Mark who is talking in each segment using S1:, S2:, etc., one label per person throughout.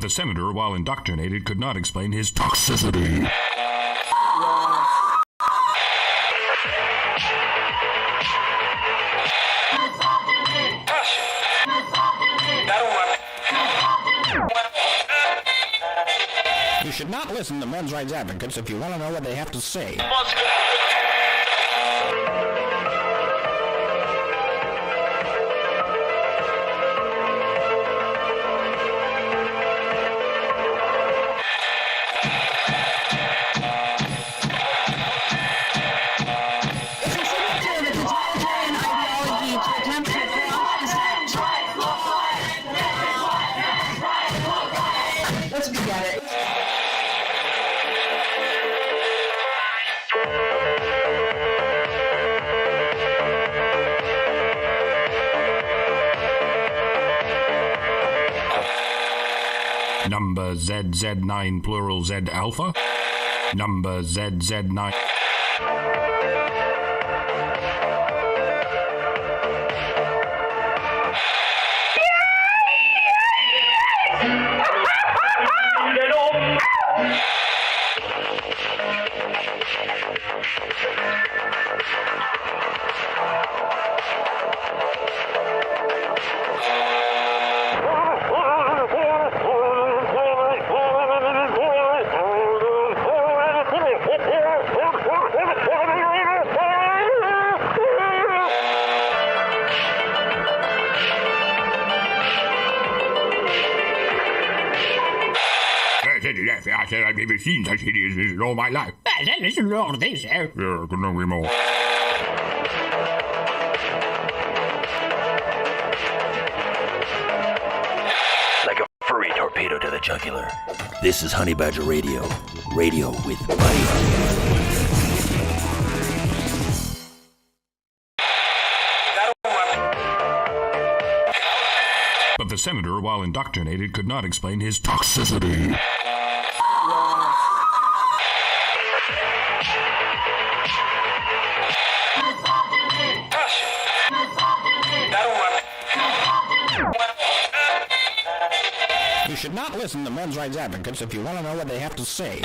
S1: the senator, while indoctrinated, could not explain his toxicity.
S2: You should not listen to men's rights advocates if you want to know what they have to say.
S3: Let's begin it.
S1: Number ZZ9 plural Z alpha. Number ZZ9. I said I've never seen such hideousness in all my life.
S4: Listen to all this,
S1: Yeah, couldn't agree more.
S5: Like a furry torpedo to the jugular. This is Honey Badger Radio. Radio with bite.
S1: But the senator, while indoctrinated, could not explain his toxicity.
S2: You should not listen to men's rights advocates if you want to know what they have to say.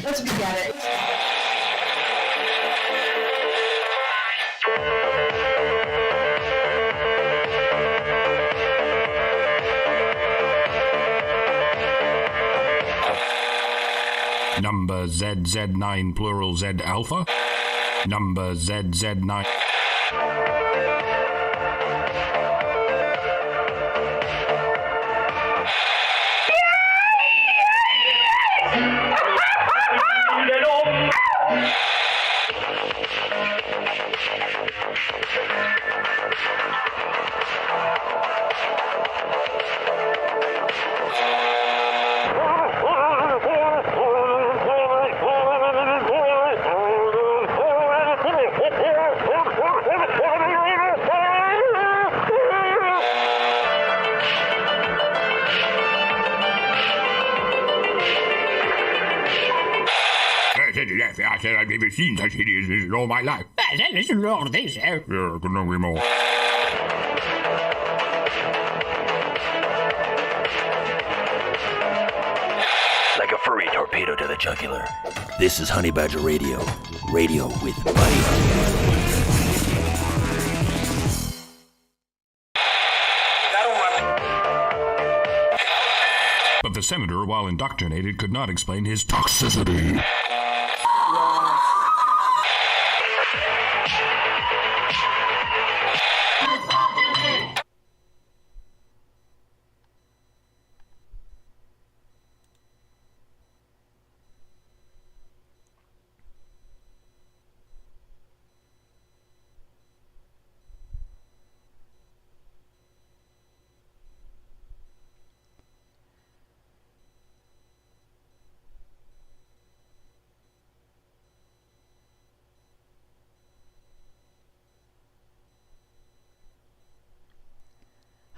S3: Let's begin it.
S1: Number ZZ9 plural Z alpha. Number ZZ9. I said I've never seen such hideousness in all my life.
S4: Listen to all this,
S1: Yeah, couldn't agree more.
S5: Like a furry torpedo to the jugular. This is Honey Badger Radio. Radio with bite.
S1: But the senator, while indoctrinated, could not explain his toxicity.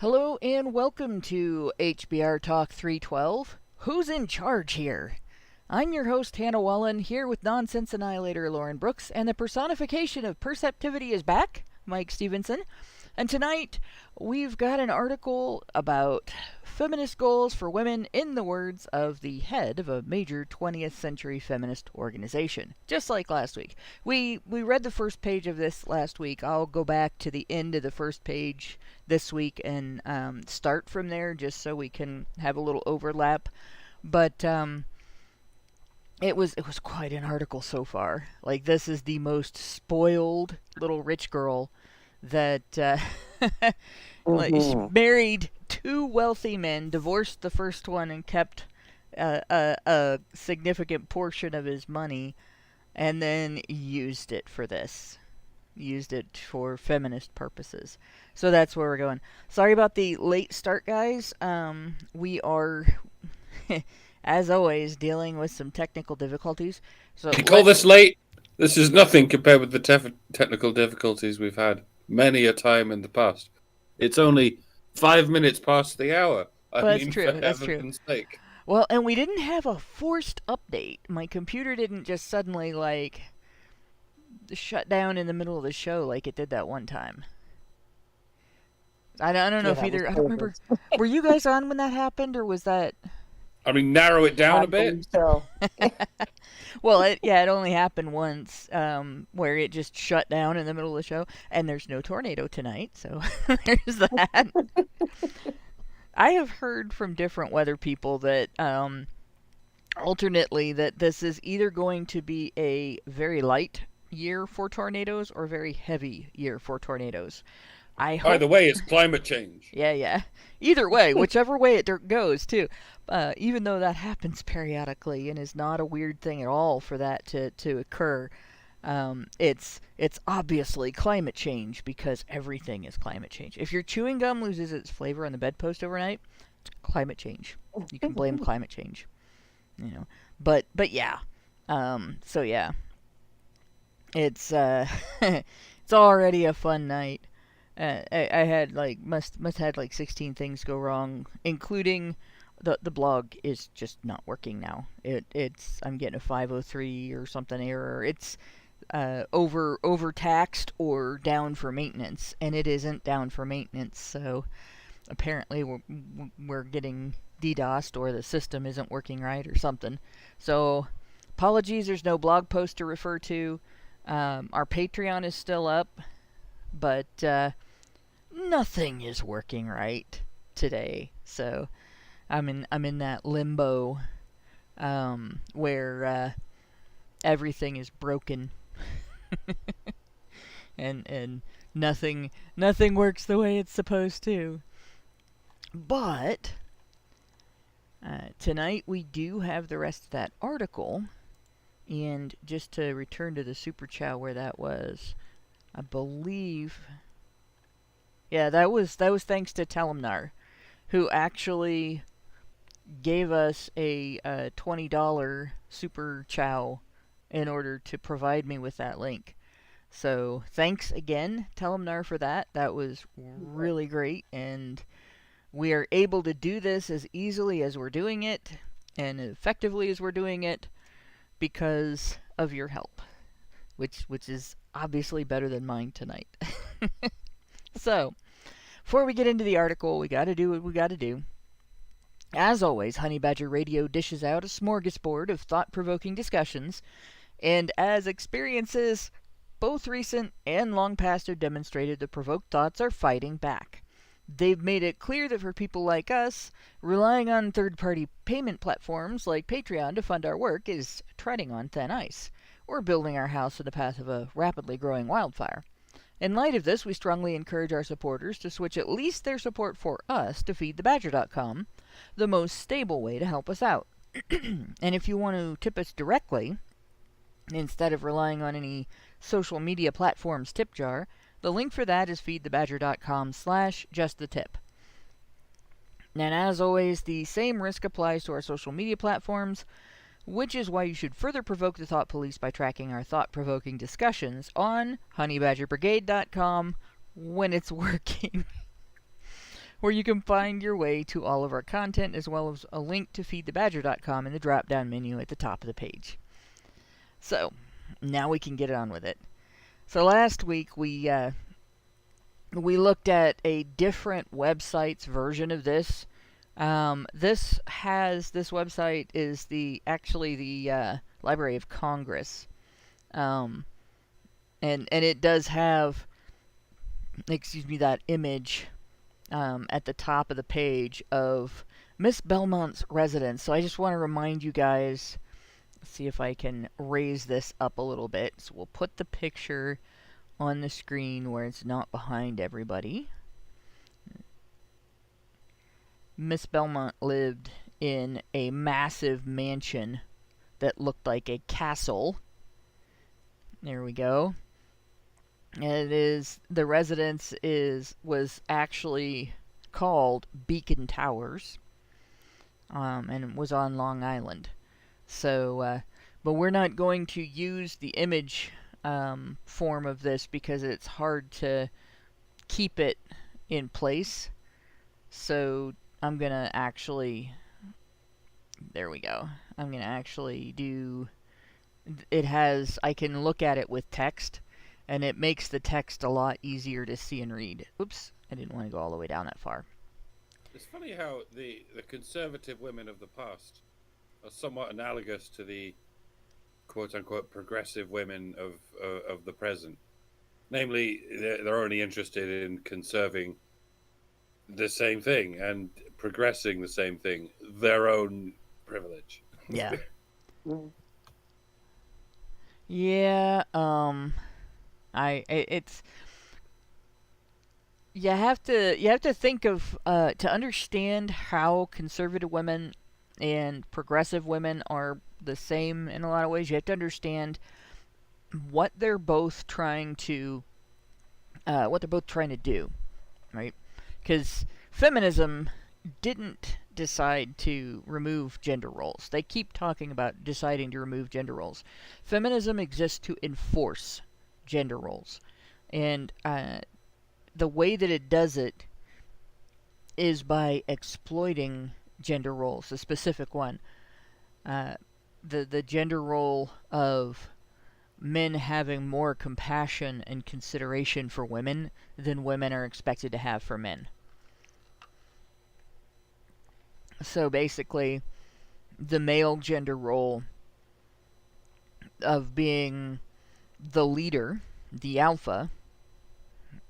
S6: Hello and welcome to HBR Talk 312. Who's in charge here? I'm your host, Hannah Wallen, here with Nonsense Annihilator Lauren Brooks, and the personification of perceptivity is back, Mike Stevenson. And tonight, we've got an article about feminist goals for women in the words of the head of a major 20th century feminist organization. Just like last week. We read the first page of this last week. I'll go back to the end of the first page this week and start from there just so we can have a little overlap. But it was quite an article so far. Like, this is the most spoiled little rich girl that like, she married two wealthy men, divorced the first one, and kept a significant portion of his money, and then used it for this. Used it for feminist purposes. So that's where we're going. Sorry about the late start, guys. We are, as always, dealing with some technical difficulties. So
S7: you call this late? This is nothing compared with the technical difficulties we've had many a time in the past. It's only 5 minutes past the hour.
S6: That's true. That's true.
S7: Sake.
S6: Well, and we didn't have a forced update. My computer didn't just suddenly, like, shut down in the middle of the show like it did that one time. I don't know if either... I don't remember. Were you guys on when that happened, or was that...
S7: I mean, narrow it down a bit. So.
S6: Well, it only happened once, where it just shut down in the middle of the show, and there's no tornado tonight, so there's that. I have heard from different weather people that, alternately, that this is either going to be a very light year for tornadoes or a very heavy year for tornadoes.
S7: Either way, it's climate change.
S6: Yeah. Either way, whichever way it goes, too. Even though that happens periodically and is not a weird thing at all for that to occur, it's obviously climate change because everything is climate change. If your chewing gum loses its flavor on the bedpost overnight, it's climate change. You can blame climate change. You know, but yeah. So yeah, it's it's already a fun night. I had must had 16 things go wrong, including the blog is just not working now. It's I'm getting a 503 or something error. It's overtaxed or down for maintenance, and it isn't down for maintenance. So apparently we're getting DDoSed, or the system isn't working right or something. So apologies, there's no blog post to refer to. Our Patreon is still up, but nothing is working right today. So I'm in that limbo where everything is broken and nothing works the way it's supposed to. But tonight we do have the rest of that article, and just to return to the Super Chow where that was, I believe. Yeah, that was thanks to Telumnar, who actually gave us a $20 Super Chow in order to provide me with that link. So thanks again, Telumnar, for that. That was really great, and we are able to do this as easily as we're doing it, and effectively as we're doing it, because of your help, which is obviously better than mine tonight. So, before we get into the article, we gotta do what we gotta do. As always, Honey Badger Radio dishes out a smorgasbord of thought-provoking discussions, and as experiences, both recent and long past, have demonstrated, the provoked thoughts are fighting back. They've made it clear that for people like us, relying on third-party payment platforms like Patreon to fund our work is treading on thin ice, or building our house in the path of a rapidly growing wildfire. In light of this, we strongly encourage our supporters to switch at least their support for us to feedthebadger.com, the most stable way to help us out. And if you want to tip us directly, instead of relying on any social media platform's tip jar, the link for that is feedthebadger.com/justthetip. And as always, the same risk applies to our social media platforms, which is why you should further provoke the Thought Police by tracking our thought-provoking discussions on honeybadgerbrigade.com when it's working. where you can find your way to all of our content, as well as a link to feedthebadger.com in the drop-down menu at the top of the page. So, now we can get on with it. So last week we looked at a different website's version of this. This website is the Library of Congress, and it does have, that image at the top of the page of Miss Belmont's residence. So I just want to remind you guys. See if I can raise this up a little bit. So we'll put the picture on the screen where it's not behind everybody. Miss Belmont lived in a massive mansion that looked like a castle. There we go. And the residence was actually called Beacon Towers, and it was on Long Island. So, but we're not going to use the image form of this because it's hard to keep it in place. So I'm going to actually, there we go. I'm going to actually do, I can look at it with text, and it makes the text a lot easier to see and read. Oops, I didn't want to go all the way down that far.
S7: It's funny how the conservative women of the past are somewhat analogous to the quote-unquote progressive women of the present. Namely, they're only interested in conserving the same thing and progressing the same thing, their own privilege.
S6: Yeah. Yeah, it's you have to think of to understand how conservative women and progressive women are the same in a lot of ways. You have to understand what they're both trying to do, right? Because feminism didn't decide to remove gender roles. They keep talking about deciding to remove gender roles. Feminism exists to enforce gender roles, and the way that it does it is by exploiting gender roles. The specific one, the gender role of men having more compassion and consideration for women than women are expected to have for men. So basically, the male gender role of being the leader, the alpha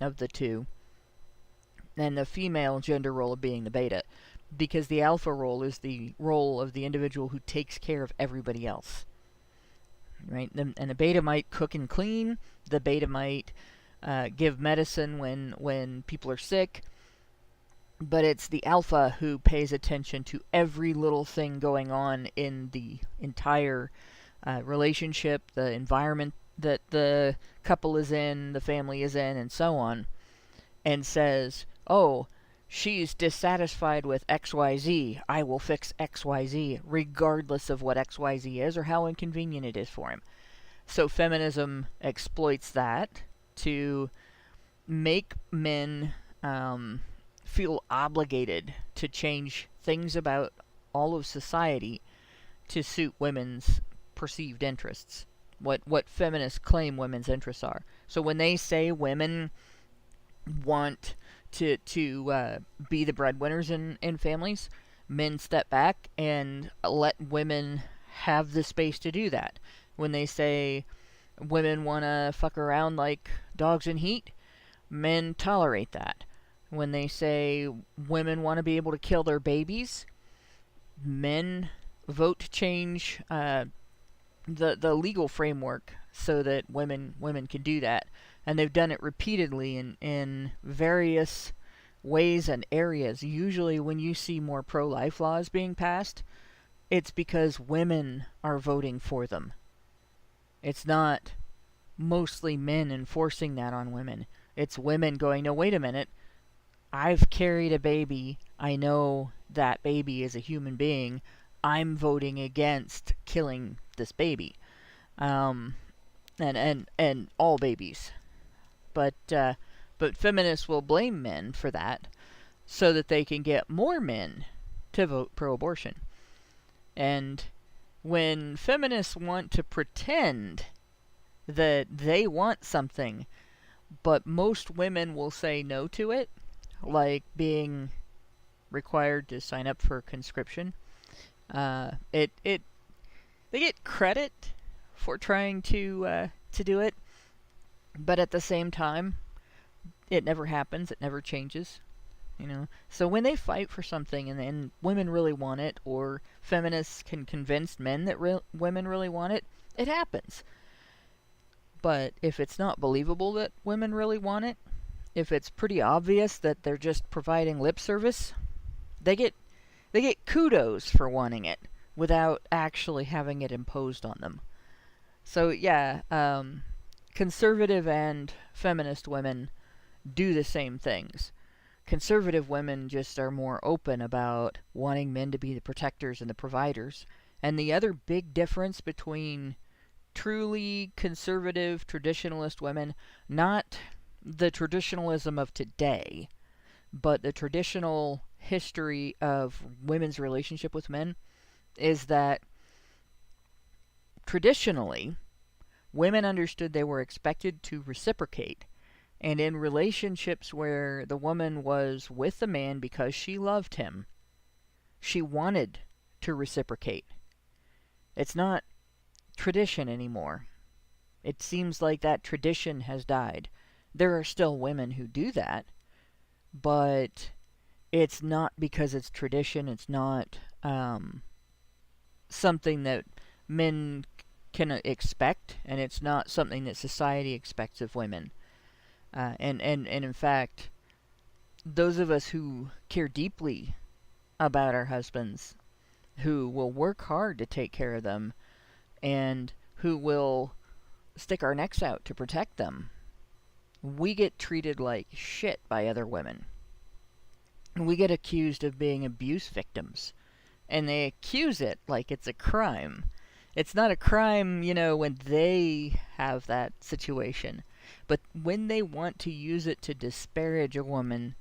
S6: of the two, and the female gender role of being the beta, because the alpha role is the role of the individual who takes care of everybody else, right? And the beta might cook and clean, the beta might give medicine when people are sick, but it's the alpha who pays attention to every little thing going on in the entire relationship, the environment that the couple is in, the family is in, and so on, and says, oh, she's dissatisfied with XYZ, I will fix XYZ, regardless of what XYZ is or how inconvenient it is for him. So feminism exploits that to make men feel obligated to change things about all of society to suit women's perceived interests, what feminists claim women's interests are. So when they say women want to be the breadwinners in families, men step back and let women have the space to do that. When they say women want to fuck around like dogs in heat, men tolerate that. When they say women want to be able to kill their babies, men vote to change the legal framework so that women can do that. And they've done it repeatedly in various ways and areas. Usually when you see more pro-life laws being passed, it's because women are voting for them. It's not mostly men enforcing that on women. It's women going, no, wait a minute, I've carried a baby, I know that baby is a human being, I'm voting against killing this baby. And all babies. But feminists will blame men for that. so that they can get more men to vote pro-abortion. And when feminists want to pretend that they want something, but most women will say no to it, like being required to sign up for conscription, they get credit for trying to do it, but at the same time, it never happens. It never changes. So when they fight for something and women really want it, or feminists can convince men that women really want it, it happens. But if it's not believable that women really want it, if it's pretty obvious that they're just providing lip service, they get kudos for wanting it without actually having it imposed on them. So yeah, conservative and feminist women do the same things. Conservative women just are more open about wanting men to be the protectors and the providers. And the other big difference between truly conservative traditionalist women, not the traditionalism of today, but the traditional history of women's relationship with men, is that traditionally, women understood they were expected to reciprocate. And in relationships where the woman was with the man because she loved him, she wanted to reciprocate. It's not tradition anymore. It seems like that tradition has died. There are still women who do that, but it's not because it's tradition. It's not something that men can expect, and it's not something that society expects of women. And in fact, those of us who care deeply about our husbands, who will work hard to take care of them, and who will stick our necks out to protect them, we get treated like shit by other women. We get accused of being abuse victims. And they accuse it like it's a crime. It's not a crime, when they have that situation. But when they want to use it to disparage a woman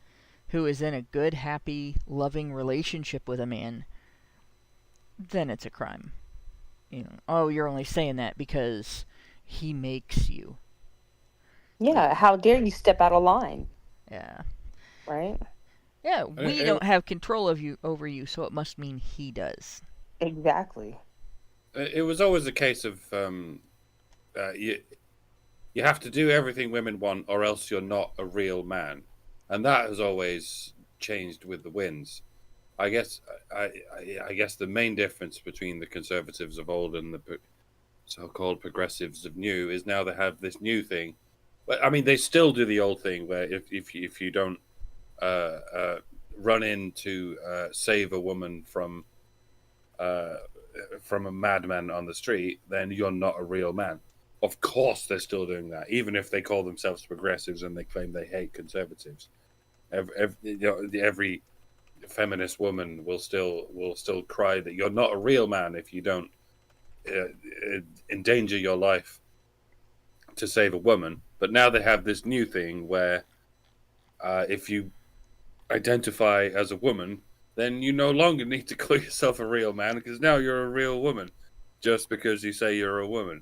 S6: who is in a good, happy, loving relationship with a man, then it's a crime. Oh, you're only saying that because he makes you.
S8: Yeah, how dare you step out of line?
S6: Yeah.
S8: Right?
S6: Yeah, we don't have control over you, so it must mean he does.
S8: Exactly.
S7: It was always a case of you have to do everything women want, or else you're not a real man, and that has always changed with the winds. I guess the main difference between the conservatives of old and the so-called progressives of new is now they have this new thing. But I mean, they still do the old thing where if you don't run in to save a woman from a madman on the street, then you're not a real man. Of course, they're still doing that, even if they call themselves progressives and they claim they hate conservatives. Every feminist woman will still cry that you're not a real man if you don't endanger your life to save a woman. But now they have this new thing where if you identify as a woman, then you no longer need to call yourself a real man, because now you're a real woman just because you say you're a woman.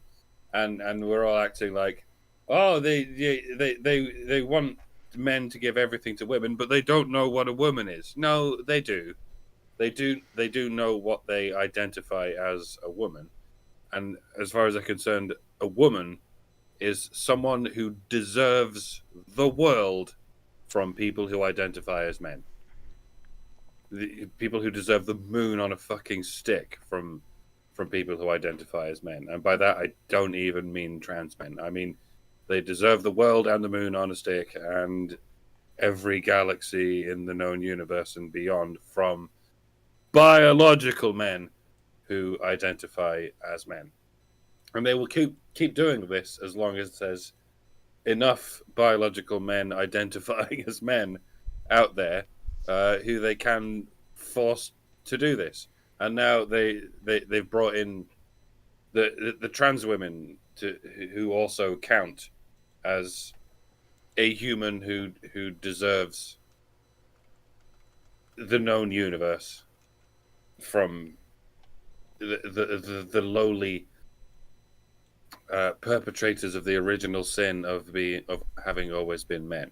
S7: And we're all acting like, oh, they want men to give everything to women, but they don't know what a woman is. No, they do. They do know what they identify as a woman. And as far as they're concerned, a woman is someone who deserves the world from people who identify as men. The people who deserve the moon on a fucking stick from people who identify as men. And by that, I don't even mean trans men. I mean, they deserve the world and the moon on a stick and every galaxy in the known universe and beyond from biological men who identify as men. And they will keep doing this as long as there's enough biological men identifying as men out there who they can force to do this. And now they've brought in the trans women who also count as a human who deserves the known universe from the lowly perpetrators of the original sin of having always been men,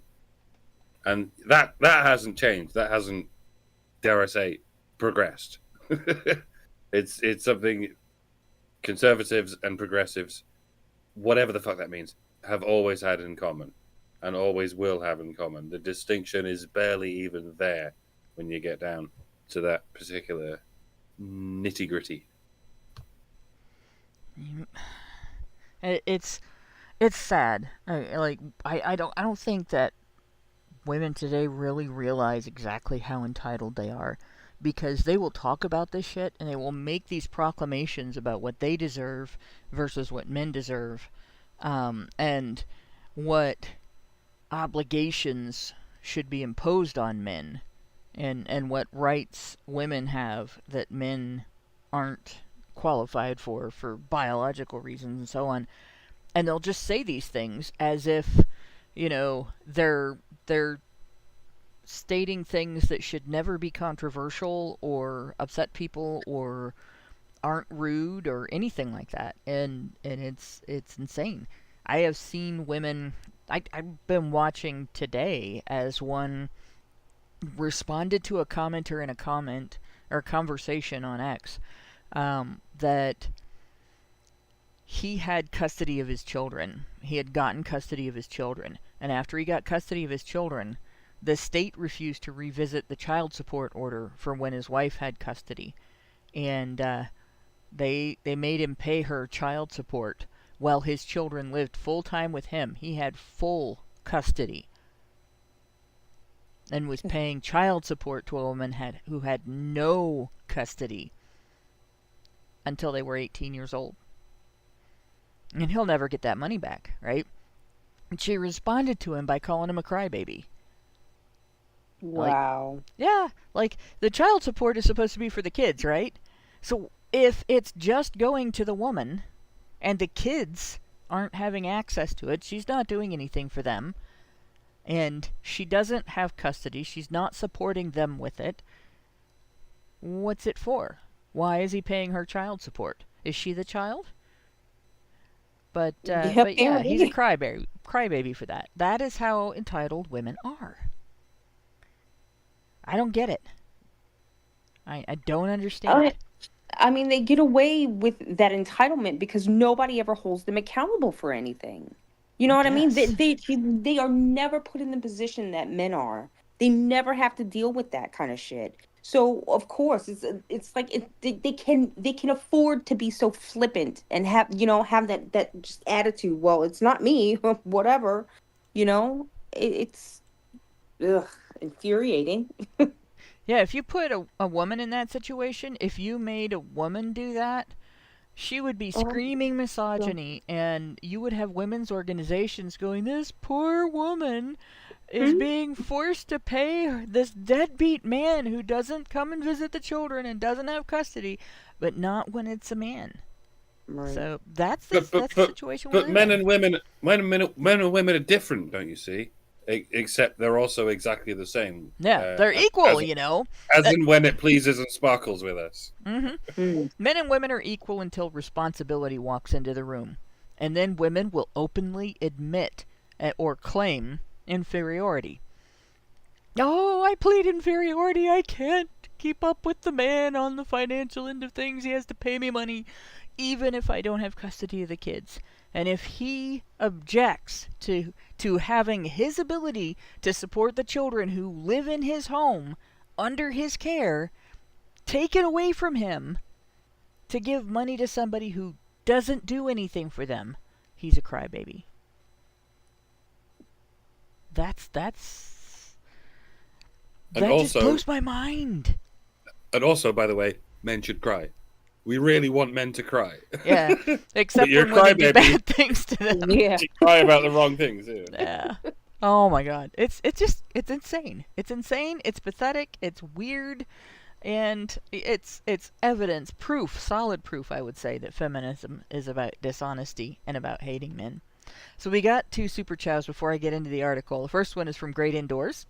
S7: and that hasn't changed. That hasn't, dare I say, progressed. It's something conservatives and progressives, whatever the fuck that means, have always had in common, and always will have in common. The distinction is barely even there when you get down to that particular nitty gritty.
S6: It's sad. I don't think that women today really realize exactly how entitled they are, because they will talk about this shit and they will make these proclamations about what they deserve versus what men deserve, and what obligations should be imposed on men, and what rights women have that men aren't qualified for biological reasons and so on. And they'll just say these things as if, they're stating things that should never be controversial or upset people or aren't rude or anything like that. And it's insane. I have seen women. I've been watching today as one responded to a commenter in a comment or conversation on X, that he had custody of his children. He had gotten custody of his children. And after he got custody of his children, the state refused to revisit the child support order for when his wife had custody. And they made him pay her child support while his children lived full-time with him. He had full custody and was paying child support to a woman who had no custody until they were 18 years old. And he'll never get that money back, right? And she responded to him by calling him a crybaby.
S8: Wow.
S6: The child support is supposed to be for the kids, right? So if it's just going to the woman and the kids aren't having access to it, she's not doing anything for them, and she doesn't have custody, she's not supporting them with it, what's it for? Why is he paying her child support? Is she the child? But yeah, he's a crybaby for that. That is how entitled women are. I don't get it. I don't understand it.
S8: I mean, they get away with that entitlement because nobody ever holds them accountable for anything. You know what I mean? They are never put in the position that men are. They never have to deal with that kind of shit. So of course it's like they can afford to be so flippant and have that just attitude. Well, it's not me, whatever. It's infuriating.
S6: Yeah, if you put a woman in that situation, if you made a woman do that, she would be screaming misogyny, and you would have women's organizations going, this poor woman is being forced to pay this deadbeat man who doesn't come and visit the children and doesn't have custody, but not when it's a man. Right. So that's the situation.
S7: But men and women are different, don't you see? Except they're also exactly the same.
S6: Yeah, they're equal,
S7: As in when it pleases and sparkles with us.
S6: Mm-hmm. Men and women are equal until responsibility walks into the room. And then women will openly admit or claim inferiority. Oh, I plead inferiority. I can't keep up with the man on the financial end of things. He has to pay me money, even if I don't have custody of the kids. And if he objects to having his ability to support the children who live in his home under his care taken away from him to give money to somebody who doesn't do anything for them, he's a crybaby. That just blows my mind.
S7: And also, by the way, men should cry. We really want men to cry.
S6: Yeah, except when women do bad things to them.
S8: Yeah,
S7: you cry about the wrong things.
S6: Yeah. Oh my God, it's insane. It's insane. It's pathetic. It's weird, and it's evidence, proof, solid proof, I would say, that feminism is about dishonesty and about hating men. So we got two super chows before I get into the article. The first one is from Great Indoors.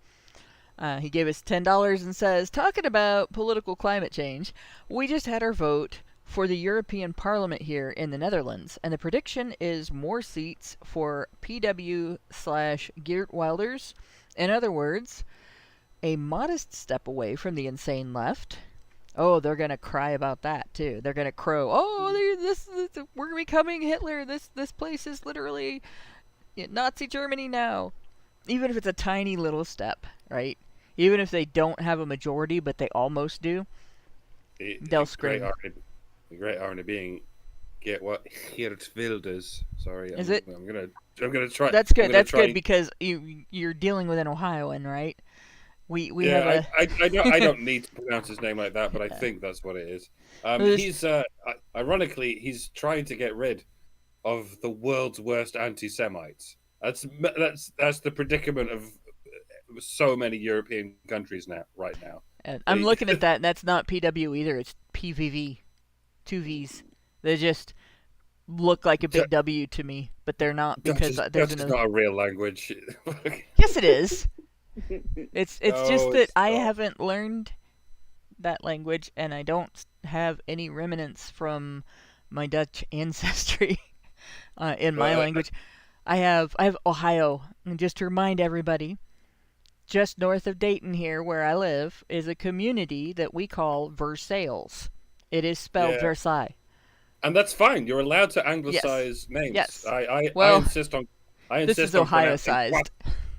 S6: He gave us $10 and says, talking about political climate change, we just had our vote for the European Parliament here in the Netherlands, and the prediction is more seats for PW/Geert Wilders. In other words, a modest step away from the insane left. Oh, they're gonna cry about that too. They're gonna crow. Oh, we're becoming Hitler. This place is literally Nazi Germany now. Even if it's a tiny little step, right? Even if they don't have a majority, but they almost do, they'll scream.
S7: The great irony being, get what Geert Wilders. Sorry,
S6: I'm
S7: gonna try.
S6: That's good. That's good because you're dealing with an Ohioan, right? We have a.
S7: I don't need to pronounce his name like that, but I think that's what it is. He's ironically he's trying to get rid of the world's worst anti-Semites. That's the predicament of so many European countries right now.
S6: I'm looking at that, and that's not PW either. It's PVV, 2 V's. They just look like a big W to me, but they're not because there's another.
S7: Not a real language.
S6: Yes, it is. It's just that I
S7: not.
S6: haven't learned that language, and I don't have any remnants from my Dutch ancestry in my language. I have Ohio, and just to remind everybody, just north of Dayton here, where I live, is a community that we call Versailles. It is spelled Versailles.
S7: And that's fine. You're allowed to anglicize names.
S6: Yes.
S7: I insist on.
S6: This is Ohio-sized.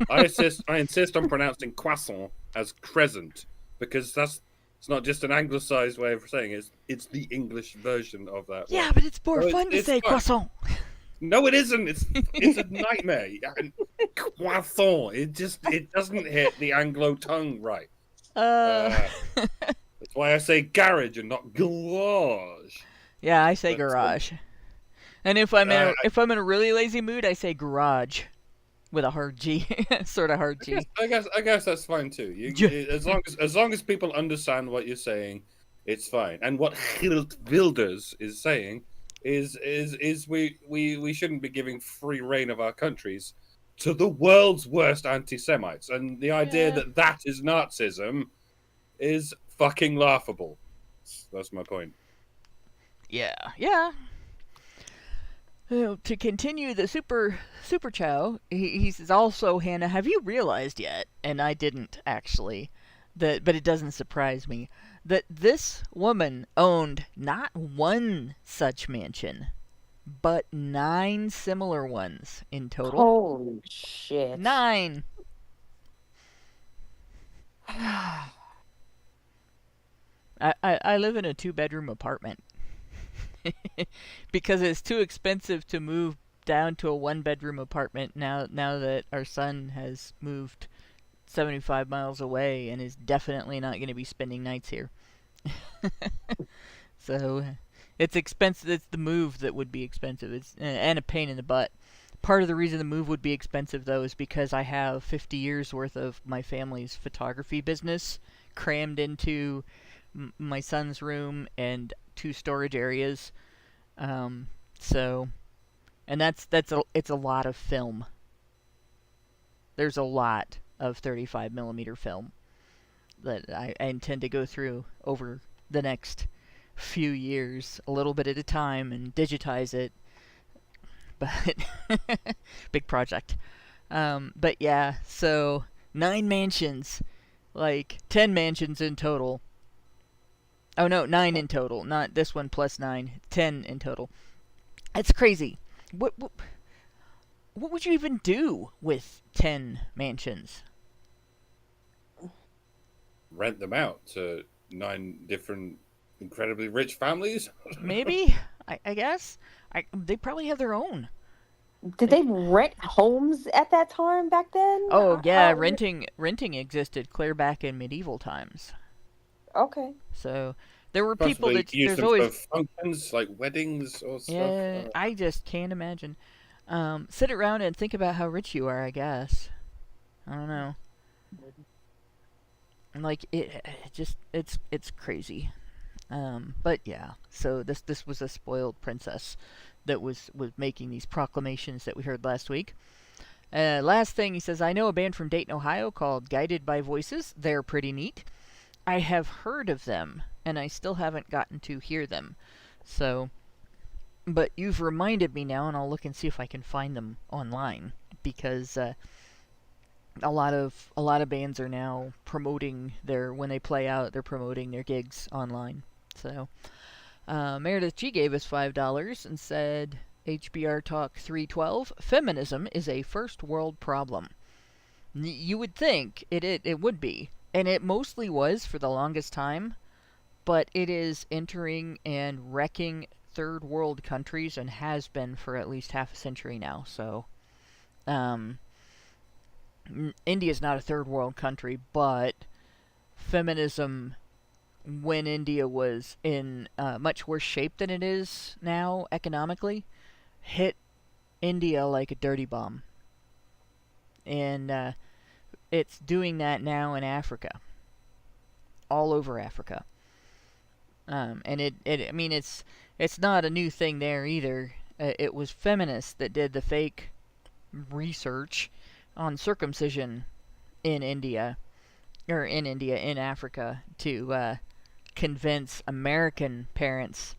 S7: I insist on pronouncing croissant as crescent because it's not just an anglicized way of saying it. It's the English version of that.
S6: Yeah,
S7: word.
S6: but it's more fun to say croissant.
S7: No, it isn't. It's a nightmare. Croissant. It doesn't hit the Anglo tongue right. That's why I say garage and not garage.
S6: Yeah, I say garage. And if I'm in a really lazy mood, I say garage with a hard G, sort of hard G.
S7: I guess that's fine too. As long as people understand what you're saying, it's fine. And what Geert Wilders is saying is we shouldn't be giving free reign of our countries to the world's worst anti-Semites, and the idea that is Nazism is fucking laughable. That's my point.
S6: Yeah. To continue the super chow, he says also, Hannah, have you realized yet? And I didn't actually, but it doesn't surprise me that this woman owned not one such mansion, but 9 similar ones in total.
S8: Holy shit!
S6: 9. I live in a 2-bedroom apartment. Because it's too expensive to move down to a 1-bedroom apartment now that our son has moved 75 miles away and is definitely not going to be spending nights here. So it's expensive. It's the move that would be expensive. It's and a pain in the butt. Part of the reason the move would be expensive though is because I have 50 years worth of my family's photography business crammed into my son's room and 2 storage areas. It's a lot of film. There's a lot of 35mm film that I intend to go through over the next few years, a little bit at a time, and digitize it. But big project. But yeah, so 9 mansions, like 10 mansions in total. Oh no, 9 in total. Not this one plus 9. 10 in total. That's crazy. What would you even do with 10 mansions?
S7: Rent them out to 9 different incredibly rich families?
S6: Maybe. I guess. They probably have their own.
S8: Did they rent homes at that time back then?
S6: Oh yeah, renting existed clear back in medieval times.
S8: Okay.
S6: So there were
S7: Possibly
S6: people that
S7: use
S6: there's
S7: them
S6: always
S7: for functions like weddings or stuff.
S6: Yeah, I just can't imagine. Sit around and think about how rich you are, I guess. I don't know. Like it's crazy. But yeah. So this was a spoiled princess that was making these proclamations that we heard last week. Last thing, he says, I know a band from Dayton, Ohio called Guided by Voices. They're pretty neat. I have heard of them, and I still haven't gotten to hear them. So, but you've reminded me now, and I'll look and see if I can find them online, because a lot of bands are now promoting when they play out, they're promoting their gigs online. So, Meredith G gave us $5 and said, HBR Talk 312, feminism is a first world problem. You would think it would be, and it mostly was for the longest time, but it is entering and wrecking third world countries and has been for at least half a century now. So, India's not a third world country, but feminism, when India was in much worse shape than it is now economically, hit India like a dirty bomb. And it's doing that now in Africa. All over Africa. And it's not a new thing there either. It was feminists that did the fake research on circumcision in Africa, to convince American parents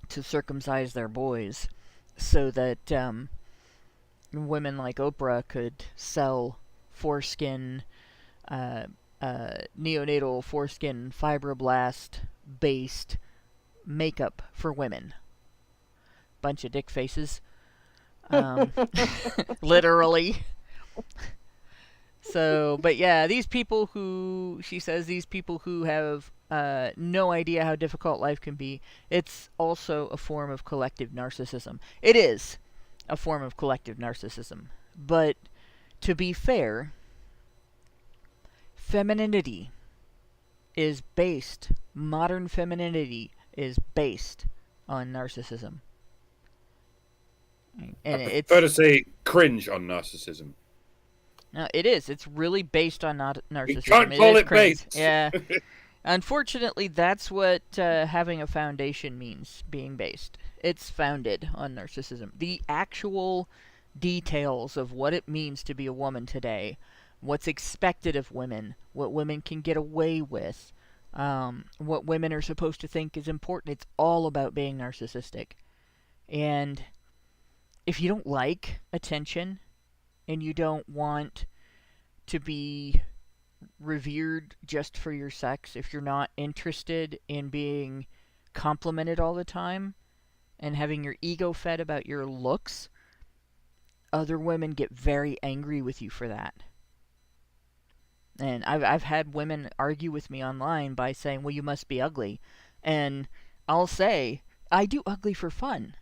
S6: to circumcise their boys, so that women like Oprah could sell foreskin, neonatal foreskin fibroblast-based makeup for women. Bunch of dick faces. Literally. So, but yeah, these people who have no idea how difficult life can be, it's also a form of collective narcissism. It is a form of collective narcissism. But to be fair, modern femininity is based on narcissism. And
S7: I prefer to say cringe on narcissism.
S6: No, it is. It's really based on narcissism.
S7: You can't call it based.
S6: Yeah. Unfortunately, that's what having a foundation means, being based. It's founded on narcissism. The actual details of what it means to be a woman today, what's expected of women, what women can get away with, what women are supposed to think is important, it's all about being narcissistic. And if you don't like attention, and you don't want to be revered just for your sex, if you're not interested in being complimented all the time and having your ego fed about your looks, other women get very angry with you for that. And I've had women argue with me online by saying, well, you must be ugly. And I'll say, I do ugly for fun.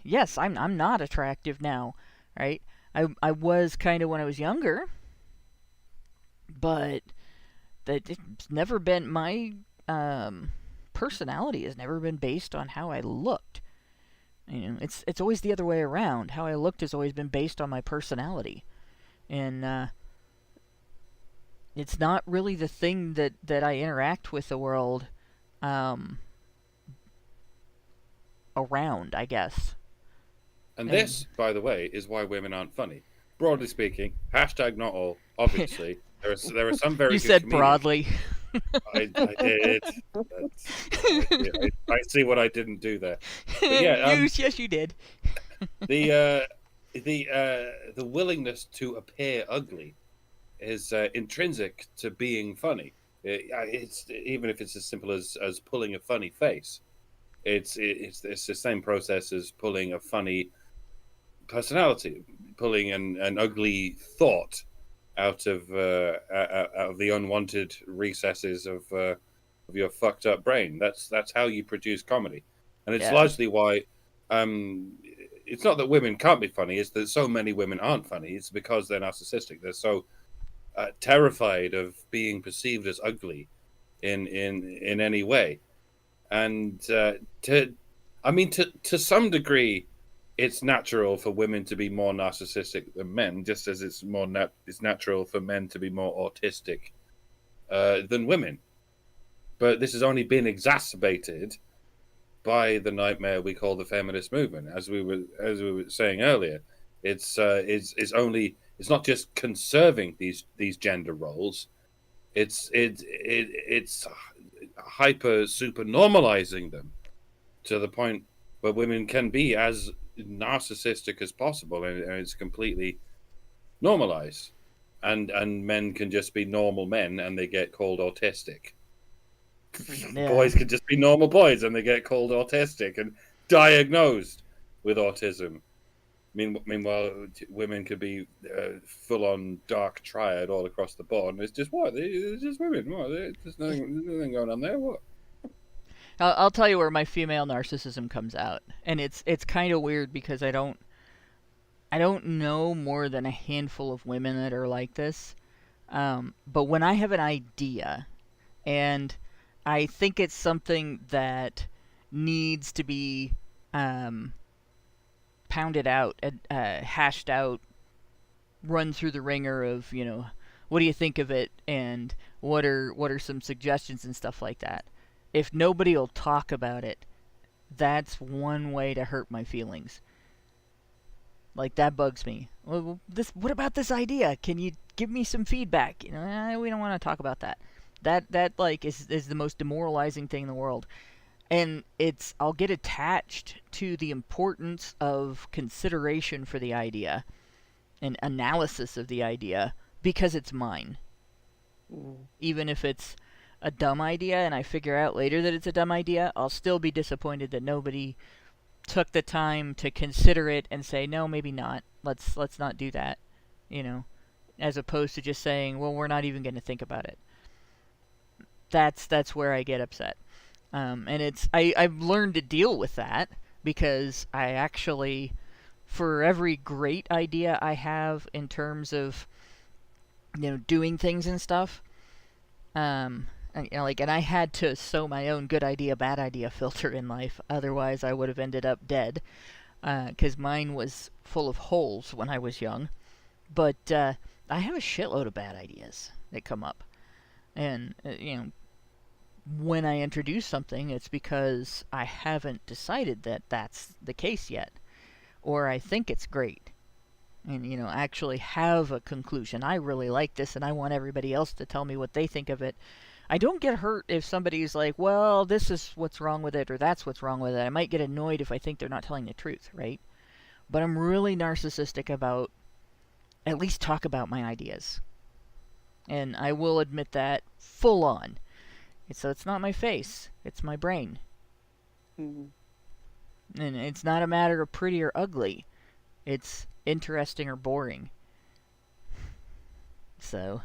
S6: Yes, I'm not attractive now, right? I was kind of when I was younger, but it's never been my personality has never been based on how I looked. It's always the other way around. How I looked has always been based on my personality, and it's not really the thing that I interact with the world around, I guess.
S7: And this, by the way, is why women aren't funny. Broadly speaking, hashtag not all. Obviously, there are some very.
S6: You
S7: good
S6: said
S7: comedians.
S6: Broadly.
S7: I did. I see what I didn't do there. But yeah,
S6: yes, you did.
S7: The willingness to appear ugly is intrinsic to being funny. It's even if it's as simple as pulling a funny face. It's the same process as pulling a funny personality, pulling an ugly thought out of the unwanted recesses of your fucked up brain. That's how you produce comedy, and it's largely why it's not that women can't be funny. It's that so many women aren't funny. It's because they're narcissistic. They're so terrified of being perceived as ugly in any way. And to some degree, it's natural for women to be more narcissistic than men, just as it's natural for men to be more autistic than women. But this has only been exacerbated by the nightmare we call the feminist movement, as we were saying earlier. It's not just conserving these gender roles. It's hyper super normalizing them to the point where women can be as narcissistic as possible, and it's completely normalized. And men can just be normal men, and they get called autistic.
S6: Yeah.
S7: Boys can just be normal boys, and they get called autistic and diagnosed with autism. Meanwhile, women could be full-on dark triad all across the board. And it's just what? It's just women. What? There's nothing going on there. What?
S6: I'll tell you where my female narcissism comes out, and it's kind of weird because I don't know more than a handful of women that are like this. But when I have an idea, and I think it's something that needs to be pounded out, hashed out, run through the ringer of, what do you think of it, and what are some suggestions and stuff like that. If nobody will talk about it, that's one way to hurt my feelings. Like, that bugs me. Well, what about this idea? Can you give me some feedback? We don't want to talk about that. That like is the most demoralizing thing in the world. And I'll get attached to the importance of consideration for the idea and analysis of the idea because it's mine. Even if it's a dumb idea and I figure out later that it's a dumb idea, I'll still be disappointed that nobody took the time to consider it and say, no, maybe not. Let's not do that. As opposed to just saying, well, we're not even going to think about it. That's where I get upset. And I've learned to deal with that because I actually, for every great idea I have in terms of, doing things and stuff, and I had to sow my own good idea, bad idea filter in life. Otherwise, I would have ended up dead, because mine was full of holes when I was young. But I have a shitload of bad ideas that come up, and when I introduce something, it's because I haven't decided that that's the case yet, or I think it's great, and actually have a conclusion. I really like this, and I want everybody else to tell me what they think of it. I don't get hurt if somebody's like, well, this is what's wrong with it, or that's what's wrong with it. I might get annoyed if I think they're not telling the truth, right? But I'm really narcissistic about at least talk about my ideas. And I will admit that full on. So it's not my face, it's my brain. And it's not a matter of pretty or ugly. It's interesting or boring. So,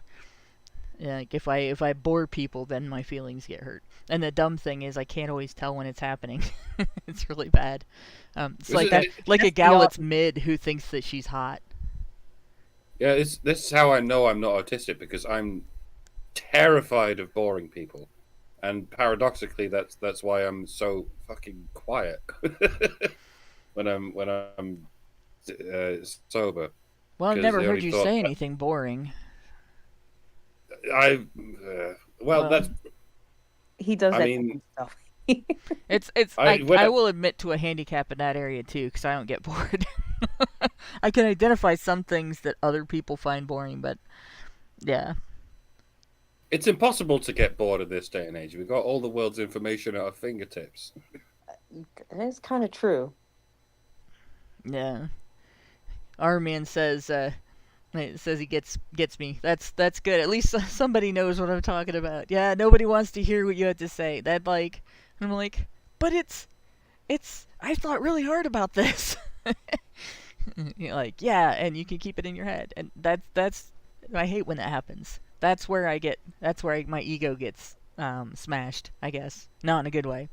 S6: like, if I bore people, then my feelings get hurt. And the dumb thing is I can't always tell when it's happening. It's really bad. It's like a gal that's mid who thinks that she's hot.
S7: Yeah, this is how I know I'm not autistic, because I'm terrified of boring people. And paradoxically, that's why I'm so fucking quiet when I'm sober.
S6: Well, I've never heard you say anything boring.
S7: That's.
S8: He does that stuff.
S6: I will admit to a handicap in that area too, because I don't get bored. I can identify some things that other people find boring, but yeah.
S7: It's impossible to get bored in this day and age. We've got all the world's information at our fingertips.
S8: That's kind of true.
S6: Yeah. Our man says he gets me. That's good. At least somebody knows what I'm talking about. Yeah, nobody wants to hear what you have to say. I'm like, but it's I thought really hard about this. You're like, yeah, and you can keep it in your head. And that's I hate when that happens. That's where my ego gets smashed, I guess. Not in a good way.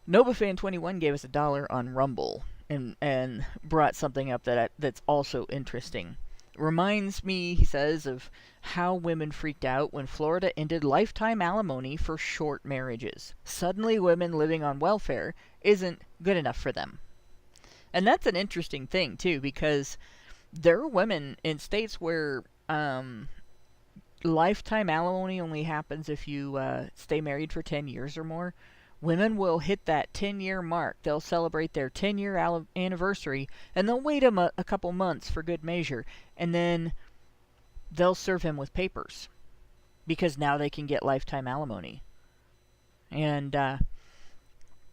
S6: NovaFan21 gave us $1 on Rumble and brought something up that's also interesting. Reminds me, he says, of how women freaked out when Florida ended lifetime alimony for short marriages. Suddenly women living on welfare isn't good enough for them. And that's an interesting thing, too, because there are women in states where lifetime alimony only happens if you stay married for 10 years or more, Women will hit that 10-year mark. They'll celebrate their 10-year anniversary, and they'll wait a couple months for good measure, and then they'll serve him with papers because now they can get lifetime alimony. And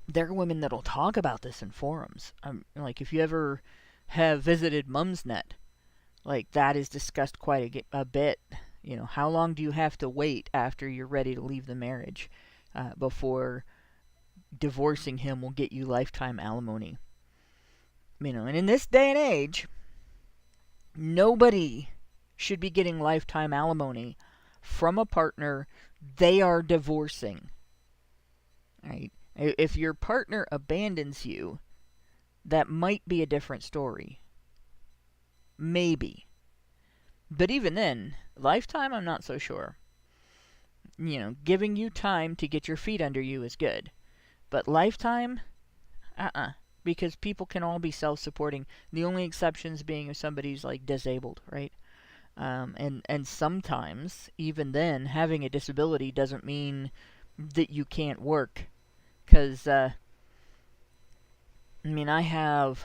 S6: there are women that'll talk about this in forums. Like, if you ever have visited Mumsnet, like, that is discussed quite a bit. You know, how long do you have to wait after you're ready to leave the marriage before divorcing him will get you lifetime alimony? You know, and in this day and age, nobody should be getting lifetime alimony from a partner they are divorcing. Right? If your partner abandons you, that might be a different story. Maybe. But even then, lifetime, I'm not so sure. You know, giving you time to get your feet under you is good. But lifetime? Because people can all be self-supporting. The only exceptions being if somebody's, like, disabled, right? And sometimes, even then, having a disability doesn't mean that you can't work. Because, I mean, I have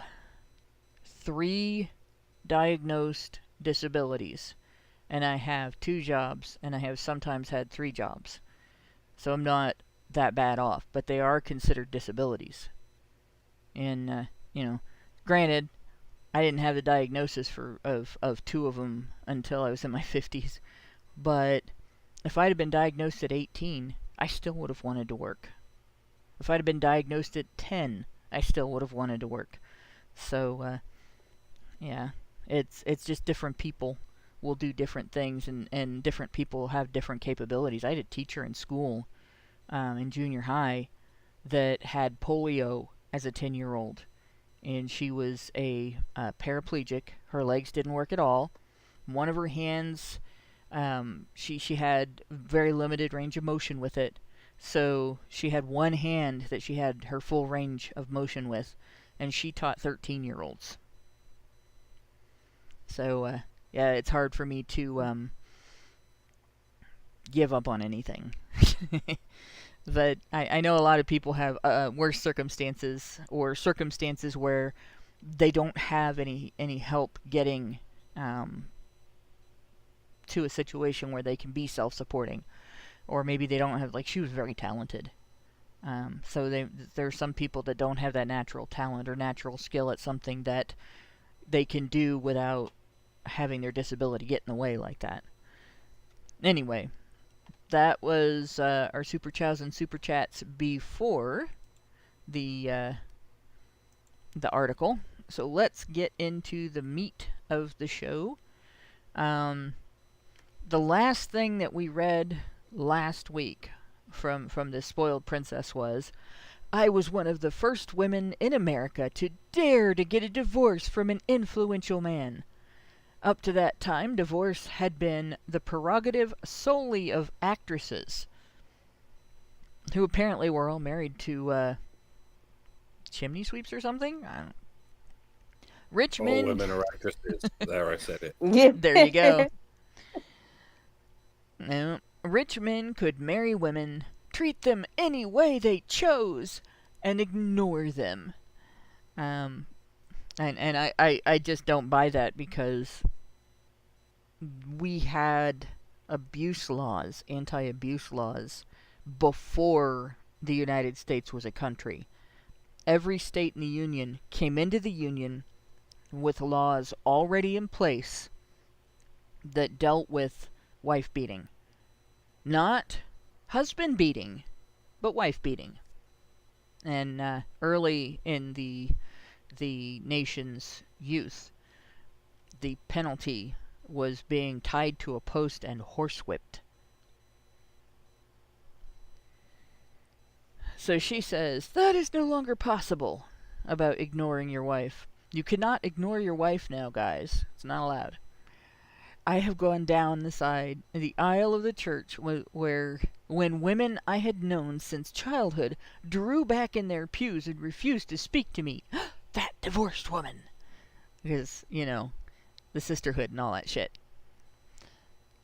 S6: 3 diagnosed disabilities, and I have 2 jobs, and I have sometimes had 3 jobs. So I'm not that bad off, but they are considered disabilities. And, you know, granted, I didn't have the diagnosis of 2 of them until I was in my 50s, but if I'd have been diagnosed at 18, I still would have wanted to work. If I'd have been diagnosed at 10, I still would have wanted to work. So, yeah, it's just different people will do different things, and different people have different capabilities. I had a teacher in school, in junior high, that had polio as a 10-year-old. And she was a paraplegic. Her legs didn't work at all. One of her hands, she had very limited range of motion with it. So she had one hand that she had her full range of motion with, and she taught 13-year-olds. So, yeah, it's hard for me to give up on anything. But I know a lot of people have worse circumstances, or circumstances where they don't have any help getting to a situation where they can be self-supporting. Or maybe they don't have, like, she was very talented. So there are some people that don't have that natural talent or natural skill at something that they can do without having their disability get in the way like that. Anyway, that was our Super Chows and Super Chats before the article. So let's get into the meat of the show. The last thing that we read last week from this spoiled princess was, I was one of the first women in America to dare to get a divorce from an influential man. Up to that time, divorce had been the prerogative solely of actresses, who apparently were all married to chimney sweeps or something. Rich men.
S7: All women are actresses. There, I said it.
S8: Yeah.
S6: There you go. Now, rich men could marry women, treat them any way they chose, and ignore them. And I just don't buy that, because we had abuse laws, anti-abuse laws, before the United States was a country. Every state in the Union came into the Union with laws already in place that dealt with wife beating. Not husband beating, but wife beating. And early in the nation's youth, the penalty was being tied to a post and horsewhipped. So she says, that is no longer possible about ignoring your wife. You cannot ignore your wife now, guys. It's not allowed. I have gone down the aisle of the church where when women I had known since childhood drew back in their pews and refused to speak to me. That divorced woman. Because, you know, the sisterhood and all that shit.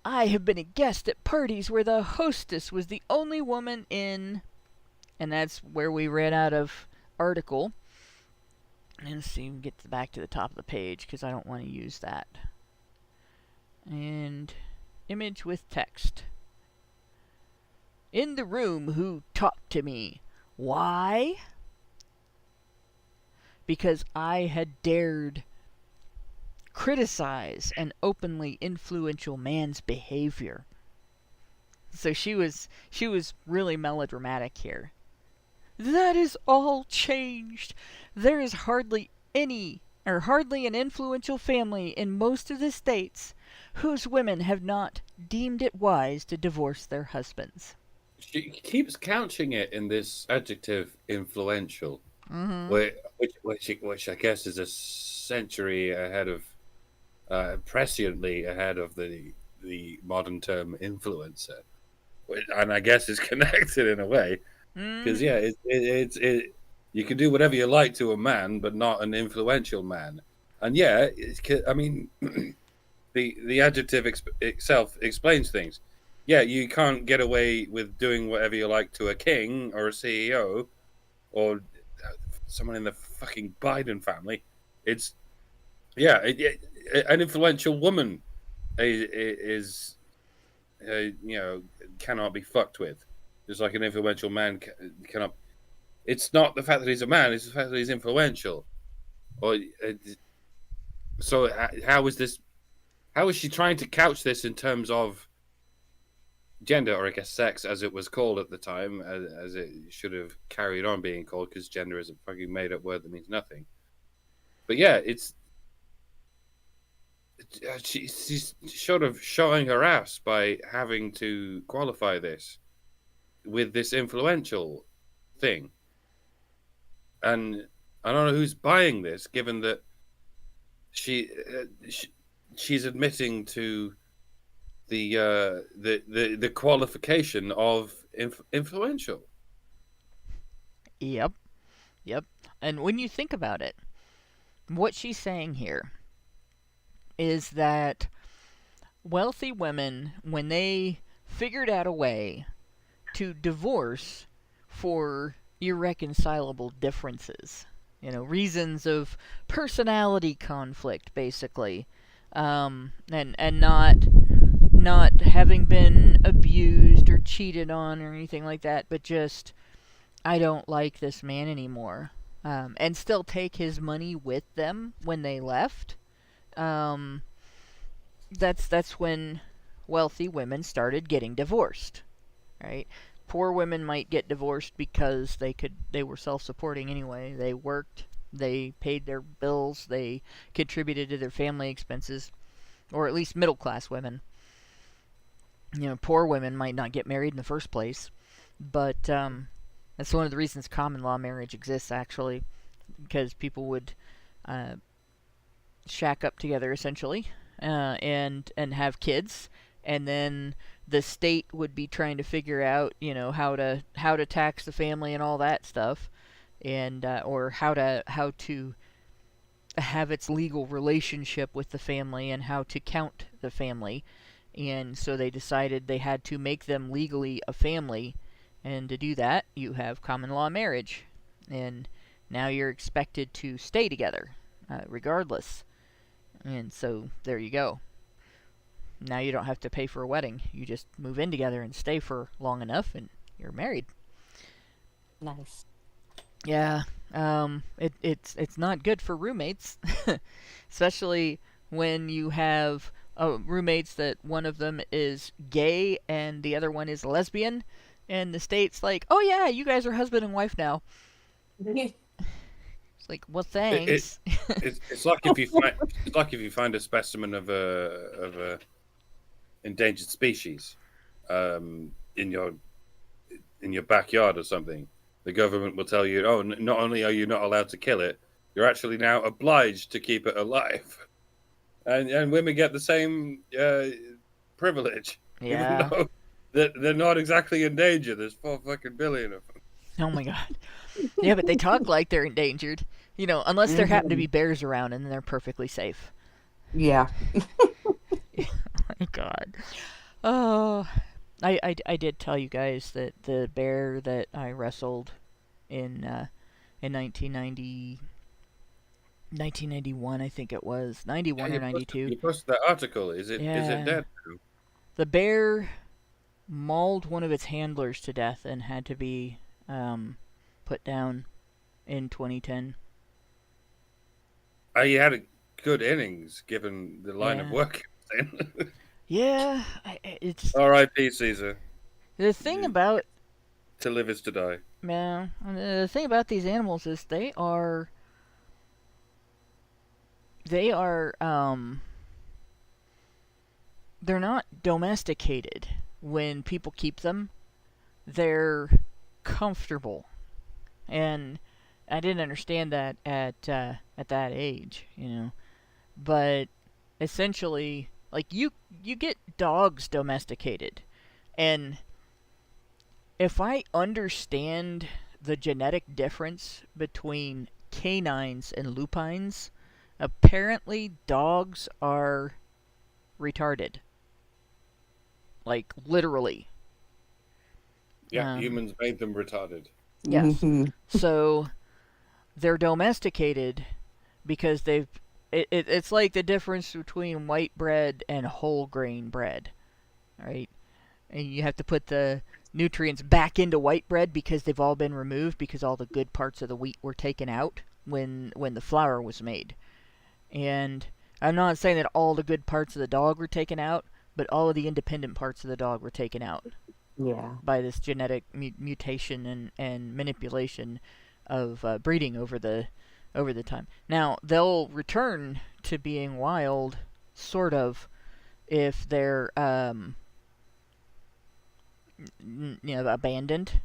S6: I have been a guest at parties where the hostess was the only woman in And that's where we ran out of article. And let's see, we can get back to the top of the page because I don't want to use that. And image with text. In the room who talked to me. Why? Because I had dared criticize an openly influential man's behavior. So she was really melodramatic here. That is all changed. There is hardly an influential family in most of the states whose women have not deemed it wise to divorce their husbands.
S7: She keeps couching it in this adjective influential, which I guess is a century ahead of, presciently ahead of the modern term influencer, and I guess it's connected in a way because you can do whatever you like to a man, but not an influential man, and I mean, the adjective itself explains things. Yeah, you can't get away with doing whatever you like to a king or a CEO or someone in the fucking Biden family. It's an influential woman is cannot be fucked with, just like an influential man cannot. It's not the fact that he's a man; it's the fact that he's influential. Or so, how is this? How is she trying to couch this in terms of gender, or I guess sex, as it was called at the time, as it should have carried on being called, because gender is a fucking made-up word that means nothing. But yeah, she's sort of showing her ass by having to qualify this with this influential thing. And I don't know who's buying this, given that she's admitting to the qualification of influential.
S6: Yep. And when you think about it, what she's saying here is that wealthy women, when they figured out a way to divorce for irreconcilable differences, reasons of personality conflict, basically, and not having been abused or cheated on or anything like that, but just, I don't like this man anymore, and still take his money with them when they left. That's when wealthy women started getting divorced, right? Poor women might get divorced because they were self-supporting anyway. They worked, they paid their bills, they contributed to their family expenses, or at least middle-class women. Poor women might not get married in the first place, but that's one of the reasons common law marriage exists, actually, because people would shack up together, essentially, and have kids, and then the state would be trying to figure out, how to tax the family and all that stuff, and or how to have its legal relationship with the family and how to count the family. And so they decided they had to make them legally a family, and to do that, you have common law marriage, and now you're expected to stay together, regardless. And so there you go. Now you don't have to pay for a wedding. You just move in together and stay for long enough, and you're married.
S8: Nice.
S6: Yeah, it's not good for roommates, especially when you have roommates that one of them is gay and the other one is lesbian, and the state's like, oh yeah, you guys are husband and wife now. It's like, well, thanks.
S7: It's like if you find a specimen of a endangered species in your backyard or something. The government will tell you, oh, not only are you not allowed to kill it, you're actually now obliged to keep it alive. And women get the same privilege,
S6: Yeah.
S7: even though they're not exactly in danger. There's 4 fucking billion of them.
S6: Oh my god. Yeah, but they talk like they're endangered. Unless there happen to be bears around, and then they're perfectly safe.
S8: Yeah.
S6: Oh my god. Oh. I did tell you guys that the bear that I wrestled in 1991, I think it was 91
S7: Yeah,
S6: or 92.
S7: you posted that article. Is it
S6: Yeah,
S7: dead?
S6: the bear mauled one of its handlers to death and had to be put down in 2010.
S7: He had a good innings given the line of
S6: Yeah.
S7: work he was in.
S6: Yeah, it's
S7: R.I.P. Caesar.
S6: the thing about
S7: To live is to die.
S6: man. The thing about these animals is they are they're not domesticated when people keep them. They're comfortable, and I didn't understand that at that age, you know. But essentially, like you get dogs domesticated, and if I understand the genetic difference between canines and lupines, apparently dogs are retarded. Like literally.
S7: Yeah, humans made them retarded.
S6: Yes. So they're domesticated because it's like the difference between white bread and whole grain bread, right? And you have to put the nutrients back into white bread because they've all been removed because all the good parts of the wheat were taken out when the flour was made. And I'm not saying that all the good parts of the dog were taken out, but all of the independent parts of the dog were taken out.
S8: Yeah.
S6: By this genetic mutation and manipulation of breeding over the time. Now they'll return to being wild, sort of, if they're abandoned.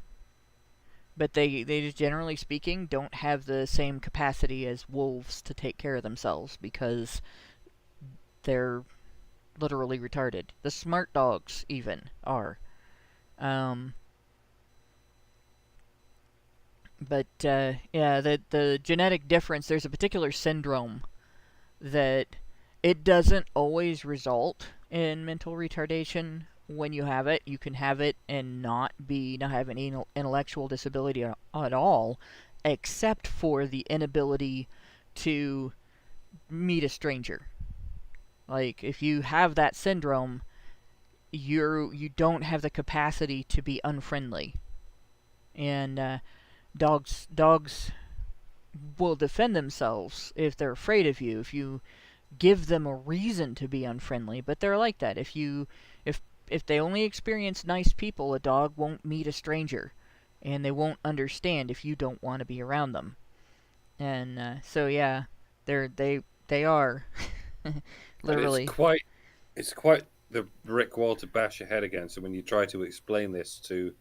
S6: But they just generally speaking don't have the same capacity as wolves to take care of themselves because they're literally retarded. The smart dogs even are. But the genetic difference, there's a particular syndrome that it doesn't always result in mental retardation when you have it. You can have it and not have any intellectual disability at all, except for the inability to meet a stranger. Like, if you have that syndrome, you don't have the capacity to be unfriendly. And dogs will defend themselves if they're afraid of you, if you give them a reason to be unfriendly. But they're like that. If they only experience nice people, a dog won't meet a stranger, and they won't understand if you don't want to be around them. And so yeah, they are literally.
S7: It's quite the brick wall to bash your head against. And when you try to explain this to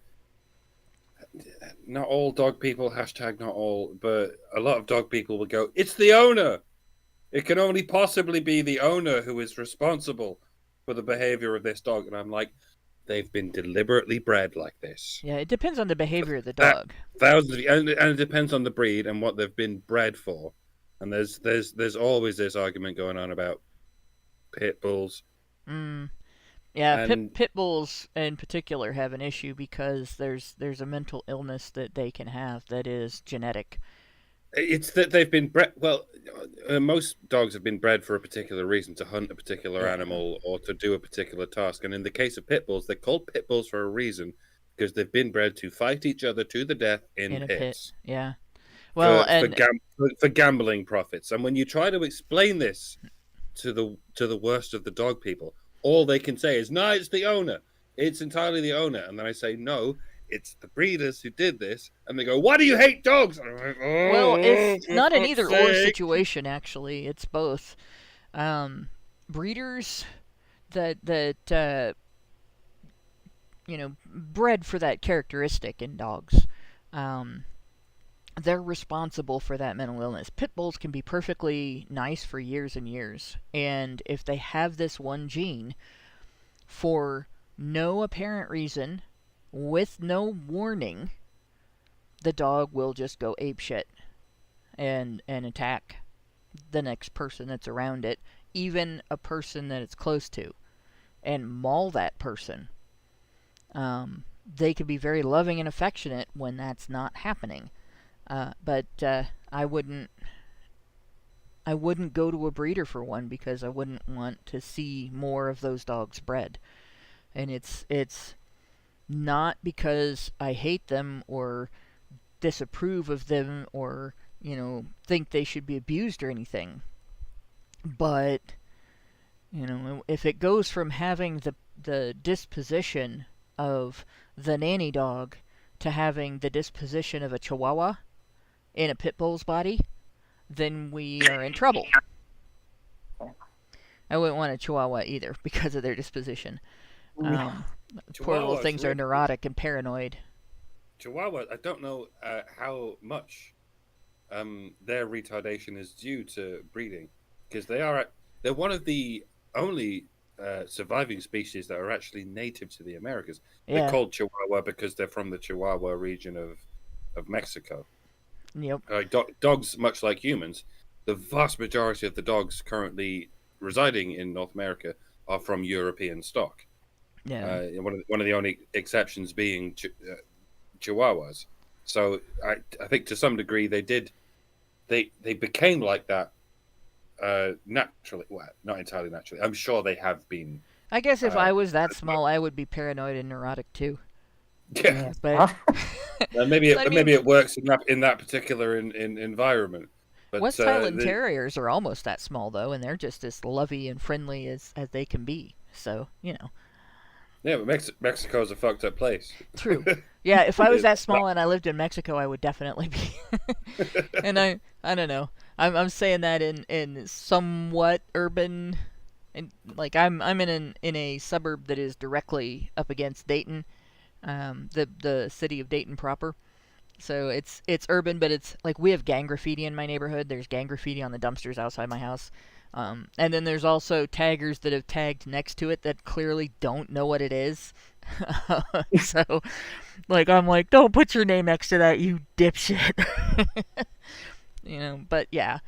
S7: not all dog people, hashtag not all, but a lot of dog people will go, it's the owner. It can only possibly be the owner who is responsible for the behavior of this dog. And I'm like, they've been deliberately bred like this.
S6: Yeah, it depends on the behavior of the dog.
S7: And it depends on the breed and what they've been bred for. And there's always this argument going on about pit bulls.
S6: Yeah, pit bulls in particular have an issue because there's a mental illness that they can have that is genetic.
S7: It's that they've been bred. Well, most dogs have been bred for a particular reason, to hunt a particular animal or to do a particular task. And in the case of pit bulls, they're called pit bulls for a reason because they've been bred to fight each other to the death in
S6: a
S7: pits.
S6: Pit. Yeah. Well,
S7: for gambling profits. And when you try to explain this to the worst of the dog people, all they can say is, "No, it's the owner. It's entirely the owner." And then I say, "No, it's the breeders who did this." And they go, "Why do you hate dogs?" And I'm like, "Oh,
S6: well, it's not an either-or
S7: sake.
S6: situation, actually. It's both. Breeders that bred for that characteristic in dogs, they're responsible for that mental illness. Pit bulls can be perfectly nice for years and years, and if they have this one gene, for no apparent reason, with no warning, the dog will just go apeshit and attack the next person that's around it, even a person that it's close to, and maul that person. They could be very loving and affectionate when that's not happening. But I wouldn't go to a breeder for one because I wouldn't want to see more of those dogs bred. And it's not because I hate them or disapprove of them or, think they should be abused or anything. But, if it goes from having the disposition of the nanny dog to having the disposition of a chihuahua in a pit bull's body, then we are in trouble. I wouldn't want a chihuahua either because of their disposition. Poor little things are neurotic and paranoid.
S7: Chihuahua, I don't know how much their retardation is due to breeding, because they're one of the only surviving species that are actually native to the Americas.
S6: Yeah.
S7: They're called Chihuahua because they're from the Chihuahua region of Mexico.
S6: Yep.
S7: Dogs, much like humans, the vast majority of the dogs currently residing in North America are from European stock.
S6: Yeah.
S7: One of the only exceptions being Chihuahuas. So I think to some degree they became like that naturally. Well, not entirely naturally. I'm sure they have been.
S6: I guess if I was that small, I would be paranoid and neurotic too.
S7: Yeah,
S6: but
S7: maybe it works in that particular environment. But
S6: West Highland Terriers are almost that small though, and they're just as lovey and friendly as they can be. So
S7: Yeah, but Mexico's a fucked up place.
S6: True. Yeah, if I was that small and I lived in Mexico, I would definitely be. And I don't know. I'm saying that in somewhat urban, and like I'm in a suburb that is directly up against Dayton, the city of Dayton proper. So it's urban, but it's like we have gang graffiti in my neighborhood. There's gang graffiti on the dumpsters outside my house. And then there's also taggers that have tagged next to it that clearly don't know what it is. So, I'm like, don't put your name next to that, you dipshit. But yeah.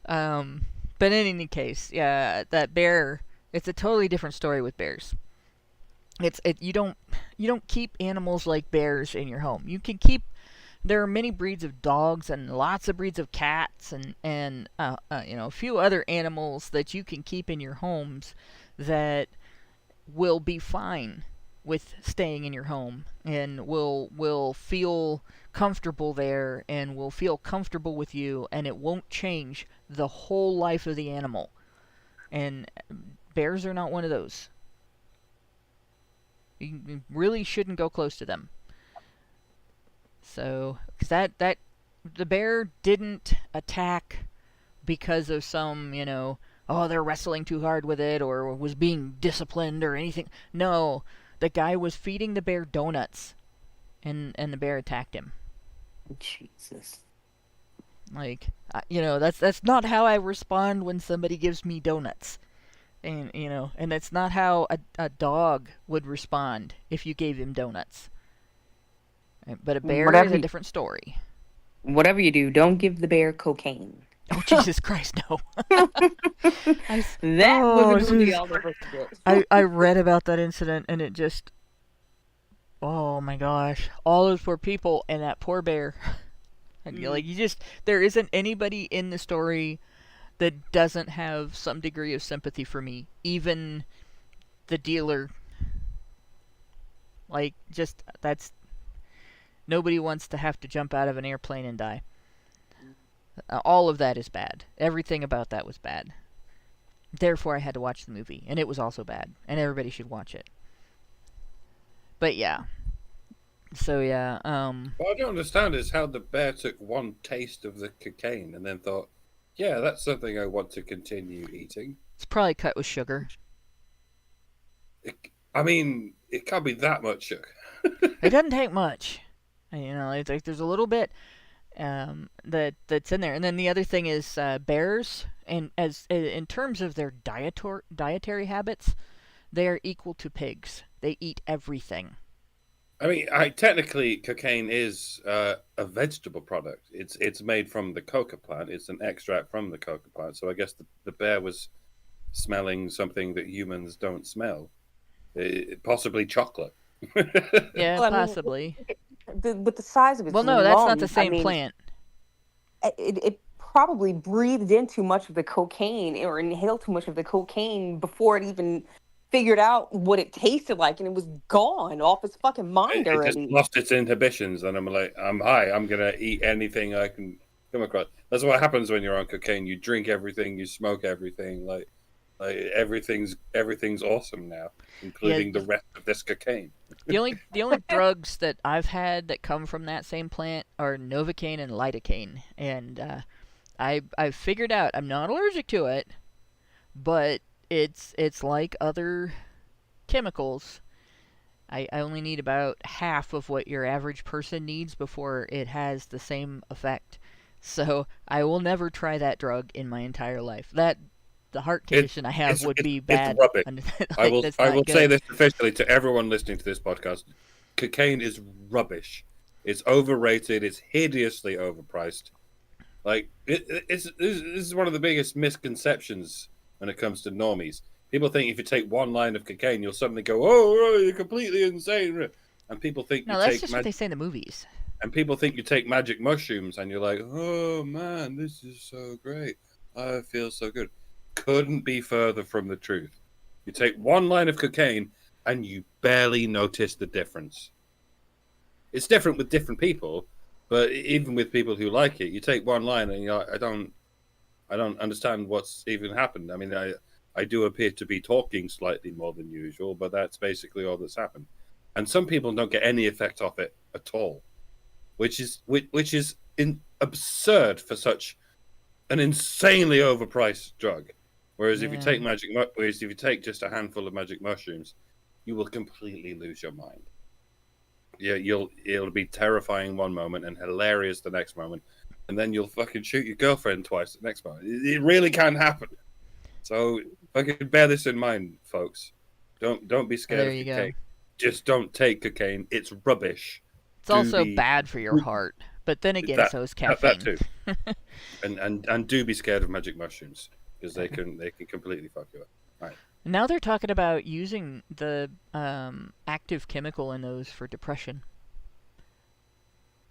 S6: But in any case, yeah, that bear, it's a totally different story with bears. You don't keep animals like bears in your home. You can keep. There are many breeds of dogs and lots of breeds of cats and a few other animals that you can keep in your homes that will be fine with staying in your home and will feel comfortable there and will feel comfortable with you, and it won't change the whole life of the animal. And bears are not one of those. You really shouldn't go close to them. So, because the bear didn't attack because of some, they're wrestling too hard with it or was being disciplined or anything. No, the guy was feeding the bear donuts, and the bear attacked him.
S8: Jesus.
S6: That's not how I respond when somebody gives me donuts. And, and that's not how a dog would respond if you gave him donuts. But a bear is a different story.
S8: Whatever you do, don't give the bear cocaine.
S6: Oh, Jesus Christ, no. I read about that incident, and it just... Oh, my gosh. All those poor people and that poor bear. There isn't anybody in the story that doesn't have some degree of sympathy for me. Even the dealer. That's... Nobody wants to have to jump out of an airplane and die. All of that is bad. Everything about that was bad. Therefore, I had to watch the movie, and it was also bad, and everybody should watch it. But yeah. So yeah.
S7: What I don't understand is how the bear took one taste of the cocaine and then thought, "Yeah, that's something I want to continue eating."
S6: It's probably cut with sugar.
S7: It can't be that much sugar.
S6: It doesn't take much. It's like there's a little bit that's in there. And then the other thing is bears, and in terms of their dietary habits, they are equal to pigs. They eat everything.
S7: Technically, cocaine is a vegetable product. It's made from the coca plant. It's an extract from the coca plant. So I guess the bear was smelling something that humans don't smell, possibly chocolate.
S6: Yeah,
S8: Well, I mean,
S6: possibly.
S8: with the size of its
S6: Well, no, that's not the
S8: lungs, I
S6: same
S8: mean,
S6: plant.
S8: it probably breathed in too much of the cocaine or inhaled too much of the cocaine before it even figured out what it tasted like, and it was gone off its fucking mind
S7: It just
S8: already.
S7: lost its inhibitions, and I'm like, I'm high. I'm gonna eat anything I can come across. That's what happens when you're on cocaine. You drink everything, you smoke everything. Like everything's awesome now,
S6: Yeah,
S7: including the rest of this cocaine.
S6: the only drugs that I've had that come from that same plant are Novocaine and lidocaine, and I've figured out I'm not allergic to it, but it's like other chemicals. I only need about half of what your average person needs before it has the same effect. So I will never try that drug in my entire life. The heart condition I have would be bad.
S7: rubbish.
S6: Like, that's
S7: I
S6: not
S7: will say
S6: good.
S7: this officially to everyone listening to this podcast: cocaine is rubbish. It's overrated. It's hideously overpriced. Like this is one of the biggest misconceptions when it comes to normies. People think if you take one line of cocaine, you'll suddenly go, "Oh, you're completely insane," and people think
S6: No,
S7: you
S6: that's
S7: take
S6: just what they say in the movies.
S7: and people think you take magic mushrooms, and you're like, "Oh man, this is so great. I feel so good." Couldn't be further from the truth. You take one line of cocaine, and you barely notice the difference. It's different with different people, but even with people who like it, you take one line, and you're like, I don't understand what's even happened. I mean, I do appear to be talking slightly more than usual, but that's basically all that's happened. And some people don't get any effect off it at all, which is absurd for such an insanely overpriced drug. Whereas if you take whereas if you take just a handful of magic mushrooms, you will completely lose your mind. Yeah, it'll be terrifying one moment and hilarious the next moment, and then you'll fucking shoot your girlfriend twice the next moment. It really can happen. So fucking bear this in mind, folks. Don't be scared of cocaine. Just don't take cocaine. It's rubbish.
S6: It's also bad for your heart. But then again, so is caffeine.
S7: That too. and do be scared of magic mushrooms because they can completely fuck you up. All right.
S6: Now they're talking about using the active chemical in those for depression.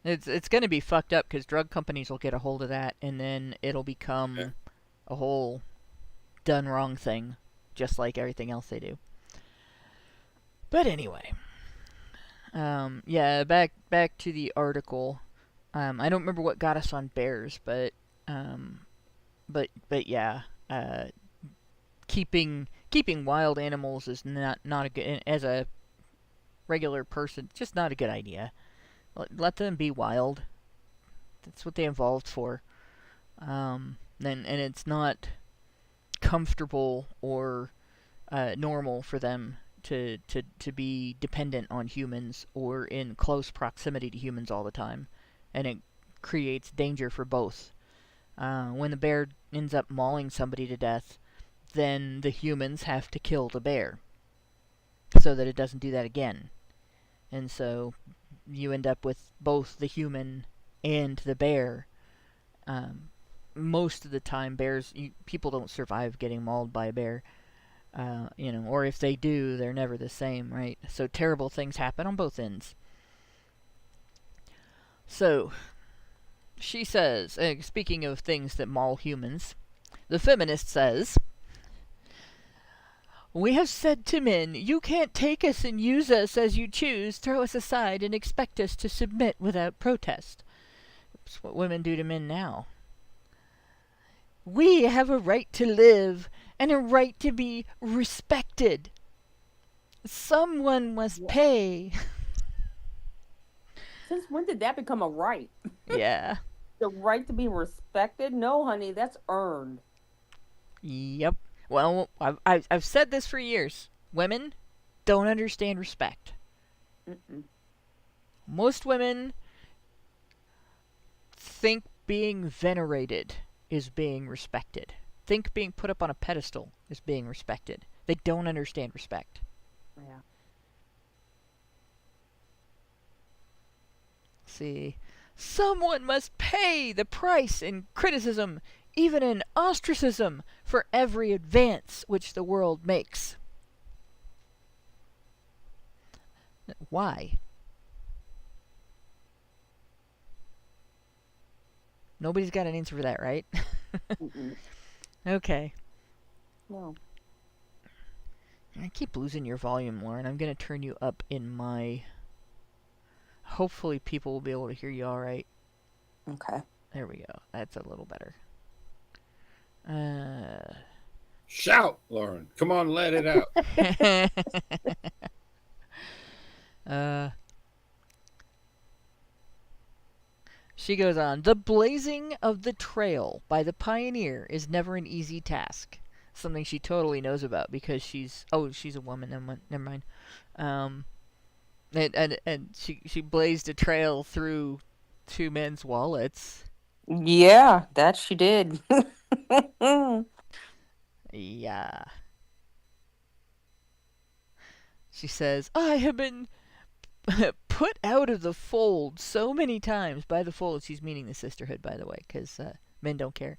S6: It's going to be fucked up because drug companies will get a hold of that, and then it'll become a whole done wrong thing, just like everything else they do. But anyway, back to the article. I don't remember what got us on bears, but yeah, keeping wild animals is not a good, as a regular person, just not a good idea. Let them be wild. That's what they evolved for. And it's not comfortable or normal for them to be dependent on humans or in close proximity to humans all the time, and it creates danger for both. When the bear ends up mauling somebody to death, then the humans have to kill the bear so that it doesn't do that again. And so you end up with both the human and the bear. Most of the time, people don't survive getting mauled by a bear. Or if they do, they're never the same, right? So terrible things happen on both ends. So, she says, speaking of things that maul humans, the feminist says, "We have said to men, you can't take us and use us as you choose, throw us aside, and expect us to submit without protest." That's what women do to men now. "We have a right to live and a right to be respected. Someone must pay."
S8: Since when did that become a right?
S6: Yeah.
S8: The right to be respected? No, honey, that's earned.
S6: Yep. Well, I've said this for years. Women don't understand respect.
S8: Mm-mm.
S6: Most women think being venerated is being respected. Think being put up on a pedestal is being respected. They don't understand respect.
S8: Yeah.
S6: See, someone must pay the price in criticism, even in ostracism, for every advance which the world makes. Why? Nobody's got an answer for that, right? Okay.
S8: No.
S6: I keep losing your volume, Lauren. I'm going to turn you up in my... Hopefully people will be able to hear you all right.
S8: Okay.
S6: There we go. That's a little better.
S7: Shout, Lauren. Come on, let it out.
S6: She goes on, the blazing of the trail by the pioneer is never an easy task. Something she totally knows about because she's a woman. Never mind. And she blazed a trail through 2 men's wallets.
S8: Yeah, that she did.
S6: Yeah. She says, I have been put out of the fold so many times. By the fold, she's meaning the sisterhood, by the way, because men don't care.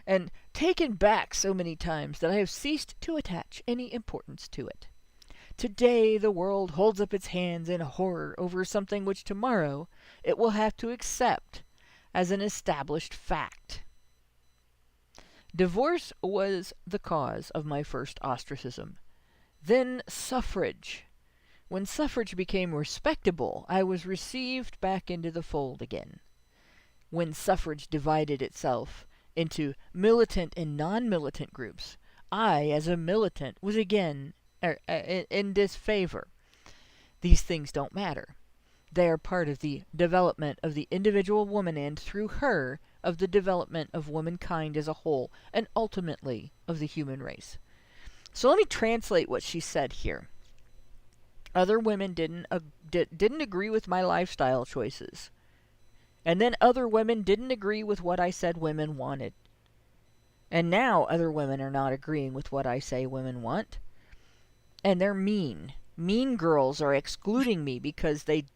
S6: And taken back so many times that I have ceased to attach any importance to it. Today the world holds up its hands in horror over something which tomorrow it will have to accept as an established fact. Divorce was the cause of my first ostracism. Then suffrage. When suffrage became respectable, I was received back into the fold again. When suffrage divided itself into militant and non-militant groups, I, as a militant, was again in disfavor. These things don't matter. They are part of the development of the individual woman and, through her, of the development of womankind as a whole, and ultimately of the human race. So let me translate what she said here. Other women didn't agree with my lifestyle choices. And then other women didn't agree with what I said women wanted. And now other women are not agreeing with what I say women want. And they're mean. Mean girls are excluding me because they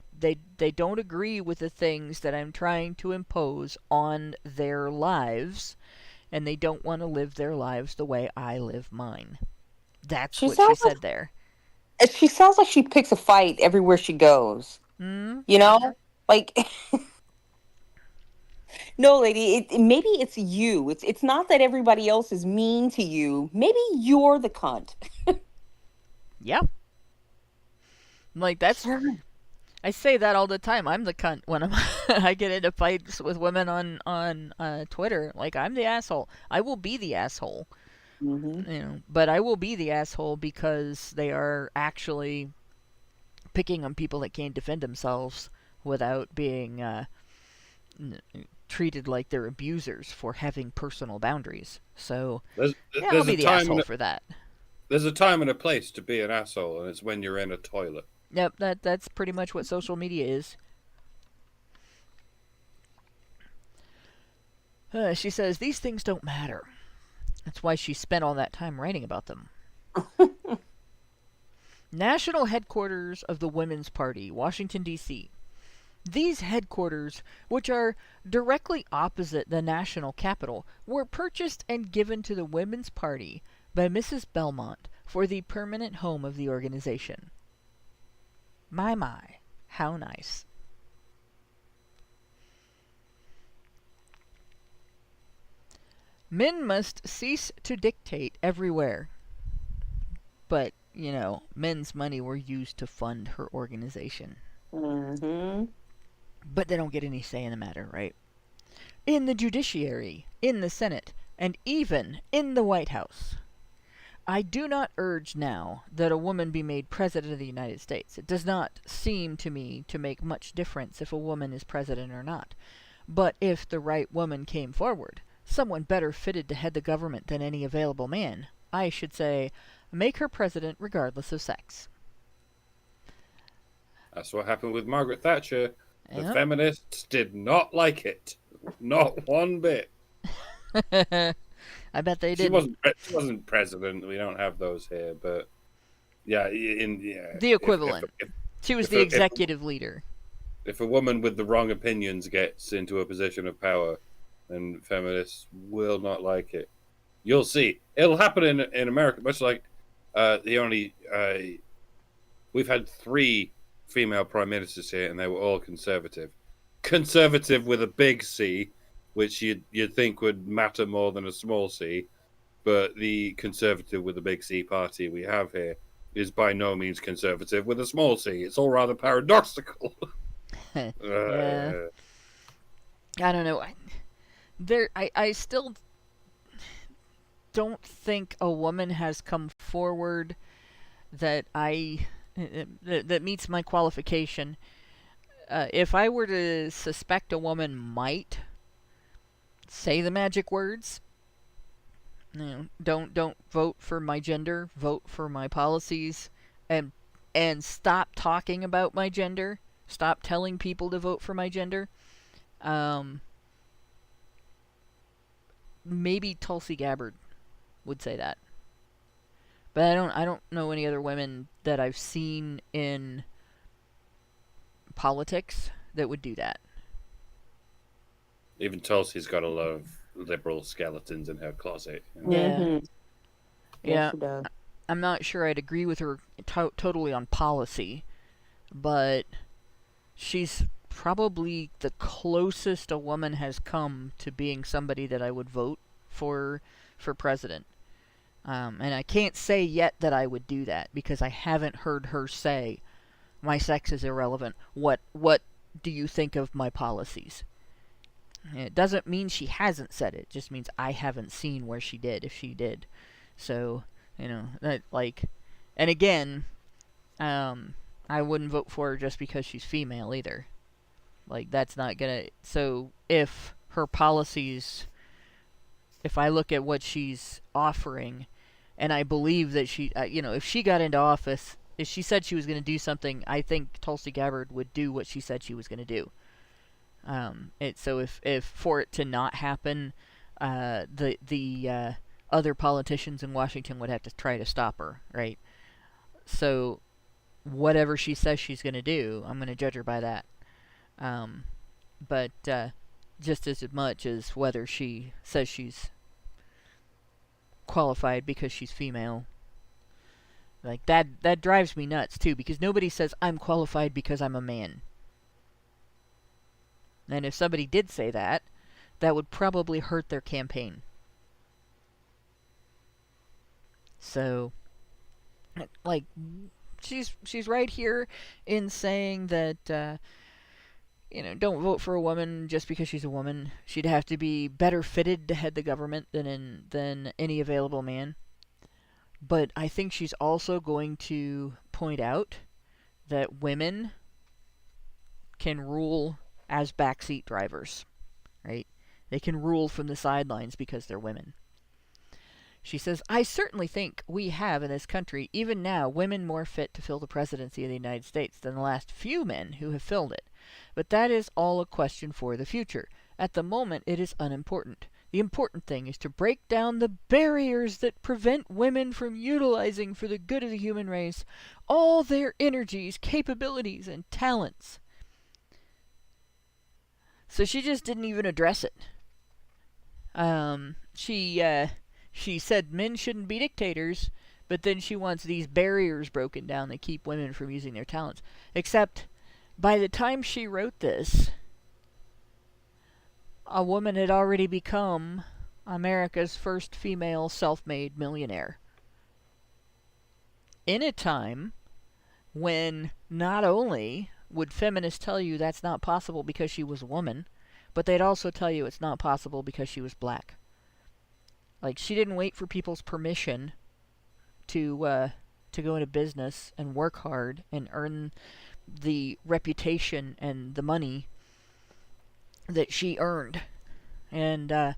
S6: don't agree with the things that I'm trying to impose on their lives. And they don't want to live their lives the way I live mine. That's what she said there.
S8: She sounds like she picks a fight everywhere she goes.
S6: Hmm?
S8: You know? Like... No, lady, maybe it's you. It's not that everybody else is mean to you. Maybe you're the cunt.
S6: Yeah. Like, that's... I say that all the time. I'm the cunt when I get into fights with women on Twitter. Like, I'm the asshole. I will be the asshole.
S8: Mm-hmm.
S6: You know, but I will be the asshole because they are actually picking on people that can't defend themselves without being treated like they're abusers for having personal boundaries. So, I'll be the asshole for that.
S7: There's a time and a place to be an asshole, and it's when you're in a toilet.
S6: Yep, that's pretty much what social media is. She says, these things don't matter. That's why she spent all that time writing about them. National headquarters of the Women's Party, Washington, D.C. These headquarters, which are directly opposite the national capital, were purchased and given to the Women's Party by Mrs. Belmont for the permanent home of the organization. My, how nice. Men must cease to dictate everywhere. But, you know, men's money were used to fund her organization.
S8: Mm-hmm.
S6: But they don't get any say in the matter, right? In the judiciary, in the Senate, and even in the White House. I do not urge now that a woman be made President of the United States. It does not seem to me to make much difference if a woman is president or not. But if the right woman came forward, someone better fitted to head the government than any available man, I should say, make her president regardless of sex.
S7: That's what happened with Margaret Thatcher. The
S6: Yep.
S7: feminists did not like it. Not one bit.
S6: I bet they didn't.
S7: She wasn't president. We don't have those here, but yeah,
S6: The equivalent. She was the executive leader.
S7: If a woman with the wrong opinions gets into a position of power, then feminists will not like it. You'll see. It'll happen in America, much like we've had 3 female prime ministers here, and they were all conservative. Conservative with a big C, which you'd think would matter more than a small c, but the conservative with a big C party we have here is by no means conservative with a small c. It's all rather paradoxical.
S6: Yeah. I don't know. I still don't think a woman has come forward that that meets my qualification. If I were to suspect a woman might say the magic words, don't vote for my gender, vote for my policies, and stop talking about my gender, stop telling people to vote for my gender. Maybe Tulsi Gabbard would say that. But I don't know any other women that I've seen in politics that would do that.
S7: Even Tulsi's got a lot of liberal skeletons in her closet.
S6: Yeah.
S8: Mm-hmm.
S6: Yeah.
S8: Yes, she does.
S6: I'm not sure I'd agree with her totally on policy, but she's probably the closest a woman has come to being somebody that I would vote for president. And I can't say yet that I would do that because I haven't heard her say, my sex is irrelevant. What do you think of my policies? It doesn't mean she hasn't said it. It just means I haven't seen where she did, if she did. So, that, like, and again, I wouldn't vote for her just because she's female either. Like, that's not gonna, so if her policies, if I look at what she's offering, and I believe that she, if she got into office, if she said she was going to do something, I think Tulsi Gabbard would do what she said she was going to do. So if for it to not happen, the other politicians in Washington would have to try to stop her, right? So whatever she says she's going to do, I'm going to judge her by that. But just as much as whether she says she's qualified because she's female. Like, that drives me nuts, too, because nobody says, I'm qualified because I'm a man. And if somebody did say that, that would probably hurt their campaign. So, like, she's right here in saying that, don't vote for a woman just because she's a woman. She'd have to be better fitted to head the government than any available man. But I think she's also going to point out that women can rule as backseat drivers, right? They can rule from the sidelines because they're women. She says, I certainly think we have in this country, even now, women more fit to fill the presidency of the United States than the last few men who have filled it. But that is all a question for the future. At the moment, it is unimportant. The important thing is to break down the barriers that prevent women from utilizing for the good of the human race all their energies, capabilities, and talents. So she just didn't even address it. She said men shouldn't be dictators, but then she wants these barriers broken down that keep women from using their talents. Except, by the time she wrote this, a woman had already become America's first female self-made millionaire. In a time when not only would feminists tell you that's not possible because she was a woman, but they'd also tell you it's not possible because she was black. Like, she didn't wait for people's permission to go into business and work hard and earn the reputation and the money that she earned. And,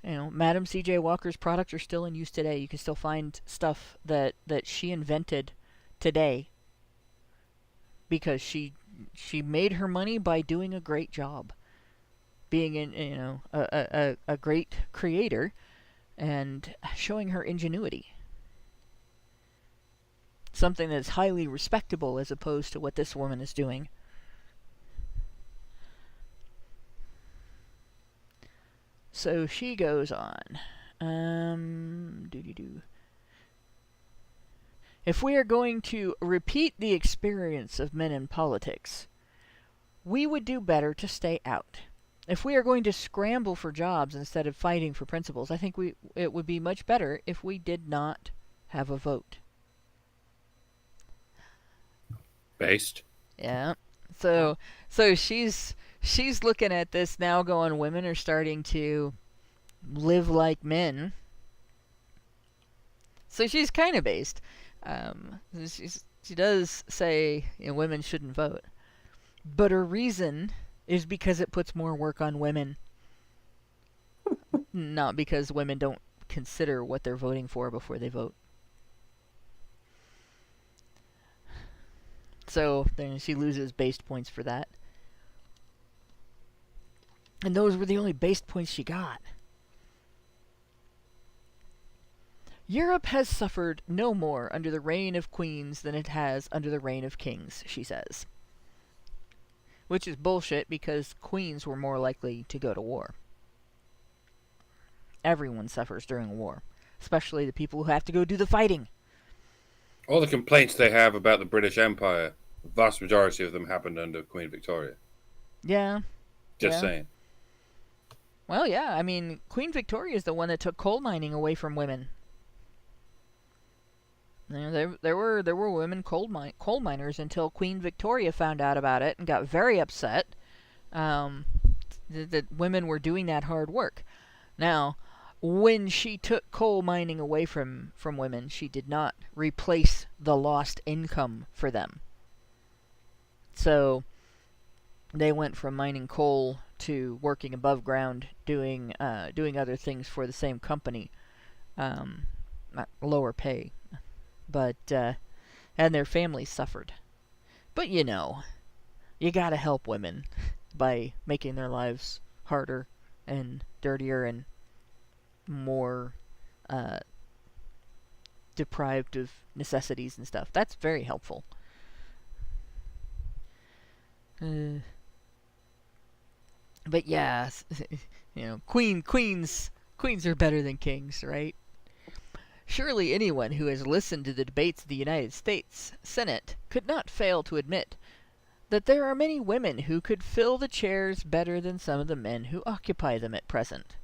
S6: Madam C.J. Walker's products are still in use today. You can still find stuff that she invented today because she made her money by doing a great job, being a great creator and showing her ingenuity. Something that's highly respectable as opposed to what this woman is doing. So she goes on. If we are going to repeat the experience of men in politics, we would do better to stay out. If we are going to scramble for jobs instead of fighting for principles, I think it would be much better if we did not have a vote.
S7: Based.
S6: Yeah. So she's looking at this now going, women are starting to live like men. So she's kind of based. She does say, you know, women shouldn't vote. But her reason is because it puts more work on women. Not because women don't consider what they're voting for before they vote. So then she loses based points for that. And those were the only based points she got. Europe has suffered no more under the reign of queens than it has under the reign of kings, she says. Which is bullshit, because queens were more likely to go to war. Everyone suffers during a war, especially the people who have to go do the fighting.
S7: All the complaints they have about the British Empire, the vast majority of them happened under Queen Victoria.
S6: Yeah.
S7: Just saying.
S6: Well, yeah, I mean, Queen Victoria is the one that took coal mining away from women. You know, there were women coal miners until Queen Victoria found out about it and got very upset that women were doing that hard work. Now, when she took coal mining away from women, she did not replace the lost income for them. So they went from mining coal to working above ground, doing other things for the same company, not lower pay. But, and their families suffered. But you know, you gotta help women by making their lives harder and dirtier and more deprived of necessities and stuff. That's very helpful. But yeah, you know, queens are better than kings, right? Surely anyone who has listened to the debates of the United States Senate could not fail to admit that there are many women who could fill the chairs better than some of the men who occupy them at present.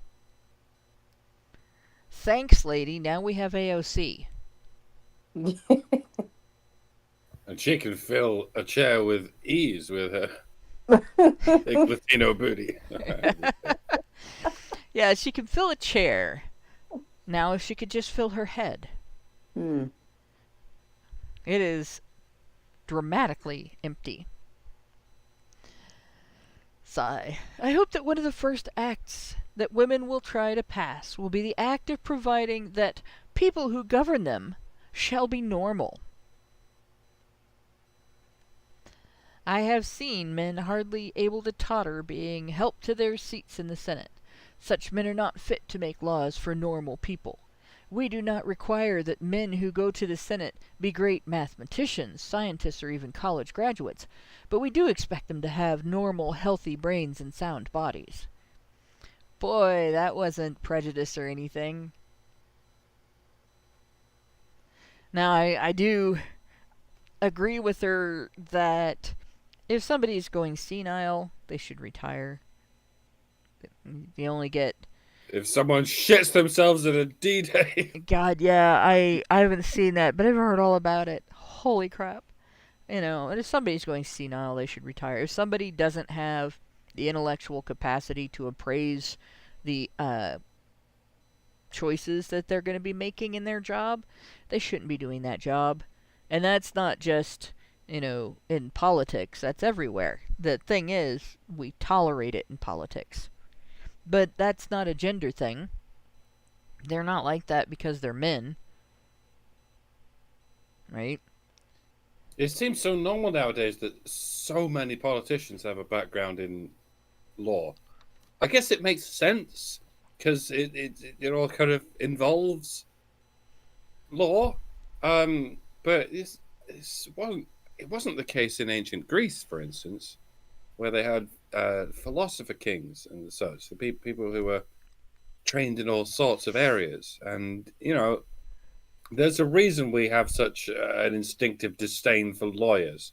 S6: Thanks, lady. Now we have AOC.
S7: And she can fill a chair with ease with her big Latino booty.
S6: Yeah, she can fill a chair. Now, if she could just fill her head. It is dramatically empty. Sigh. I hope that one of the first acts that women will try to pass will be the act of providing that people who govern them shall be normal. I have seen men hardly able to totter being helped to their seats in the Senate. Such men are not fit to make laws for normal people. We do not require that men who go to the Senate be great mathematicians, scientists, or even college graduates, but we do expect them to have normal, healthy brains and sound bodies. Boy, that wasn't prejudice or anything. Now, I do agree with her that if somebody's going senile, they should retire. You only get...
S7: If someone shits themselves at a D-Day.
S6: God, yeah, I haven't seen that, but I've heard all about it. Holy crap. You know, and if somebody's going senile, they should retire. If somebody doesn't have the intellectual capacity to appraise the choices that they're going to be making in their job, they shouldn't be doing that job. And that's not just, you know, in politics. That's everywhere. The thing is, we tolerate it in politics. But that's not a gender thing. They're not like that because they're men. Right?
S7: It seems so normal nowadays that so many politicians have a background in law. I guess it makes sense because it all kind of involves law. But it wasn't the case in ancient Greece, for instance, where they had philosopher kings and such, the people who were trained in all sorts of areas. And, you know, there's a reason we have such an instinctive disdain for lawyers.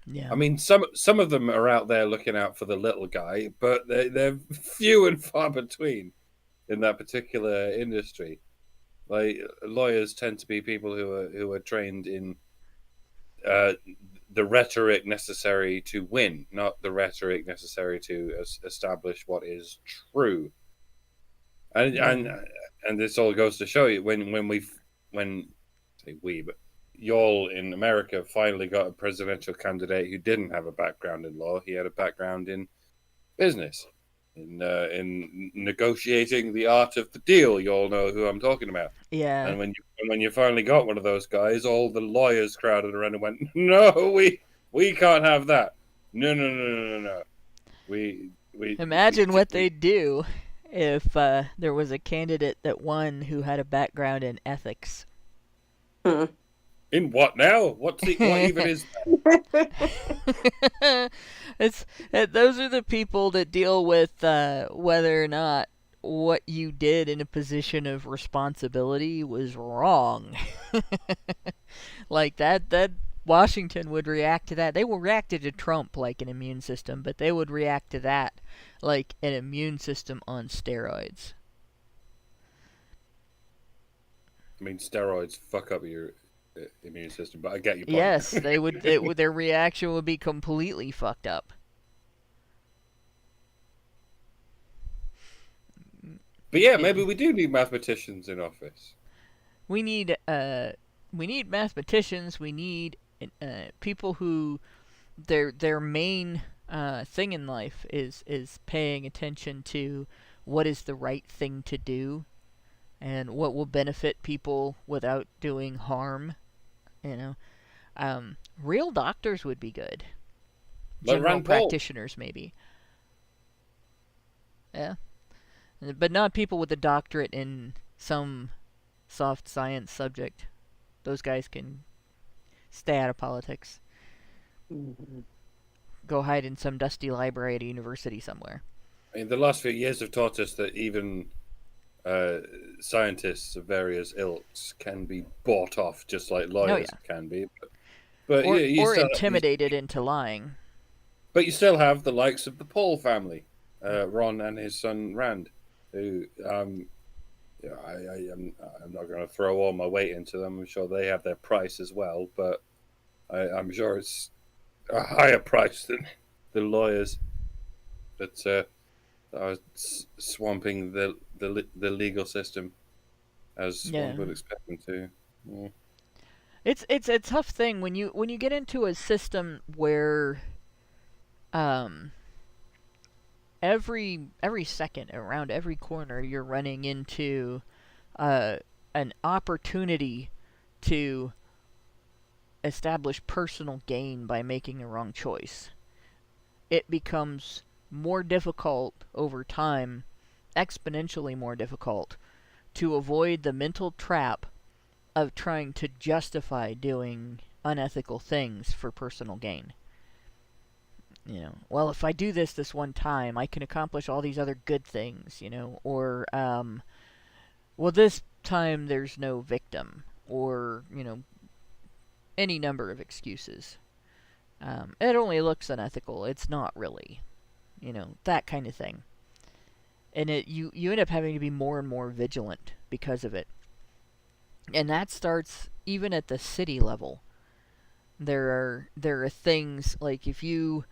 S6: Yeah.
S7: I mean, some of them are out there looking out for the little guy, but they're few and far between in that particular industry. Like, lawyers tend to be people who are trained in the rhetoric necessary to win, not the rhetoric necessary to establish what is true. And this all goes to show you when say we, but y'all in America finally got a presidential candidate who didn't have a background in law. He had a background in business, in negotiating the art of the deal. You all know who I'm talking about.
S6: Yeah.
S7: And when you finally got one of those guys, all the lawyers crowded around and went, "No, we can't have that. No, no, no, no, no, no. We
S6: Imagine what they'd do if there was a candidate that won who had a background in ethics.
S7: In what now? What even is that?
S6: Those are the people that deal with whether or not what you did in a position of responsibility was wrong. Like that Washington would react to that. They will react to Trump like an immune system, but they would react to that like an immune system on steroids.
S7: I mean, steroids fuck up your immune system, but I get your point.
S6: Yes, they would. Their reaction would be completely fucked up.
S7: But yeah, maybe we do need mathematicians in office.
S6: We need mathematicians. We need people who their main thing in life is paying attention to what is the right thing to do and what will benefit people without doing harm. You know, real doctors would be good.
S7: Like
S6: General
S7: Rand Paul.
S6: practitioners, maybe. Yeah, but not people with a doctorate in some soft science subject. Those guys can stay out of politics. Go hide in some dusty library at a university somewhere.
S7: I mean, the last few years have taught us that even scientists of various ilks can be bought off, just like lawyers can be. But
S6: or
S7: you still,
S6: intimidated into lying.
S7: But you still have the likes of the Paul family, Ron and his son Rand, who I'm not going to throw all my weight into them. I'm sure they have their price as well, but I'm sure it's a higher price than the lawyers that are swamping the legal system, as one would expect them to. Yeah.
S6: It's a tough thing when you get into a system where every second around every corner you're running into an opportunity to establish personal gain by making a wrong choice. It becomes more difficult over time, exponentially more difficult, to avoid the mental trap of trying to justify doing unethical things for personal gain. You know, well, if I do this one time, I can accomplish all these other good things, you know, or, well, this time there's no victim, or, you know, any number of excuses. It only looks unethical. It's not really. You know, that kind of thing. And you end up having to be more and more vigilant because of it. And that starts even at the city level. There are things like if you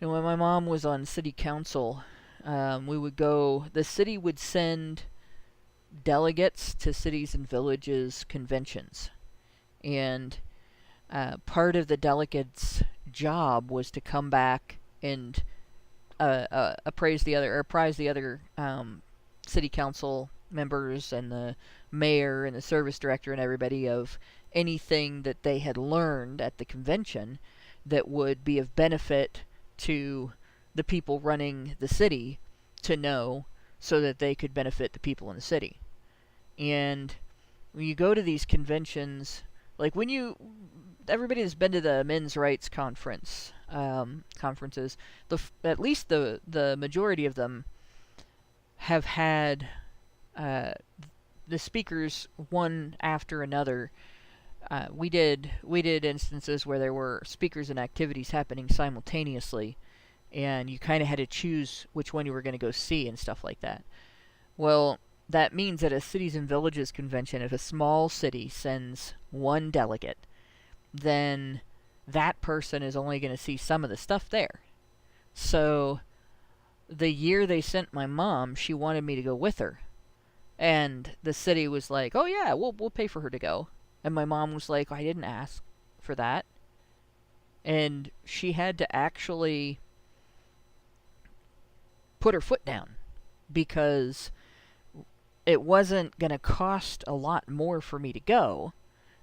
S6: know, when my mom was on city council, we would go. The city would send delegates to cities and villages conventions, and part of the delegates' job was to come back and prize the other city council members and the mayor and the service director and everybody of anything that they had learned at the convention that would be of benefit to the people running the city to know, so that they could benefit the people in the city. And when you go to these conventions, like everybody that's been to the men's rights conferences, at least the majority of them have had the speakers one after another. We did instances where there were speakers and activities happening simultaneously, and you kind of had to choose which one you were going to go see and stuff like that. Well, that means at a Cities and Villages convention, if a small city sends one delegate, then that person is only going to see some of the stuff there. So the year they sent my mom, she wanted me to go with her. And the city was like, "Oh yeah, we'll pay for her to go." And my mom was like, "I didn't ask for that." And she had to actually put her foot down because it wasn't going to cost a lot more for me to go.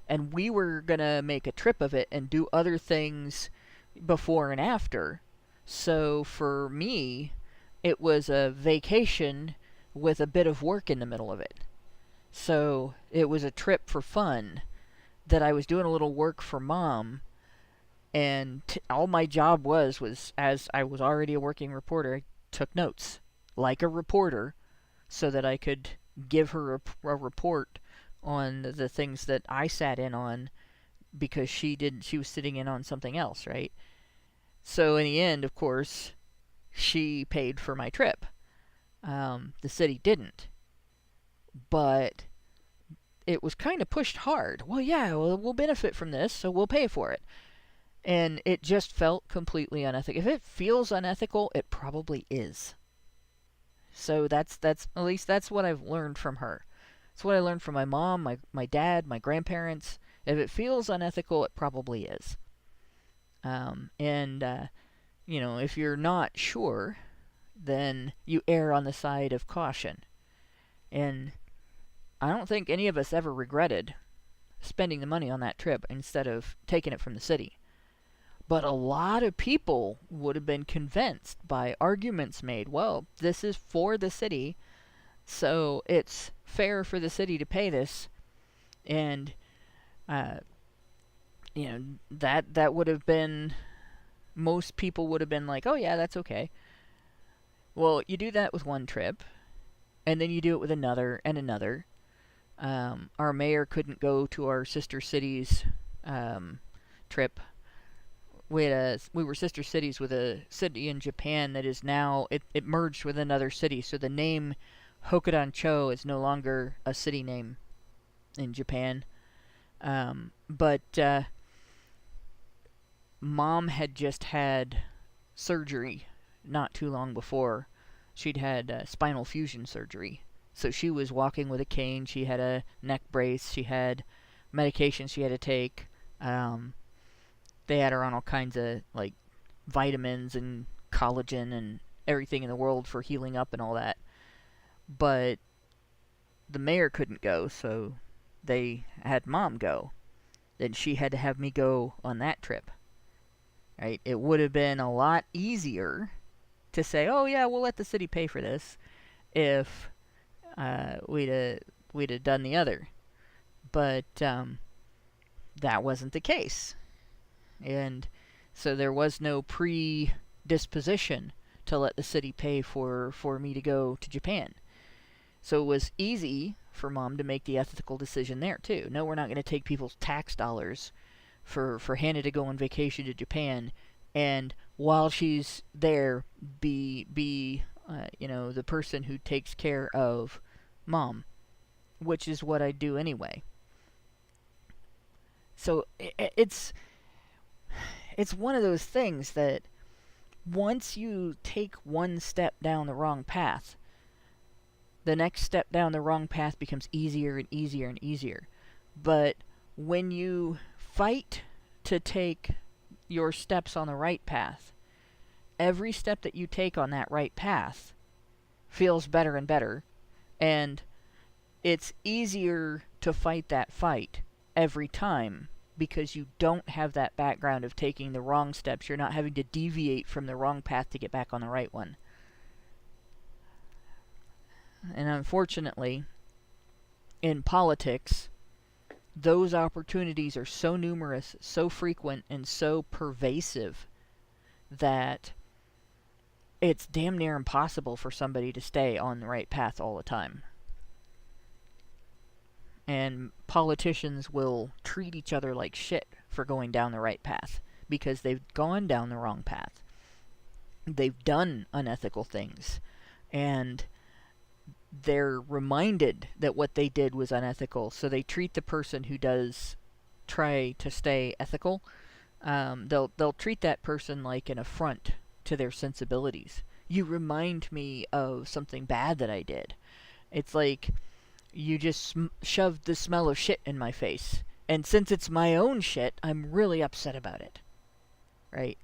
S6: And we were going to make a trip of it and do other things before and after. So for me, it was a vacation with a bit of work in the middle of it. So it was a trip for fun that I was doing a little work for Mom. And all my job was as I was already a working reporter, I took notes like a reporter so that I could give her a report on the things that I sat in on because she was sitting in on something else, right? So in the end, of course, she paid for my trip. The city didn't. But it was kind of pushed hard. Well, yeah, we'll benefit from this, so we'll pay for it. And it just felt completely unethical. If it feels unethical, it probably is. So that's at least that's what I've learned from her. It's what I learned from my mom, my dad, my grandparents. If it feels unethical, it probably is. If you're not sure, then you err on the side of caution. And I don't think any of us ever regretted spending the money on that trip instead of taking it from the city. But a lot of people would have been convinced by arguments made. Well, this is for the city, so it's fair for the city to pay this. And, that would have been... Most people would have been like, oh yeah, that's okay. Well, you do that with one trip, and then you do it with another and another. Our mayor couldn't go to our sister cities trip. We were sister cities with a city in Japan that is now, it merged with another city, so the name Hokudan-cho is no longer a city name in Japan. But Mom had just had surgery not too long before. She'd had spinal fusion surgery. So she was walking with a cane, she had a neck brace, she had medications she had to take. They had her on all kinds of, like, vitamins and collagen and everything in the world for healing up and all that. But the mayor couldn't go, so they had Mom go. Then she had to have me go on that trip. Right? It would have been a lot easier to say, oh yeah, we'll let the city pay for this if we'd have done the other. But that wasn't the case. And so there was no predisposition to let the city pay for me to go to Japan. So it was easy for Mom to make the ethical decision there, too. No, we're not going to take people's tax dollars for Hannah to go on vacation to Japan, and while she's there, be the person who takes care of Mom, which is what I do anyway. So it's one of those things that once you take one step down the wrong path, the next step down the wrong path becomes easier and easier and easier. But when you fight to take your steps on the right path, every step that you take on that right path feels better and better, and it's easier to fight that fight every time because you don't have that background of taking the wrong steps. You're not having to deviate from the wrong path to get back on the right one. And unfortunately, in politics, those opportunities are so numerous, so frequent, and so pervasive that it's damn near impossible for somebody to stay on the right path all the time. And politicians will treat each other like shit for going down the right path because they've gone down the wrong path. They've done unethical things, and they're reminded that what they did was unethical, so they treat the person who does try to stay ethical, they'll treat that person like an affront to their sensibilities. You remind me of something bad that I did. It's like you just shoved the smell of shit in my face, and since it's my own shit, I'm really upset about it, right?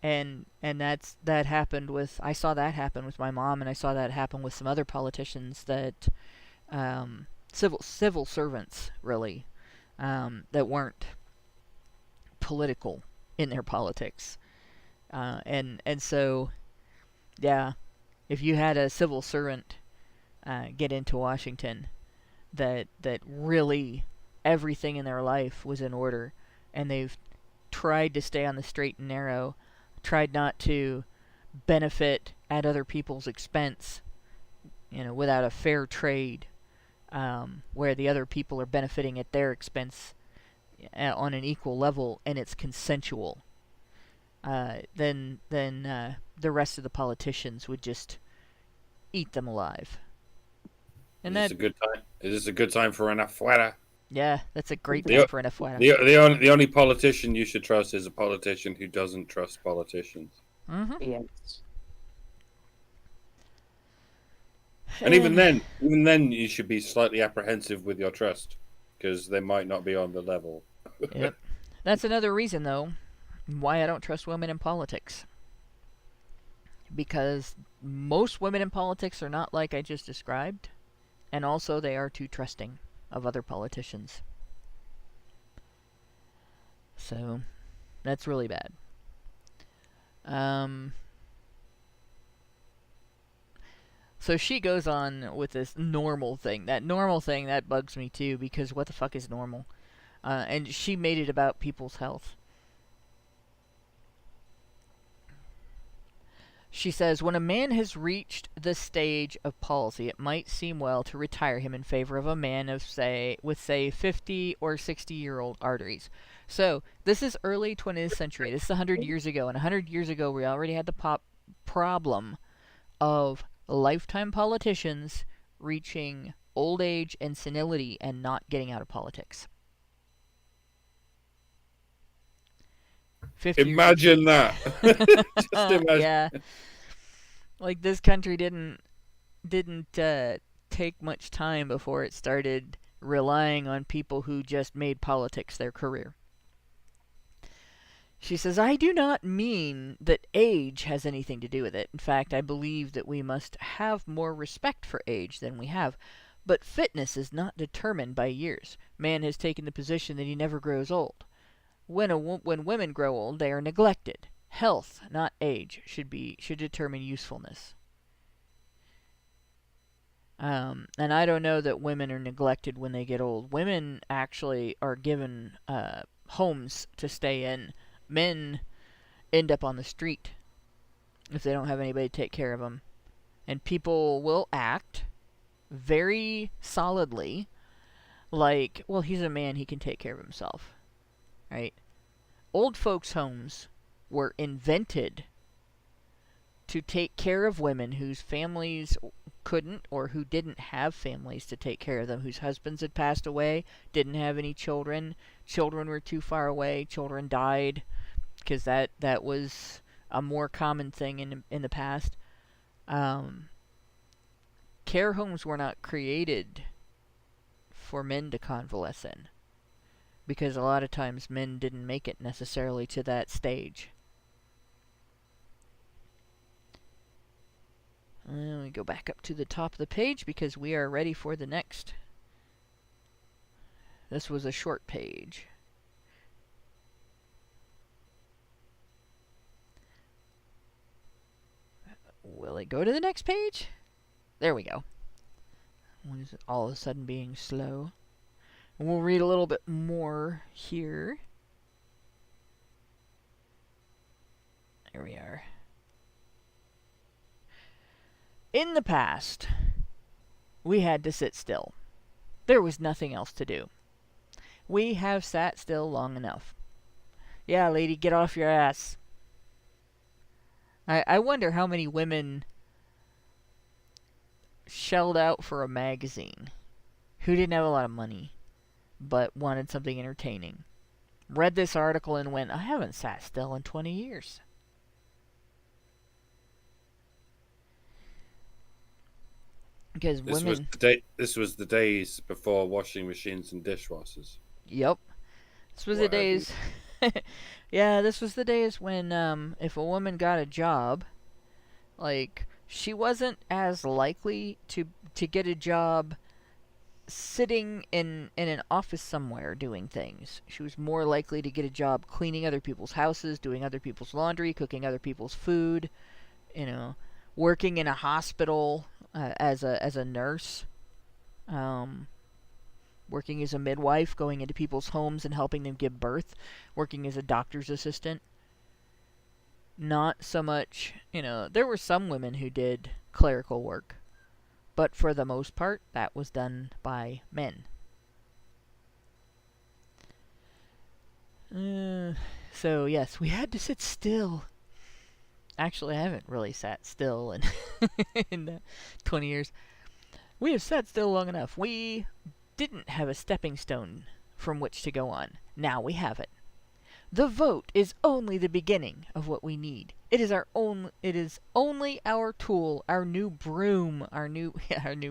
S6: And that happened with, I saw that happen with my mom, and I saw that happen with some other politicians that civil servants really, that weren't political in their politics, and so yeah, if you had a civil servant get into Washington that really everything in their life was in order, and they've tried to stay on the straight and narrow, tried not to benefit at other people's expense, without a fair trade, where the other people are benefiting at their expense on an equal level, and it's consensual, then the rest of the politicians would just eat them alive. And
S7: Is this a good time for an afuera?
S6: Yeah, that's a great time for an afuera.
S7: The only politician you should trust is a politician who doesn't trust politicians.
S6: Mm-hmm.
S8: Yes.
S7: And even then, you should be slightly apprehensive with your trust, because they might not be on the level.
S6: Yep. That's another reason, though, why I don't trust women in politics. Because most women in politics are not like I just described, and also they are too trusting of other politicians. So, that's really bad. So she goes on with this normal thing. That normal thing, that bugs me too, because what the fuck is normal? And she made it about people's health. She says, when a man has reached the stage of palsy, it might seem well to retire him in favor of a man of, with 50 or 60-year-old arteries. So, this is early 20th century. This is 100 years ago. And 100 years ago, we already had the problem of lifetime politicians reaching old age and senility and not getting out of politics.
S7: Imagine that. Just imagine.
S6: Yeah. Like, this country didn't take much time before it started relying on people who just made politics their career. She says, I do not mean that age has anything to do with it. In fact, I believe that we must have more respect for age than we have. But fitness is not determined by years. Man has taken the position that he never grows old. When women grow old, they are neglected. Health, not age, should determine usefulness. And I don't know that women are neglected when they get old. Women actually are given homes to stay in. Men end up on the street if they don't have anybody to take care of them. And people will act very solidly like, well, he's a man, he can take care of himself. Right? Old folks' homes were invented to take care of women whose families couldn't, or who didn't have families to take care of them, whose husbands had passed away, didn't have any children, children were too far away, children died, because that was a more common thing in the past. Care homes were not created for men to convalesce in, because a lot of times men didn't make it necessarily to that stage. And we go back up to the top of the page because we are ready for the next. This was a short page. Will it go to the next page? There we go. What is it all of a sudden being slow? And we'll read a little bit more here. There we are. In the past, we had to sit still. There was nothing else to do. We have sat still long enough. Yeah, lady, get off your ass. I wonder how many women shelled out for a magazine who didn't have a lot of money but wanted something entertaining. Read this article and went, I haven't sat still in 20 years. Because women...
S7: This was the days before washing machines and dishwashers.
S6: Yep. This was the days... Yeah, this was the days when if a woman got a job, like, she wasn't as likely to get a job sitting in an office somewhere doing things. She was more likely to get a job cleaning other people's houses, doing other people's laundry, cooking other people's food, working in a hospital as a nurse, working as a midwife, going into people's homes and helping them give birth, working as a doctor's assistant. Not so much, there were some women who did clerical work, but for the most part, that was done by men. So, yes, we had to sit still. Actually, I haven't really sat still in 20 years. We have sat still long enough. We didn't have a stepping stone from which to go on. Now we have it. The vote is only the beginning of what we need. It is only our tool, our new broom, our new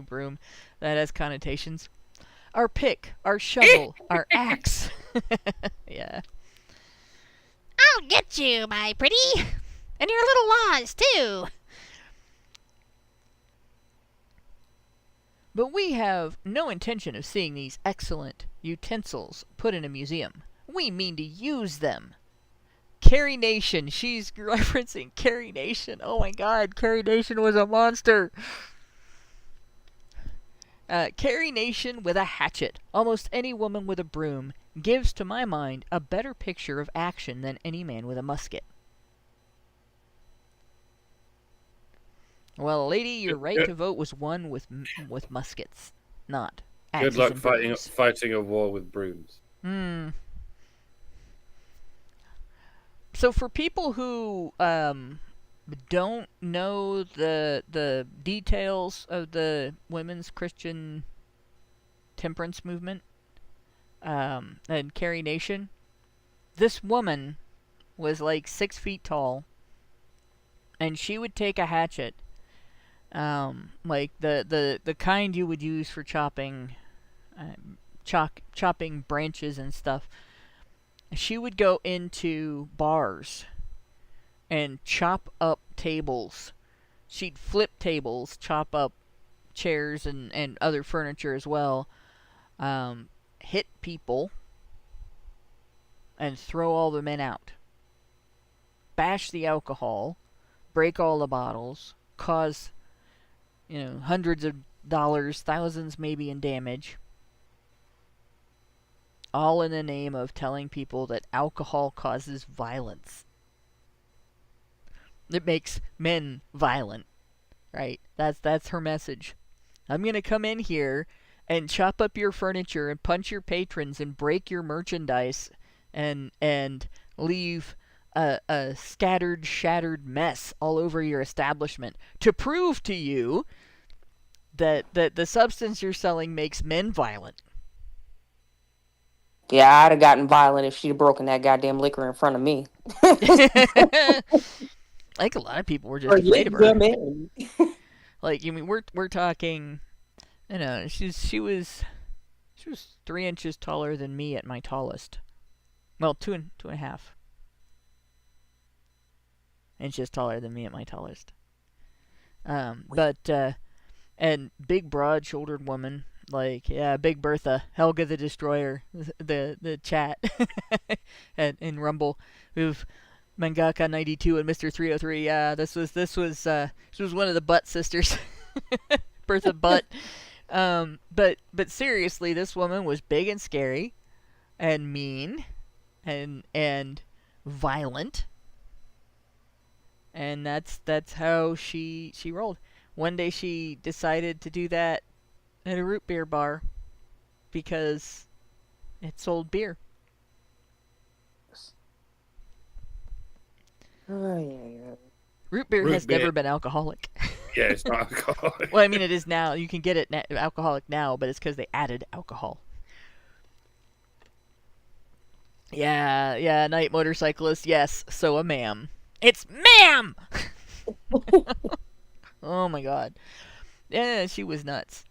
S6: broom. That has connotations. Our pick, our shovel, our axe. Yeah.
S4: I'll get you, my pretty. And your little laws, too.
S6: But we have no intention of seeing these excellent utensils put in a museum. We mean to use them. Carrie Nation. She's referencing Carrie Nation. Oh my god, Carrie Nation was a monster. Carrie Nation with a hatchet. Almost any woman with a broom gives, to my mind, a better picture of action than any man with a musket. Well, lady, your right to vote was won with muskets, not axes.
S7: Good luck
S6: and
S7: fighting a war with brooms.
S6: So for people who don't know the details of the women's Christian temperance movement and Carrie Nation, this woman was like 6 feet tall, and she would take a hatchet, like the kind you would use for chopping branches and stuff. She would go into bars and chop up tables. She'd flip tables, chop up chairs and other furniture as well, hit people, and throw all the men out. Bash the alcohol, break all the bottles, cause, hundreds of dollars, thousands maybe in damage. All in the name of telling people that alcohol causes violence. It makes men violent, right? That's her message. I'm going to come in here and chop up your furniture and punch your patrons and break your merchandise and leave a scattered, shattered mess all over your establishment to prove to you that the substance you're selling makes men violent.
S8: Yeah, I'd have gotten violent if she'd have broken that goddamn liquor in front of me.
S6: I think a lot of people were just afraid of her.
S8: In.
S6: Like, we're talking, she was 3 inches taller than me at my tallest. Well, two and a half inches taller than me at my tallest. And big, broad-shouldered woman. Like, yeah, Big Bertha, Helga the Destroyer, the chat, and Rumble, who've Mangaka 92 and Mr. 303. Yeah, this was one of the Butt sisters, Bertha Butt. But seriously, this woman was big and scary, and mean, and violent, and that's how she rolled. One day she decided to do that at a root beer bar. because it sold beer.
S8: Oh, yeah.
S6: Root beer
S7: Root
S6: has
S7: beer.
S6: never been alcoholic.
S7: Yeah, it's not alcoholic.
S6: Well, I mean, it is now. You can get it alcoholic now, but it's because they added alcohol. Yeah, night motorcyclist, yes, so a ma'am. It's ma'am! Oh my god. Yeah, she was nuts.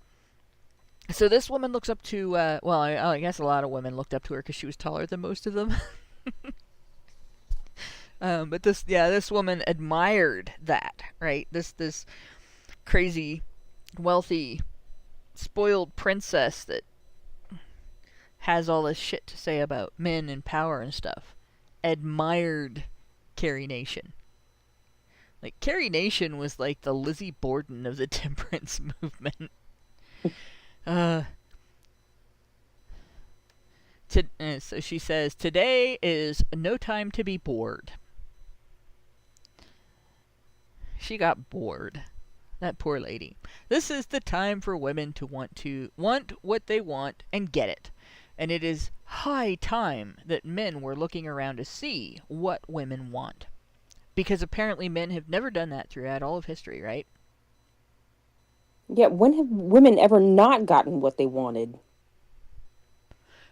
S6: So this woman looks up to, well, I guess a lot of women looked up to her because she was taller than most of them. But this woman admired that, right? This crazy, wealthy, spoiled princess that has all this shit to say about men and power and stuff, admired Carrie Nation. Like, Carrie Nation was like the Lizzie Borden of the temperance movement. So she says, today is no time to be bored. She got bored. That poor lady. This is the time for women to want what they want and get it. And it is high time that men were looking around to see what women want. Because apparently men have never done that throughout all of history, right?
S8: Yeah, when have women ever not gotten what they wanted?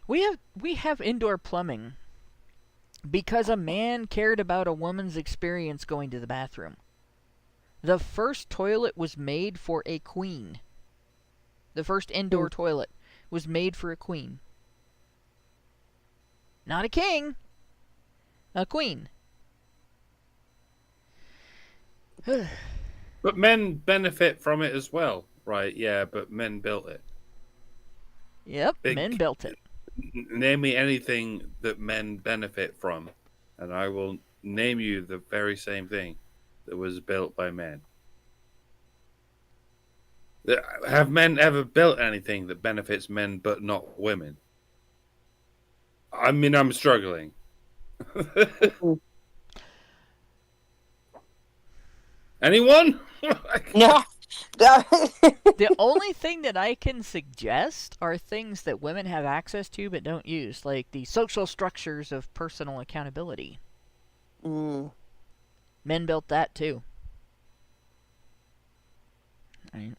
S6: We have indoor plumbing because a man cared about a woman's experience going to the bathroom. The first toilet was made for a queen. The first indoor toilet was made for a queen. Not a king. A queen.
S7: But men benefit from it as well, right? Yeah, but men built it.
S6: Yep, men built it.
S7: Name me anything that men benefit from, and I will name you the very same thing that was built by men. Have men ever built anything that benefits men but not women? I mean, I'm struggling. Anyone?
S8: No.
S6: The only thing that I can suggest are things that women have access to but don't use, like the social structures of personal accountability. Men built that too. Right.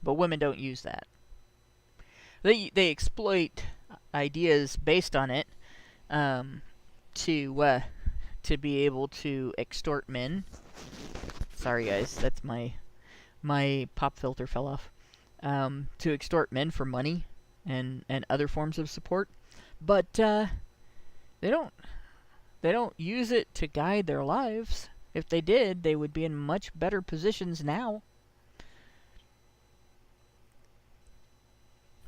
S6: But women don't use that. They exploit ideas based on it to be able to extort men. Sorry guys, that's my pop filter fell off. To extort men for money and other forms of support, but they don't use it to guide their lives. If they did, they would be in much better positions now.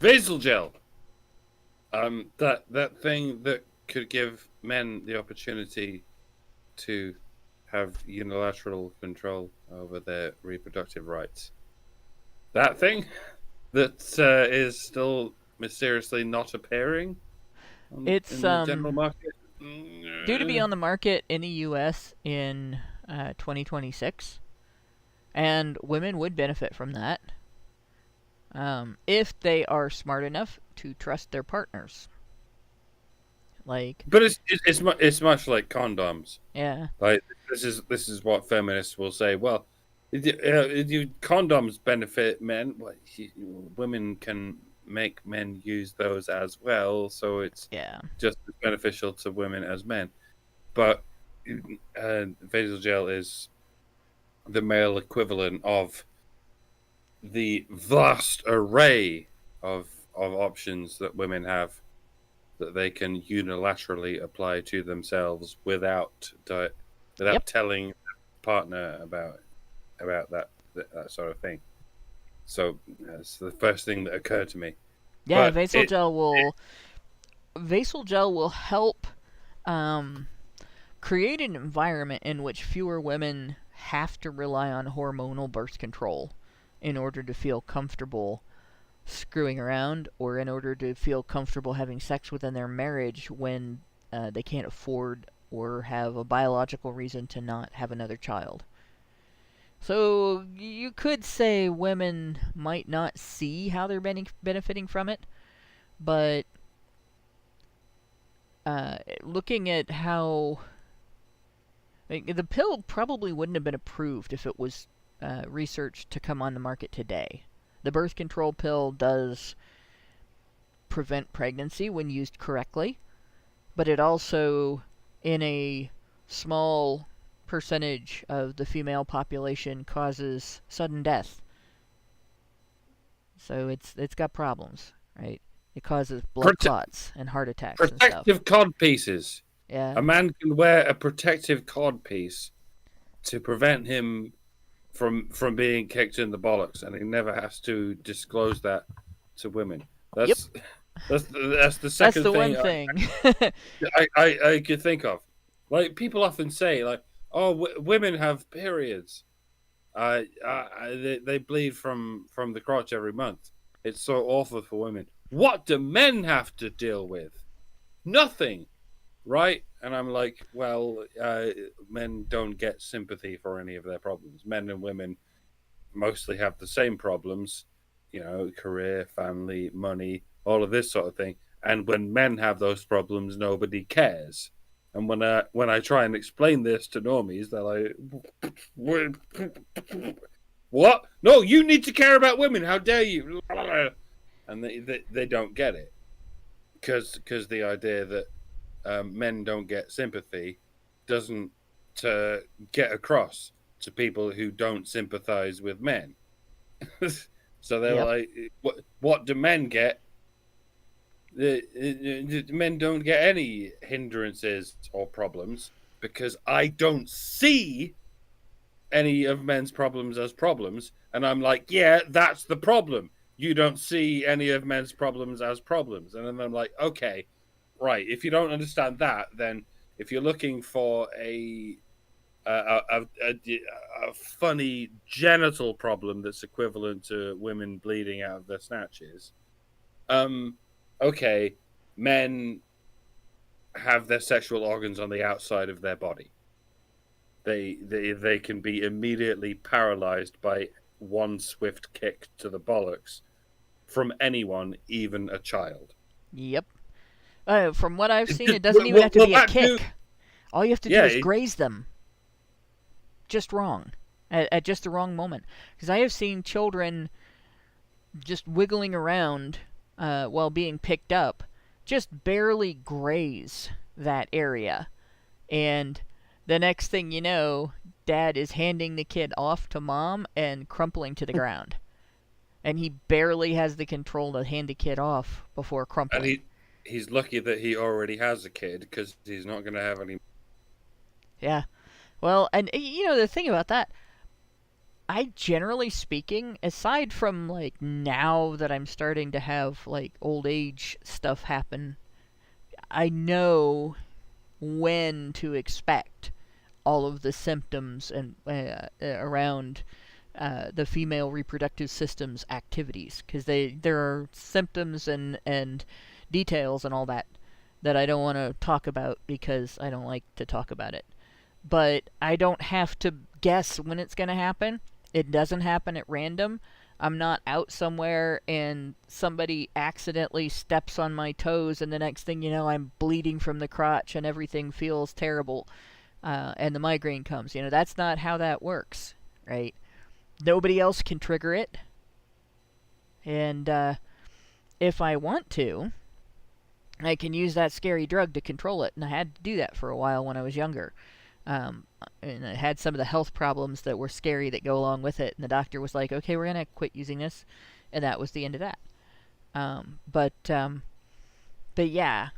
S7: Vasal gel. That thing that could give men the opportunity to have unilateral control over their reproductive rights. That thing that is still mysteriously not appearing
S6: It's
S7: in the general market.
S6: Due to be on the market in the U.S. in 2026, and women would benefit from that if they are smart enough to trust their partners. Like,
S7: but it's much like condoms.
S6: Yeah.
S7: Like this is what feminists will say. Well, condoms benefit men. Well, women can make men use those as well, so it's just as beneficial to women as men. But vasal gel is the male equivalent of the vast array of options that women have that they can unilaterally apply to themselves without telling the partner about that sort of thing. So that's the first thing that occurred to me.
S6: Yeah, vasal gel will help create an environment in which fewer women have to rely on hormonal birth control in order to feel comfortable screwing around, or in order to feel comfortable having sex within their marriage when they can't afford or have a biological reason to not have another child. So you could say women might not see how they're benefiting from it, but looking at how the pill probably wouldn't have been approved if it was researched to come on the market today. The birth control pill does prevent pregnancy when used correctly, but it also, in a small percentage of the female population, causes sudden death. So it's got problems, right? It causes blood clots and heart attacks and stuff.
S7: Protective cod pieces.
S6: Yeah.
S7: A man can wear a protective cod piece to prevent him from being kicked in the bollocks, and he never has to disclose that to women. That's the second thing.
S6: That's the one thing.
S7: I could think of. Like, people often say, like, oh, women have periods. They bleed from the crotch every month. It's so awful for women. What do men have to deal with? Nothing, right? And I'm like, well, men don't get sympathy for any of their problems. Men and women mostly have the same problems, you know, career, family, money, all of this sort of thing. And when men have those problems, nobody cares. And when I try and explain this to normies, they're like, what? No, you need to care about women. How dare you? And they don't get it. Because the idea that men don't get sympathy doesn't get across to people who don't sympathize with men. So they're like, what do men get? Men don't get any hindrances or problems because I don't see any of men's problems as problems. And I'm like, yeah, that's the problem. You don't see any of men's problems as problems. And then I'm like, okay, right. If you don't understand that, then if you're looking for a funny genital problem that's equivalent to women bleeding out of their snatches, okay, men have their sexual organs on the outside of their body. They can be immediately paralyzed by one swift kick to the bollocks from anyone, even a child.
S6: Yep. From what I've seen, it doesn't even have to be a kick. All you have to do is graze them. Just wrong. At just the wrong moment. Because I have seen children just wiggling around while being picked up, just barely graze that area. And the next thing you know, Dad is handing the kid off to Mom and crumpling to the ground. And he barely has the control to hand the kid off before crumpling.
S7: And he's lucky that he already has a kid, because he's not going to have any.
S6: Yeah. Well, and you know, the thing about that, I generally speaking, aside from like now that I'm starting to have like old age stuff happen, I know when to expect all of the symptoms and around the female reproductive system's activities, because there are symptoms and details and all that I don't want to talk about because I don't like to talk about it. But I don't have to guess when it's going to happen. It doesn't happen at random. I'm not out somewhere and somebody accidentally steps on my toes and the next thing you know, I'm bleeding from the crotch and everything feels terrible and the migraine comes. You know, that's not how that works, right? Nobody else can trigger it. And if I want to, I can use that scary drug to control it. And I had to do that for a while when I was younger. And I had some of the health problems that were scary that go along with it. And the doctor was like, okay, we're going to quit using this. And that was the end of that. But yeah,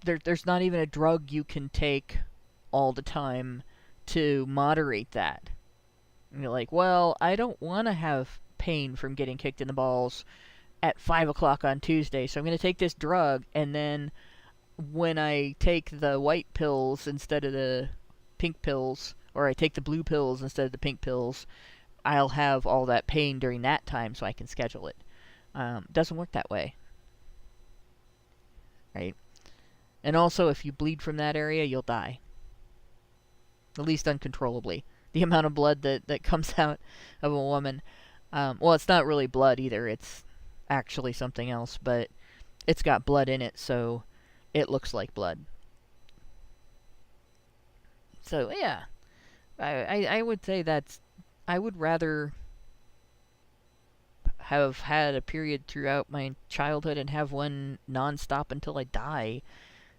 S6: there's not even a drug you can take all the time to moderate that. And you're like, well, I don't want to have pain from getting kicked in the balls at 5 o'clock on Tuesday, so I'm going to take this drug, and then when I take the white pills instead of the pink pills, or I take the blue pills instead of the pink pills, I'll have all that pain during that time so I can schedule it. Doesn't work that way. Right? And also, if you bleed from that area, you'll die. At least uncontrollably. The amount of blood that comes out of a woman. Well, it's not really blood either. It's actually something else. But it's got blood in it, so it looks like blood. So yeah, I would say I would rather have had a period throughout my childhood and have one nonstop until I die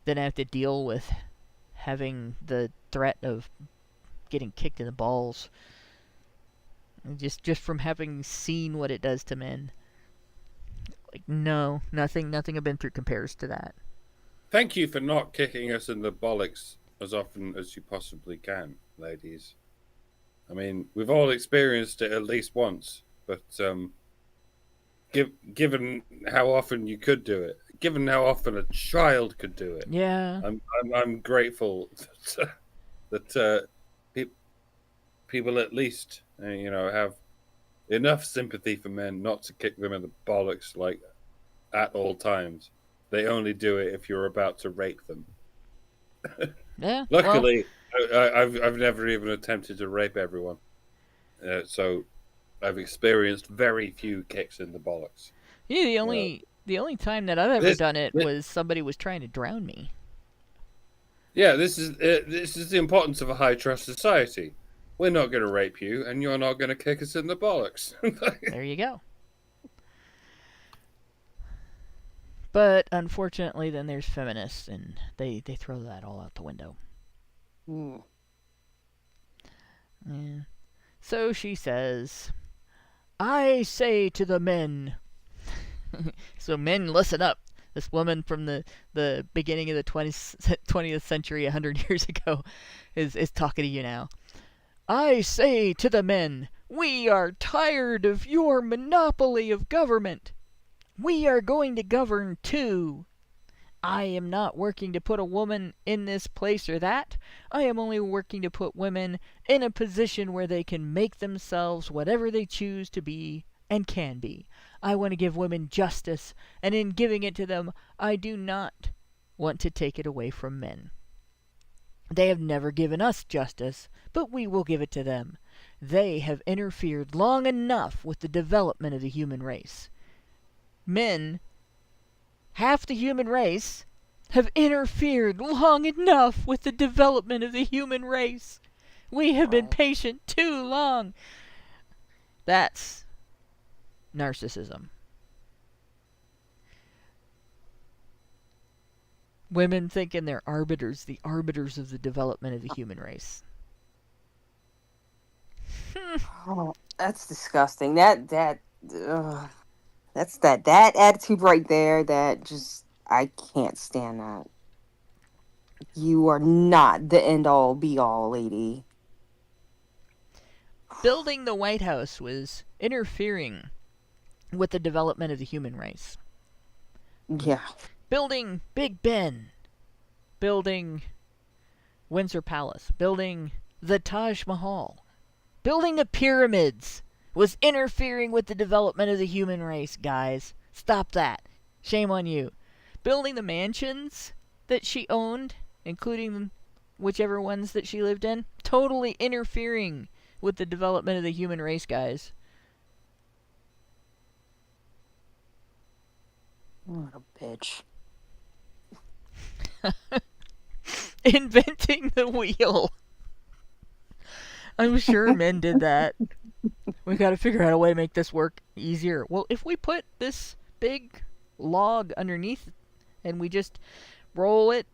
S6: than have to deal with having the threat of getting kicked in the balls. Just from having seen what it does to men. Like, no, nothing I've been through compares to that.
S7: Thank you for not kicking us in the bollocks as often as you possibly can, ladies. I mean, we've all experienced it at least once, but given how often you could do it, given how often a child could do it,
S6: yeah,
S7: I'm grateful that people at least have enough sympathy for men not to kick them in the bollocks like at all times. They only do it if you're about to rape them.
S6: Yeah.
S7: Luckily, I've never even attempted to rape everyone, so I've experienced very few kicks in the bollocks.
S6: Yeah, the only time that I've ever done it was somebody was trying to drown me.
S7: Yeah, this is the importance of a high trust society. We're not going to rape you, and you're not going to kick us in the bollocks.
S6: There you go. But unfortunately, then there's feminists, and they throw that all out the window.
S8: Mm.
S6: Yeah. So she says, I say to the men. So men, listen up. This woman from the beginning of the 20th century, 100 years ago, is talking to you now. I say to the men, we are tired of your monopoly of government. We are going to govern too. I am not working to put a woman in this place or that. I am only working to put women in a position where they can make themselves whatever they choose to be and can be. I want to give women justice, and in giving it to them, I do not want to take it away from men. They have never given us justice, but we will give it to them. They have interfered long enough with the development of the human race. Men, half the human race, have interfered long enough with the development of the human race. We have been patient too long. That's narcissism. Women thinking they're arbiters, the arbiters of the development of the human race.
S8: Oh, that's disgusting. That's that attitude right there. That just, I can't stand that. You are not the end all be all, lady.
S6: Building the White House was interfering with the development of the human race.
S8: Yeah.
S6: Building Big Ben, building Windsor Palace, building the Taj Mahal, building the pyramids was interfering with the development of the human race, guys. Stop that. Shame on you. Building the mansions that she owned, including whichever ones that she lived in, totally interfering with the development of the human race, guys.
S8: What a bitch.
S6: Inventing the wheel. I'm sure men did that. We gotta figure out a way to make this work easier. Well, if we put this big log underneath and we just roll it,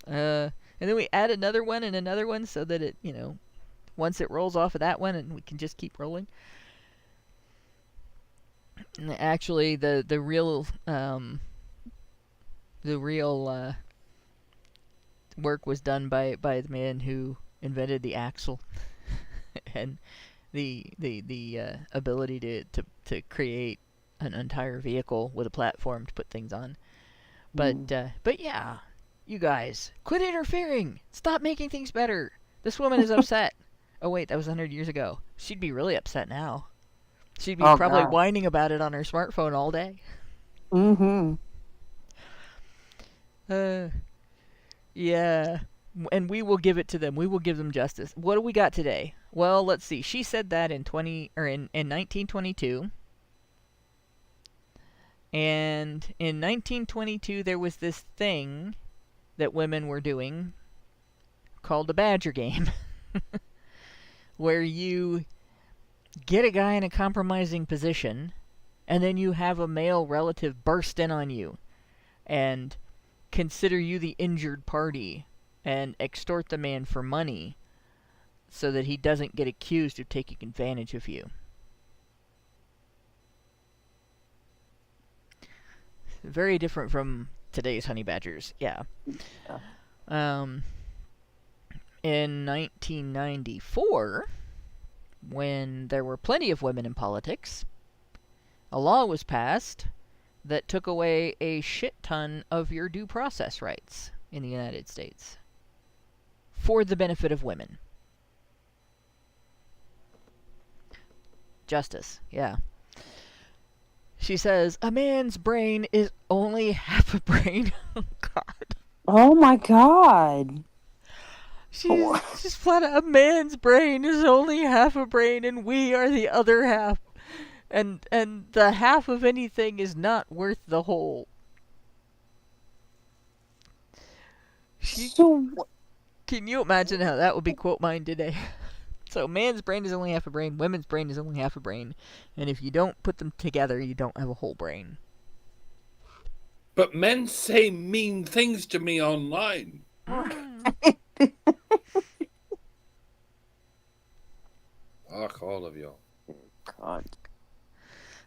S6: and then we add another one and another one so that it, once it rolls off of that one and we can just keep rolling. Actually, the real work was done by the man who invented the axle and the ability to create an entire vehicle with a platform to put things on. But yeah, you guys, quit interfering. Stop making things better. This woman is upset. Oh wait, that was 100 years ago. She'd be really upset now. She'd be probably whining about it on her smartphone all day.
S8: Mm-hmm.
S6: Yeah. And we will give it to them. We will give them justice. What do we got today? Well, let's see. She said that in 1922. And in 1922, there was this thing that women were doing called the Badger game, where you get a guy in a compromising position, and then you have a male relative burst in on you and consider you the injured party and extort the man for money so that he doesn't get accused of taking advantage of you. Very different from today's honey badgers, yeah. In 1994, when there were plenty of women in politics, a law was passed that took away a shit ton of your due process rights in the United States for the benefit of women. Justice, yeah. She says, a man's brain is only half a brain. Oh, God.
S8: Oh, my God.
S6: She's flat out, a man's brain is only half a brain, and we are the other half. And the half of anything is not worth the whole. Can you imagine how that would be quote mined today? So man's brain is only half a brain, women's brain is only half a brain, and if you don't put them together, you don't have a whole brain.
S7: But men say mean things to me online. Fuck all of y'all.
S8: God.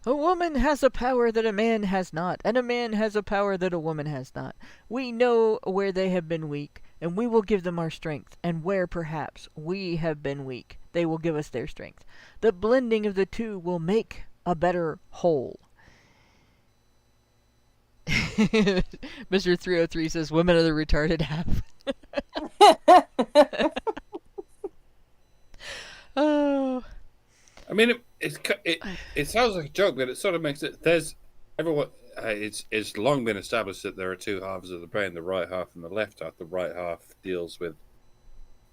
S6: A woman has a power that a man has not, and a man has a power that a woman has not. We know where they have been weak, and we will give them our strength, and where perhaps we have been weak, they will give us their strength. The blending of the two will make a better whole. Mr. 303 says, women are the retarded half. Oh.
S7: I mean, it sounds like a joke, but it sort of makes it. There's everyone. It's long been established that there are two halves of the brain: the right half and the left half. The right half deals with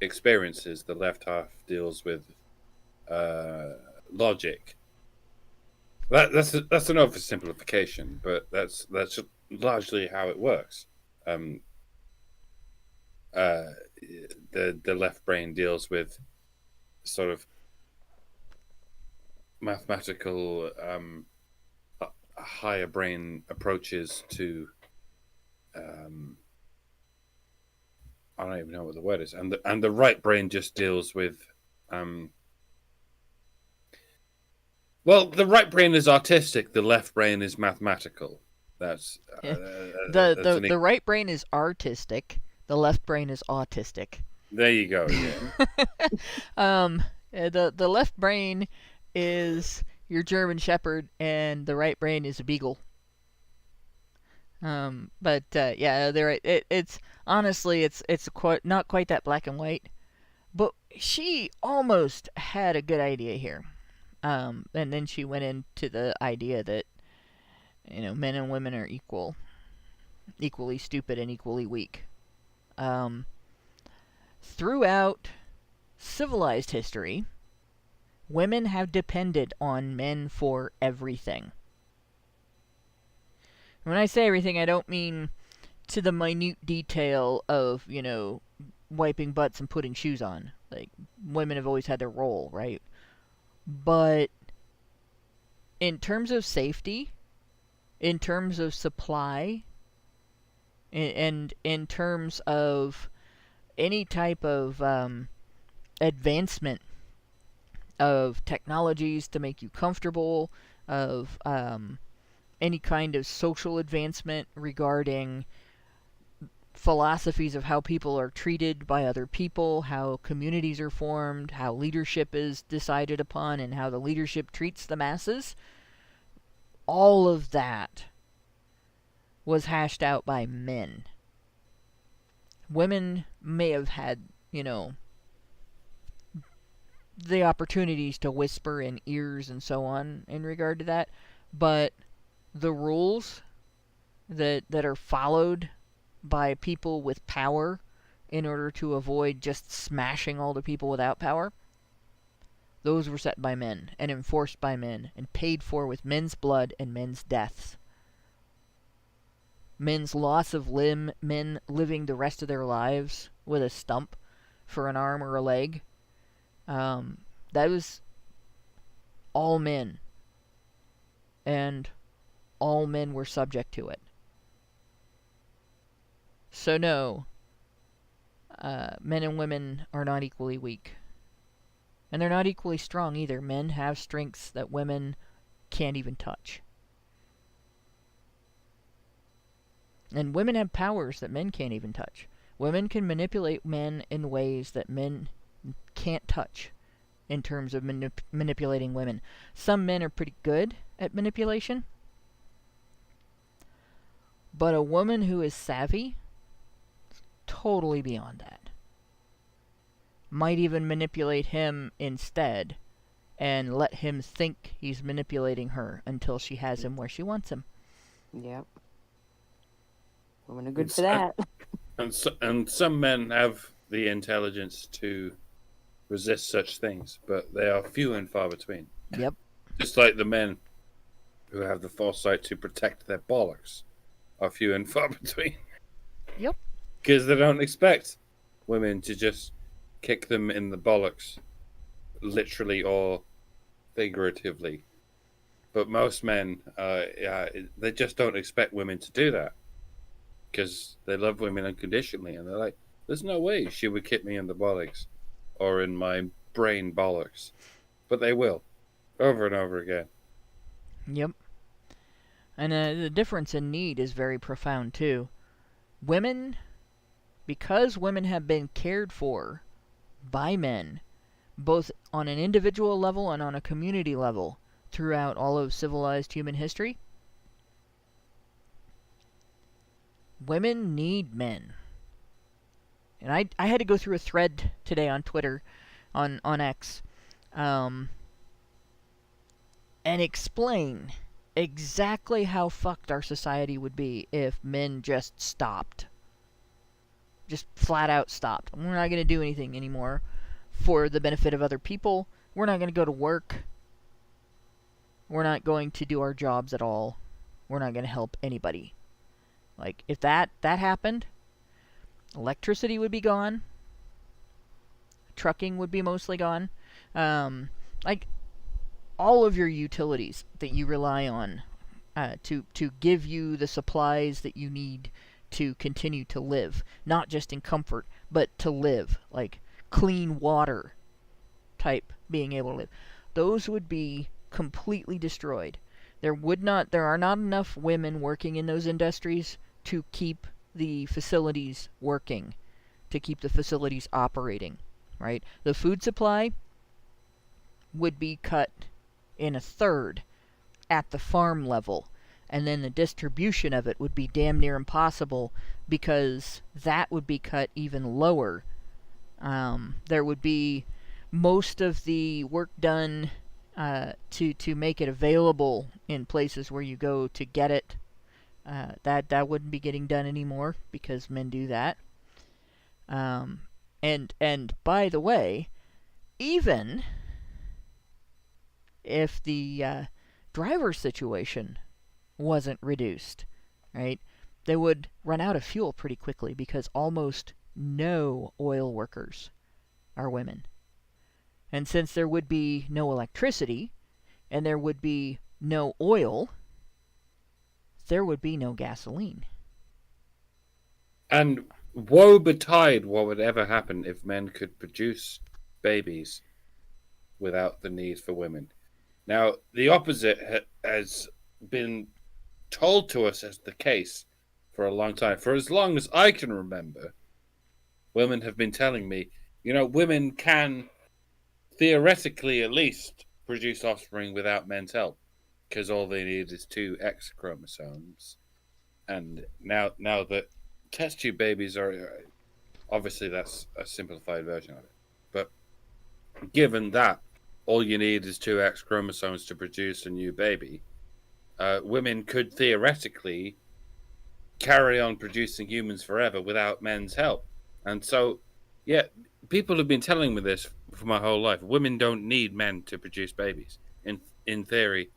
S7: experiences. The left half deals with logic. That's an oversimplification, but that's largely how it works. The left brain deals with sort of mathematical higher brain approaches to I don't even know what the word is, and the right brain just deals with well, the right brain is artistic, the left brain is mathematical. That's
S6: the right brain is artistic, the left brain is autistic.
S7: There you go. Yeah.
S6: The left brain is your German Shepherd, and the right brain is a beagle. Yeah, they're right. It's honestly, it's not quite that black and white, but she almost had a good idea here. And then she went into the idea that, men and women are equally stupid and equally weak. Throughout civilized history, women have depended on men for everything. When I say everything, I don't mean to the minute detail of, wiping butts and putting shoes on. Like, women have always had their role, right? But in terms of safety, in terms of supply, and in terms of any type of advancement of technologies to make you comfortable, of any kind of social advancement regarding philosophies of how people are treated by other people, how communities are formed, how leadership is decided upon, and how the leadership treats the masses. All of that was hashed out by men. Women may have had, the opportunities to whisper in ears and so on in regard to that, but the rules that are followed by people with power in order to avoid just smashing all the people without power, those were set by men and enforced by men and paid for with men's blood and men's deaths. men's loss of limb, men living the rest of their lives with a stump for an arm or a leg. That was all men. And all men were subject to it. So no, men and women are not equally weak. And they're not equally strong either. Men have strengths that women can't even touch. And women have powers that men can't even touch. Women can manipulate men in ways that men can't touch in terms of manipulating women. Some men are pretty good at manipulation. But a woman who is savvy is totally beyond that. Might even manipulate him instead and let him think he's manipulating her until she has him where she wants him.
S8: Yep. Women are good for that.
S7: And some men have the intelligence to resist such things, but they are few and far between.
S6: Yep.
S7: Just like the men who have the foresight to protect their bollocks are few and far between.
S6: Yep.
S7: Because they don't expect women to just kick them in the bollocks, literally or figuratively. But most men, they just don't expect women to do that. Because they love women unconditionally, and they're like, there's no way she would kick me in the bollocks or in my brain bollocks. But they will, over and over again.
S6: Yep. And the difference in need is very profound, too. Women, because women have been cared for by men, both on an individual level and on a community level, throughout all of civilized human history, women need men. And I had to go through a thread today on Twitter, on X, and explain exactly how fucked our society would be if men just stopped. Just flat out stopped. We're not going to do anything anymore for the benefit of other people. We're not going to go to work. We're not going to do our jobs at all. We're not going to help anybody. Like, if that happened, electricity would be gone. Trucking would be mostly gone. Like, all of your utilities that you rely on to give you the supplies that you need to continue to live. Not just in comfort, but to live. Like, clean water type being able to live. Those would be completely destroyed. There are not enough women working in those industries to keep the facilities working, to keep the facilities operating, right? The food supply would be cut in a third at the farm level, and then the distribution of it would be damn near impossible because that would be cut even lower. There would be most of the work done to make it available in places where you go to get it. That wouldn't be getting done anymore because men do that. And by the way, even if the driver situation wasn't reduced, right, they would run out of fuel pretty quickly because almost no oil workers are women. And since there would be no electricity and there would be no oil, there would be no gasoline.
S7: And woe betide what would ever happen if men could produce babies without the need for women. Now, the opposite has been told to us as the case for a long time. For as long as I can remember, women have been telling me, women can theoretically at least produce offspring without men's help because all they need is 2 X chromosomes. And now that test tube babies are, obviously that's a simplified version of it, but given that all you need is 2 X chromosomes to produce a new baby, women could theoretically carry on producing humans forever without men's help. And so, yeah, people have been telling me this for my whole life. Women don't need men to produce babies. In theory,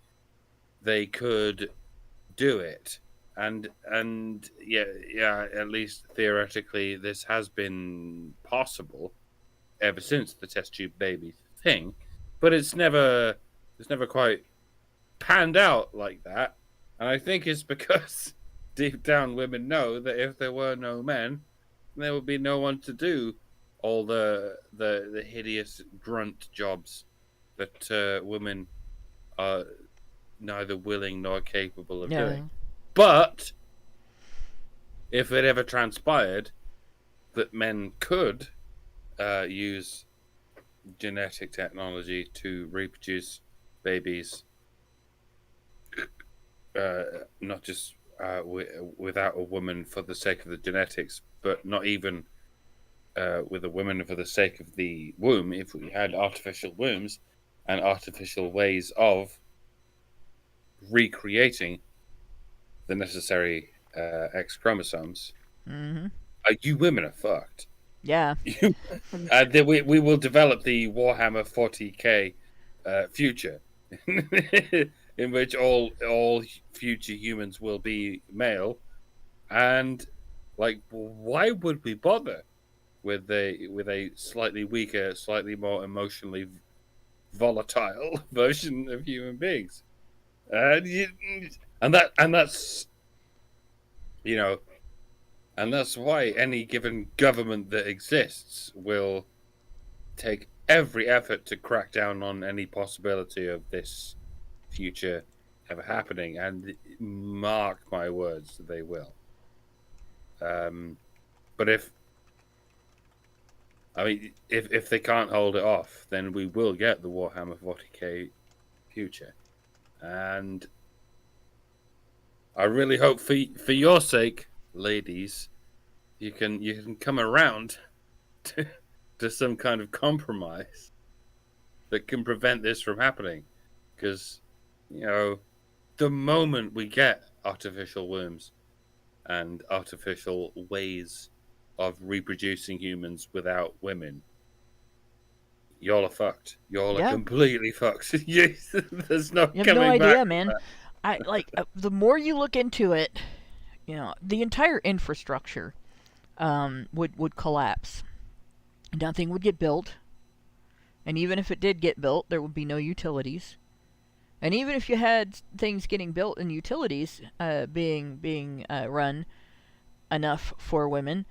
S7: they could do it. and yeah, at least theoretically, this has been possible ever since the test tube baby thing, but it's never quite panned out like that. And I think it's because deep down women know that if there were no men, there would be no one to do all the hideous grunt jobs that women are neither willing nor capable of doing. But if it ever transpired that men could use genetic technology to reproduce babies, not just without a woman for the sake of the genetics, but not even with a woman for the sake of the womb, if we had artificial wombs and artificial ways of recreating the necessary X chromosomes, you women are fucked.
S6: Yeah.
S7: We will develop the Warhammer 40k future, in which all future humans will be male, and like, why would we bother with a slightly weaker, slightly more emotionally volatile version of human beings? And that's and that's why any given government that exists will take every effort to crack down on any possibility of this future ever happening, and mark my words, they will. But if they can't hold it off, then we will get the Warhammer 40k future, and I really hope for your sake, ladies, you can come around to some kind of compromise that can prevent this from happening, because the moment we get artificial wombs and artificial ways of reproducing humans without women, y'all are fucked. Y'all are completely fucked. There's no
S6: You have
S7: coming
S6: no idea,
S7: back
S6: man. The more you look into it, the entire infrastructure would collapse. Nothing would get built, and even if it did get built, there would be no utilities. And even if you had things getting built and utilities being run enough for women,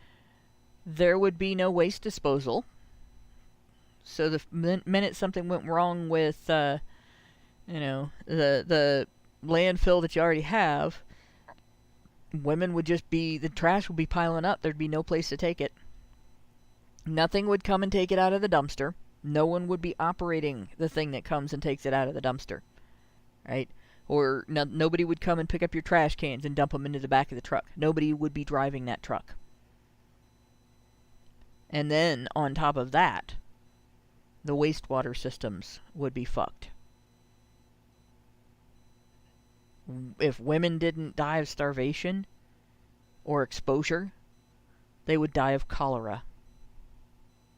S6: there would be no waste disposal. So the minute something went wrong with the landfill that you already have, women would just be, the trash would be piling up. There'd be no place to take it. Nothing would come and take it out of the dumpster. No one would be operating the thing that comes and takes it out of the dumpster. Right? Or nobody would come and pick up your trash cans and dump them into the back of the truck. Nobody would be driving that truck. And then, on top of that, the wastewater systems would be fucked. If women didn't die of starvation or exposure, they would die of cholera.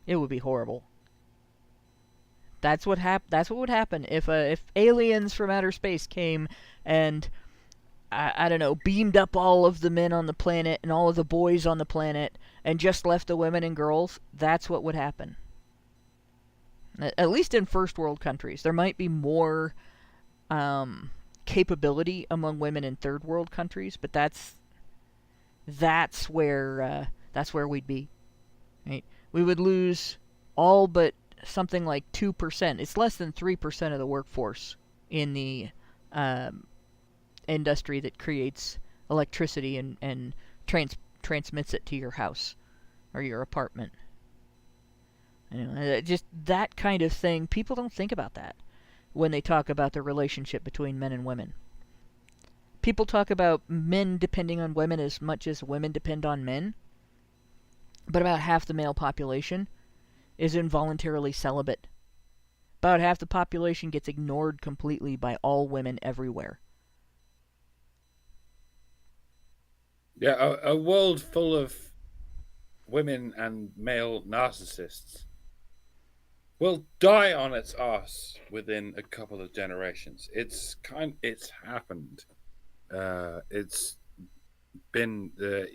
S6: It would be horrible. That's what would happen if aliens from outer space came and I don't know, beamed up all of the men on the planet and all of the boys on the planet and just left the women and girls. That's what would happen. At least in first world countries. There might be more capability among women in third world countries, but that's where we'd be. Right? We would lose all but something like 2%. It's less than 3% of the workforce in the industry that creates electricity and transmits it to your house or your apartment. Just that kind of thing. People don't think about that when they talk about the relationship between men and women. People talk about men depending on women as much as women depend on men, but about half the male population is involuntarily celibate. About half the population gets ignored completely by all women everywhere.
S7: Yeah, a world full of women and male narcissists will die on its arse within a couple of generations. It's happened. It's been uh,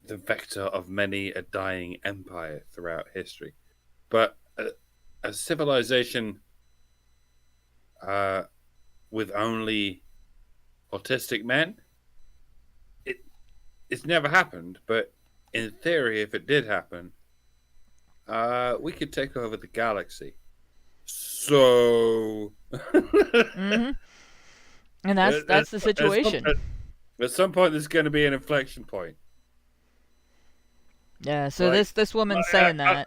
S7: the vector of many a dying empire throughout history. But a civilization with only autistic men, it's never happened. But in theory, if it did happen, we could take over the galaxy. So,
S6: Mm-hmm. And that's the situation.
S7: At some point, there's going to be an inflection point.
S6: Yeah. So this woman's saying that,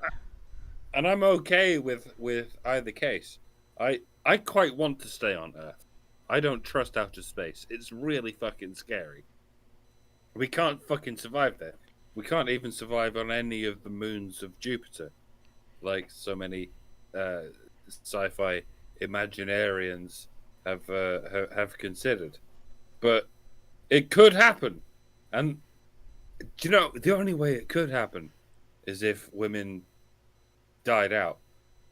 S7: and I'm okay with either case. I quite want to stay on Earth. I don't trust outer space. It's really fucking scary. We can't fucking survive there. We can't even survive on any of the moons of Jupiter, like so many sci-fi Imaginarians have considered. But it could happen, and do you know the only way it could happen is if women died out,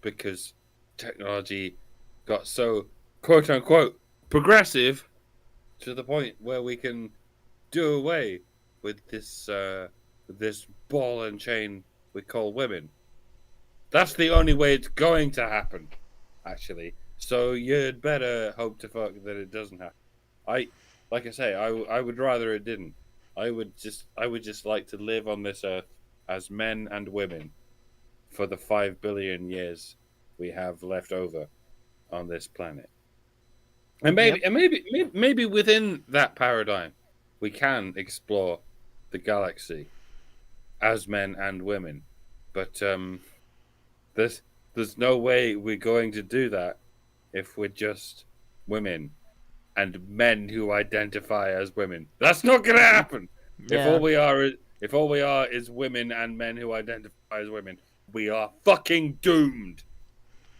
S7: because technology got so quote unquote progressive to the point where we can do away with this ball and chain we call women. That's the only way it's going to happen, actually. So you'd better hope to fuck that it doesn't happen. Like I say, I would rather it didn't. I would just like to live on this earth as men and women for the 5 billion years we have left over on this planet. And maybe within that paradigm, we can explore the galaxy as men and women. But there's no way we're going to do that if we're just women and men who identify as women. That's not going to happen.
S6: Yeah.
S7: If all we are is women and men who identify as women, we are fucking doomed.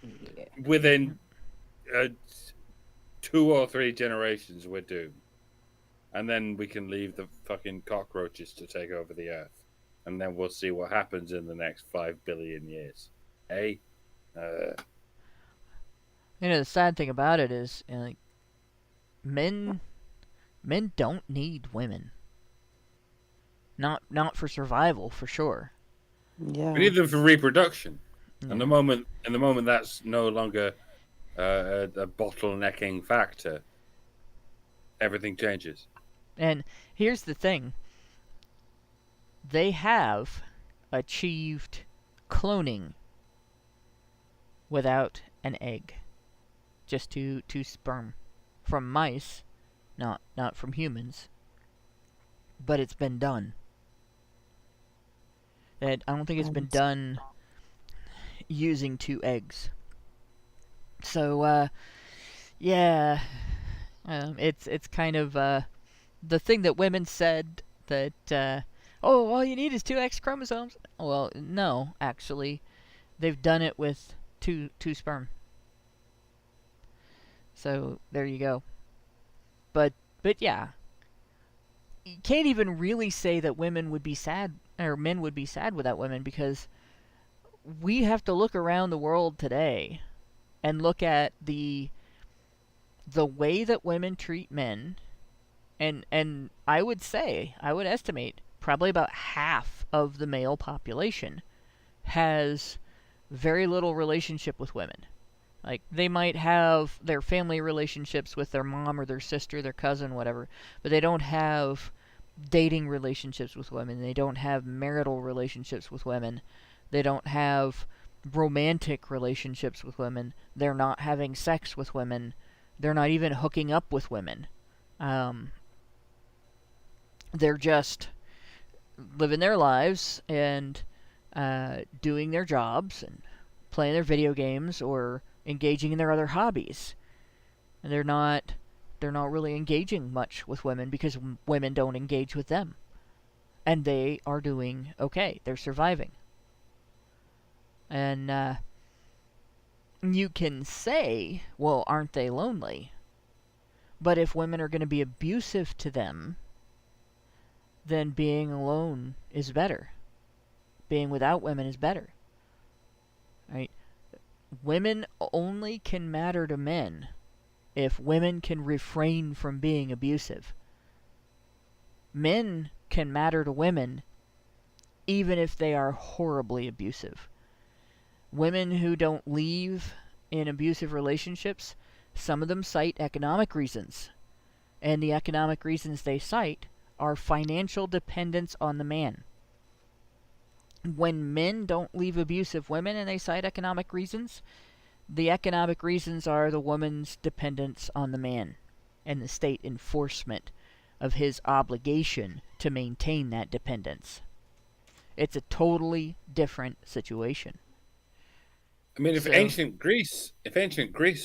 S8: Yeah.
S7: Within 2 or 3 generations, we're doomed. And then we can leave the fucking cockroaches to take over the earth. And then we'll see what happens in the next 5 billion years. Hey?
S6: The sad thing about it is, like, men don't need women. Not for survival, for sure.
S8: Yeah.
S7: We need them for reproduction.
S6: Yeah.
S7: And the moment that's no longer a bottlenecking factor, everything changes.
S6: And here's the thing. They have achieved cloning without an egg. Just two sperm. From mice, not from humans. But it's been done. And I don't think it's been done using 2 eggs. So, yeah, it's kind of the thing that women said that all you need is 2 X chromosomes. Well, no, actually, they've done it with two sperm. So there you go. But yeah, you can't even really say that women would be sad or men would be sad without women, because we have to look around the world today and look at the way that women treat men, and I would estimate probably about half of the male population has very little relationship with women. Like, they might have their family relationships with their mom or their sister, their cousin, whatever, but they don't have dating relationships with women. They don't have marital relationships with women. They don't have romantic relationships with women. They're not having sex with women. They're not even hooking up with women. They're just living their lives and doing their jobs and playing their video games or engaging in their other hobbies. And they're not really engaging much with women because women don't engage with them. And they are doing okay. They're surviving. And you can say, well, aren't they lonely? But if women are going to be abusive to them, then being alone is better. Being without women is better. Right? Women only can matter to men if women can refrain from being abusive. Men can matter to women even if they are horribly abusive. Women who don't leave in abusive relationships, some of them cite economic reasons. And the economic reasons they cite are financial dependence on the man. When men don't leave abusive women and they cite economic reasons, the economic reasons are the woman's dependence on the man and the state enforcement of his obligation to maintain that dependence. It's a totally different situation.
S7: I mean, if ancient Greece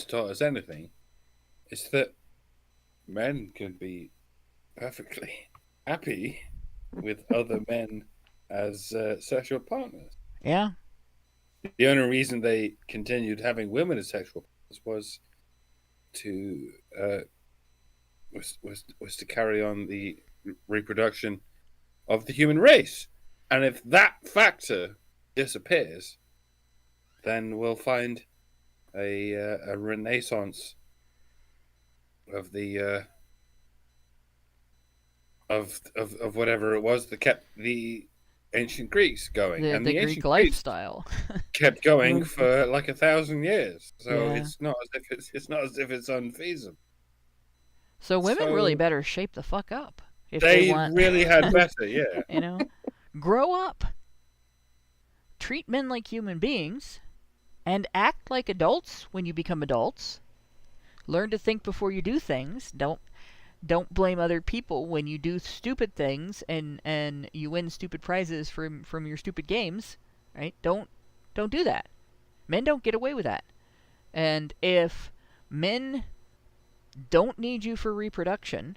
S7: taught us anything, it's that men can be perfectly happy with other men as sexual partners.
S6: Yeah.
S7: The only reason they continued having women as sexual partners was to was to carry on the reproduction of the human race. And if that factor disappears, then we'll find a renaissance of the of whatever it was that kept the ancient Greeks going.
S6: The
S7: and the
S6: Greek
S7: ancient
S6: lifestyle
S7: kept going for like 1,000 years. So
S6: Yeah.
S7: it's not as if it's unfeasible.
S6: So women really
S7: So-
S6: better shape the fuck up if
S7: They
S6: want.
S7: really had better, yeah.
S6: You know, grow up. Treat men like human beings, and act like adults when you become adults. Learn to think before you do things. Don't blame other people when you do stupid things and you win stupid prizes from your stupid games, right? Don't do that. Men don't get away with that. And if men don't need you for reproduction,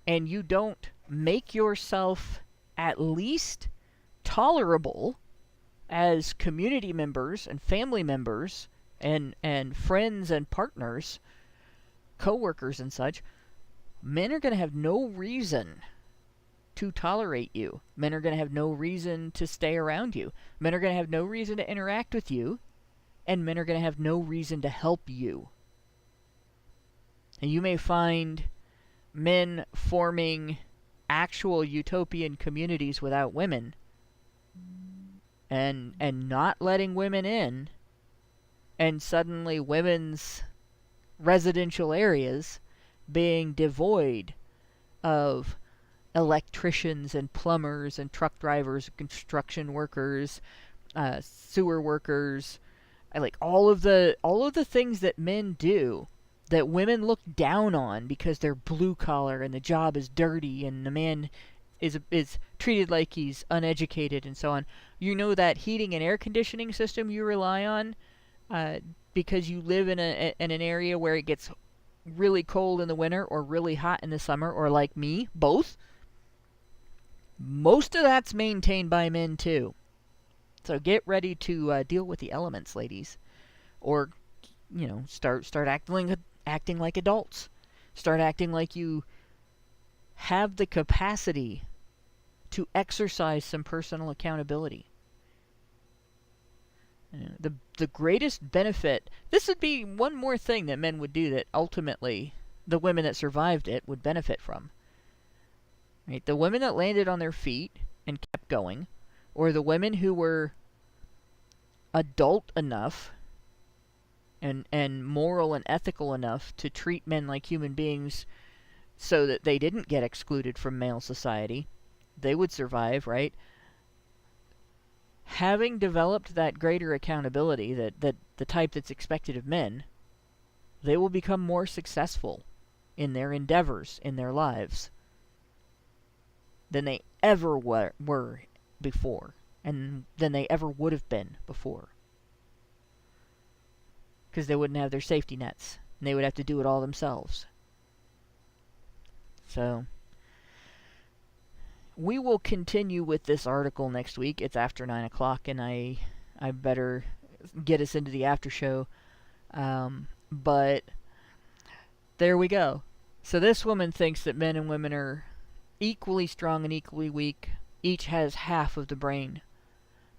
S6: and you don't make yourself at least tolerable as community members and family members and friends and partners, co-workers and such, men are going to have no reason to tolerate you. Men are going to have no reason to stay around you. Men are going to have no reason to interact with you. And men are going to have no reason to help you. And you may find men forming actual utopian communities without women and not letting women in, and suddenly women's residential areas being devoid of electricians and plumbers and truck drivers, construction workers, sewer workers, like all of the things that men do that women look down on because they're blue collar and the job is dirty and the man is treated like he's uneducated and so on. You know, that heating and air conditioning system you rely on because you live in an area where it gets really cold in the winter or really hot in the summer, or like me, both. Most of that's maintained by men too. So get ready to deal with the elements, ladies. Or, you know, start acting like adults. Start acting like you have the capacity to exercise some personal accountability. The greatest benefit, this would be one more thing that men would do that ultimately the women that survived it would benefit from. Right? The women that landed on their feet and kept going, or the women who were adult enough and moral and ethical enough to treat men like human beings so that they didn't get excluded from male society, they would survive, right? Having developed that greater accountability, that the type that's expected of men, they will become more successful in their endeavors in their lives than they ever were before, and than they ever would have been before. Because they wouldn't have their safety nets, and they would have to do it all themselves. So, we will continue with this article next week. It's after 9 o'clock, and I better get us into the after show. But there we go. So this woman thinks that men and women are equally strong and equally weak. Each has half of the brain.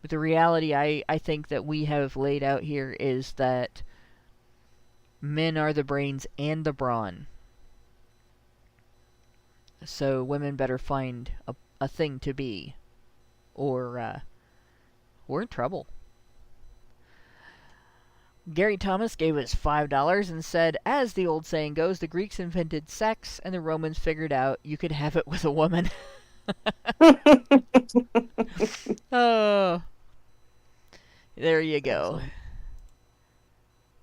S6: But the reality I think that we have laid out here is that men are the brains and the brawn. So women better find a thing to be, or we're in trouble. Gary Thomas gave us $5 and said, as the old saying goes, the Greeks invented sex and the Romans figured out you could have it with a woman. Oh, there you go.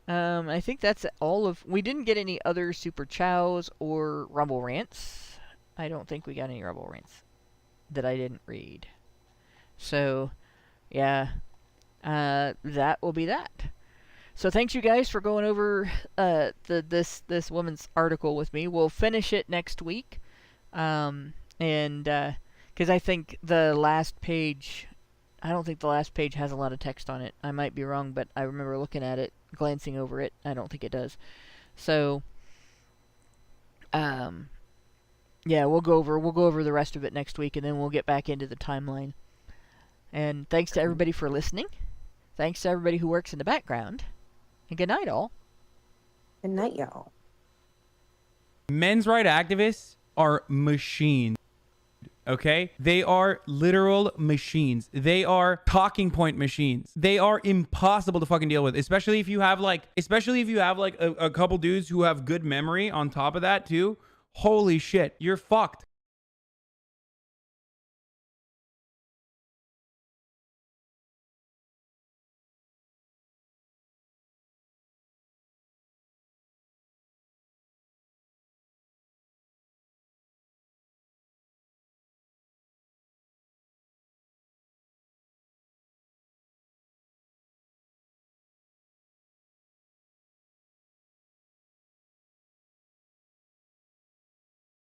S6: I think that's all of... We didn't get any other Super Chows or Rumble Rants. I don't think we got any Rumble Rants that I didn't read. So, yeah, that will be that. So thanks you guys for going over this woman's article with me. We'll finish it next week, and because I think the last page, I don't think the last page has a lot of text on it. I might be wrong, but I remember looking at it, glancing over it. I don't think it does. So, yeah, we'll go over the rest of it next week, and then we'll get back into the timeline. And thanks to everybody for listening. Thanks to everybody who works in the background. And good night, all.
S8: Good night, y'all.
S9: Men's rights activists are machines. Okay? They are literal machines. They are talking point machines. They are impossible to fucking deal with, especially if you have like a couple dudes who have good memory on top of that too. Holy shit, you're fucked.